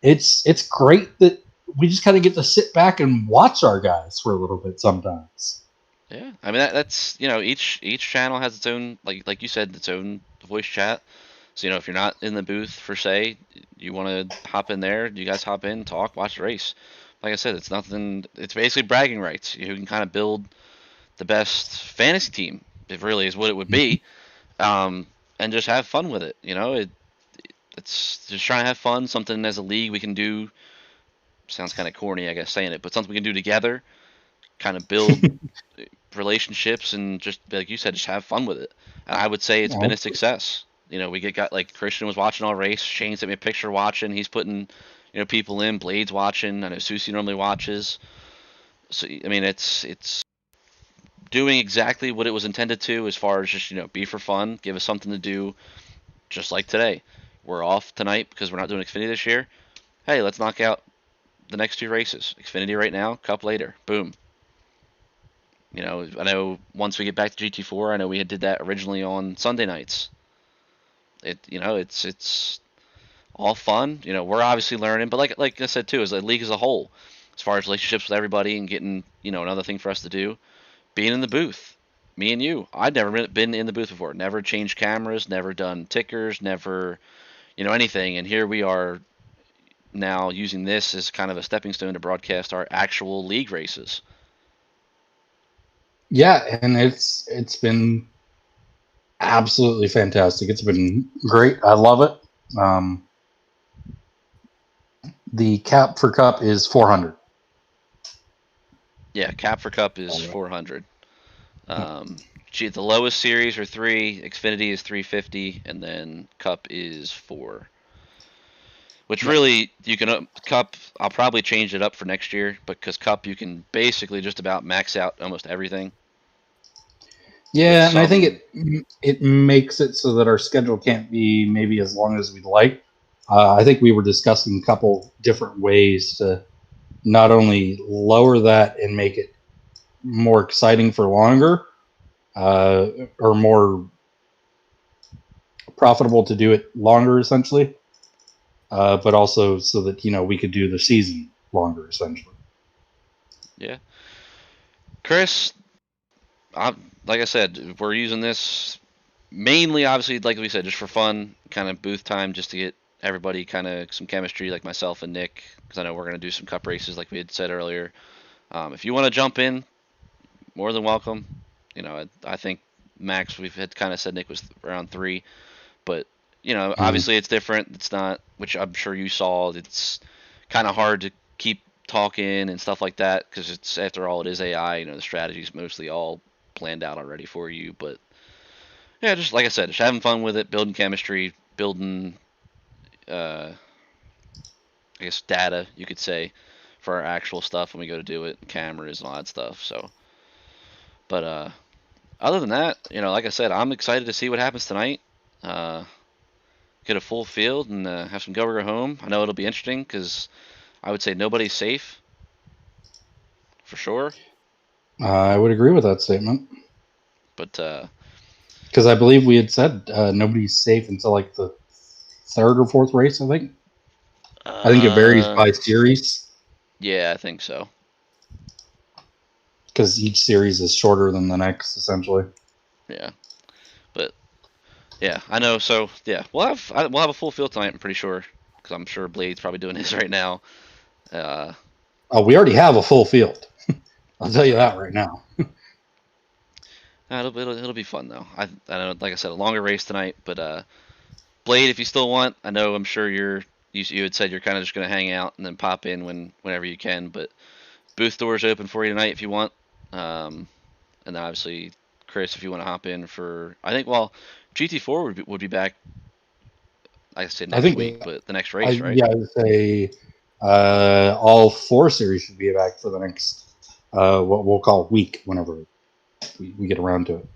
it's great that we just kind of get to sit back and watch our guys for a little bit sometimes. Yeah, I mean that's each channel has its own, like you said, its own voice chat. So if you're not in the booth per se, you want to hop in there, you guys hop in, talk, watch the race. Like I said, it's nothing. It's basically bragging rights. You can kind of build the best fantasy team. It really is what it would be. And just have fun with it. It's just trying to have fun. Something as a league we can do. Sounds kind of corny, I guess, saying it, but something we can do together. Kind of build relationships and just, like you said, just have fun with it. And I would say it's been a success. We got like Christian was watching all race. Shane sent me a picture watching. He's putting, people in. Blade's watching. I know Susie normally watches. So I mean, it's doing exactly what it was intended to, as far as just be for fun, give us something to do, just like today. We're off tonight because we're not doing Xfinity this year. Hey, let's knock out the next two races. Xfinity right now, Cup later. Boom. I know once we get back to GT4, I know we did that originally on Sunday nights. It's all fun. We're obviously learning, but like I said too, as a league as a whole, as far as relationships with everybody and getting another thing for us to do, being in the booth, me and you. I'd never been in the booth before. Never changed cameras. Never done tickers. Never anything. And here we are now using this as kind of a stepping stone to broadcast our actual league races. Yeah, and it's been absolutely fantastic. It's been great. I love it. The cap for Cup is 400. Yeah, cap for Cup is 400. The lowest series are 3, Xfinity is 350, and then Cup is 4. Which really, you can Cup. I'll probably change it up for next year, because Cup you can basically just about max out almost everything. Yeah, and I think it makes it so that our schedule can't be maybe as long as we'd like. I think we were discussing a couple different ways to not only lower that and make it more exciting for longer, or more profitable to do it longer, essentially, but also so that we could do the season longer, essentially. Yeah, Chris. Like I said, we're using this mainly, obviously, like we said, just for fun, kind of booth time, just to get everybody kind of some chemistry, like myself and Nick, because I know we're going to do some Cup races, like we had said earlier. If you want to jump in, more than welcome. I think max we've had kind of said Nick was around 3, but obviously it's different. It's not, which I'm sure you saw. It's kind of hard to keep talking and stuff like that, because it's, after all, it is AI. The strategy's mostly all planned out already for you. But yeah, just like I said, just having fun with it, building chemistry, building, I guess, data, you could say, for our actual stuff when we go to do it, cameras and all that stuff. So, but other than that, like I said, I'm excited to see what happens tonight. Get a full field and have some go home. I know it'll be interesting, because I would say nobody's safe, for sure. I would agree with that statement. But because I believe we had said nobody's safe until like the third or fourth race. I think it varies by series. Yeah, I think so. Because each series is shorter than the next, essentially. Yeah, but yeah, I know. So yeah, we'll have a full field tonight. I'm pretty sure, because I'm sure Blade's probably doing his right now. We already have a full field. I'll tell you that right now. It'll be fun though. I know, like I said, a longer race tonight. But Blade, if you still want, I know I'm sure you had said you're kind of just gonna hang out and then pop in whenever you can. But booth doors open for you tonight if you want. And then obviously, Chris, if you want to hop in for, I think, well, GT4 would be back, like I said, next week, but the next race, right? Yeah, I would say all 4 series should be back for the next, what we'll call week, whenever we get around to it.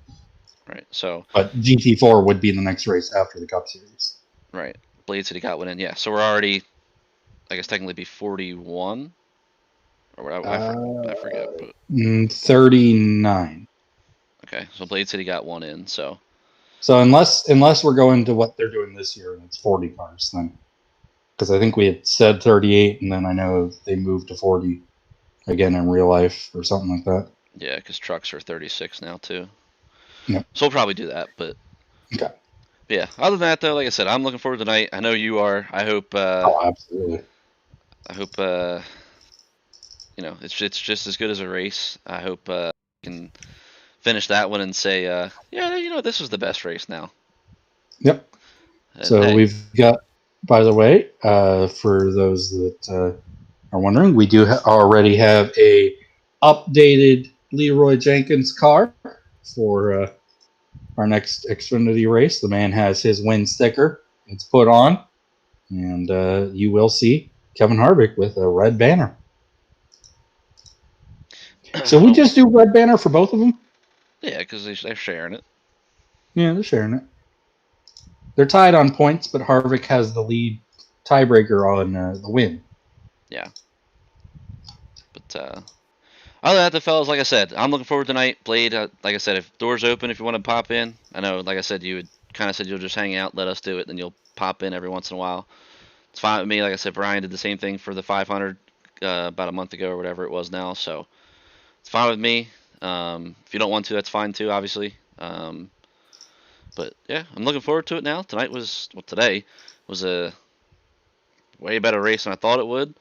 Right. So. But GT4 would be the next race after the Cup Series. Right. Blade City got one in. Yeah. So we're already, I guess, technically be 41. Or what? I forget. But 39. Okay. So Blade City got one in. So unless we're going to what they're doing this year and it's 40 cars, then, because I think we had said 38, and then I know they moved to 40 again in real life or something like that. Yeah, because trucks are 36 now too. Yep. So we'll probably do that. But okay. Yeah. Other than that, though, like I said, I'm looking forward to tonight. I know you are. I hope. Absolutely. I hope. It's just as good as a race. I hope we can finish that one and say, yeah, this was the best race now. Yep. And so we've got, by the way, for those that are wondering, we do already have a updated Leroy Jenkins car for our next Xfinity race. The man has his win sticker. It's put on, and you will see Kevin Harvick with a red banner. So we just do red banner for both of them? Yeah, because they're sharing it. Yeah, they're sharing it. They're tied on points, but Harvick has the lead tiebreaker on the win. Yeah. But other than that, fellas, like I said, I'm looking forward to tonight. Blade, like I said, if doors open, if you want to pop in, I know, like I said, you had kind of said you'll just hang out, let us do it, then you'll pop in every once in a while. It's fine with me. Like I said, Brian did the same thing for the 500 about a month ago or whatever it was now, so it's fine with me. If you don't want to, that's fine too, obviously. But yeah, I'm looking forward to it now. Today was a way better race than I thought it would,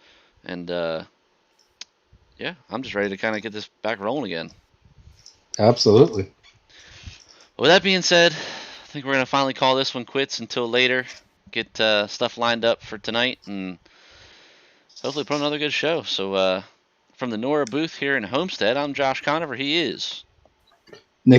and yeah, I'm just ready to kind of get this back rolling again. Absolutely. With that being said, I think we're gonna finally call this one quits until later. Get stuff lined up for tonight, and hopefully put on another good show. So from the NORA booth here in Homestead, I'm Josh Conover. He is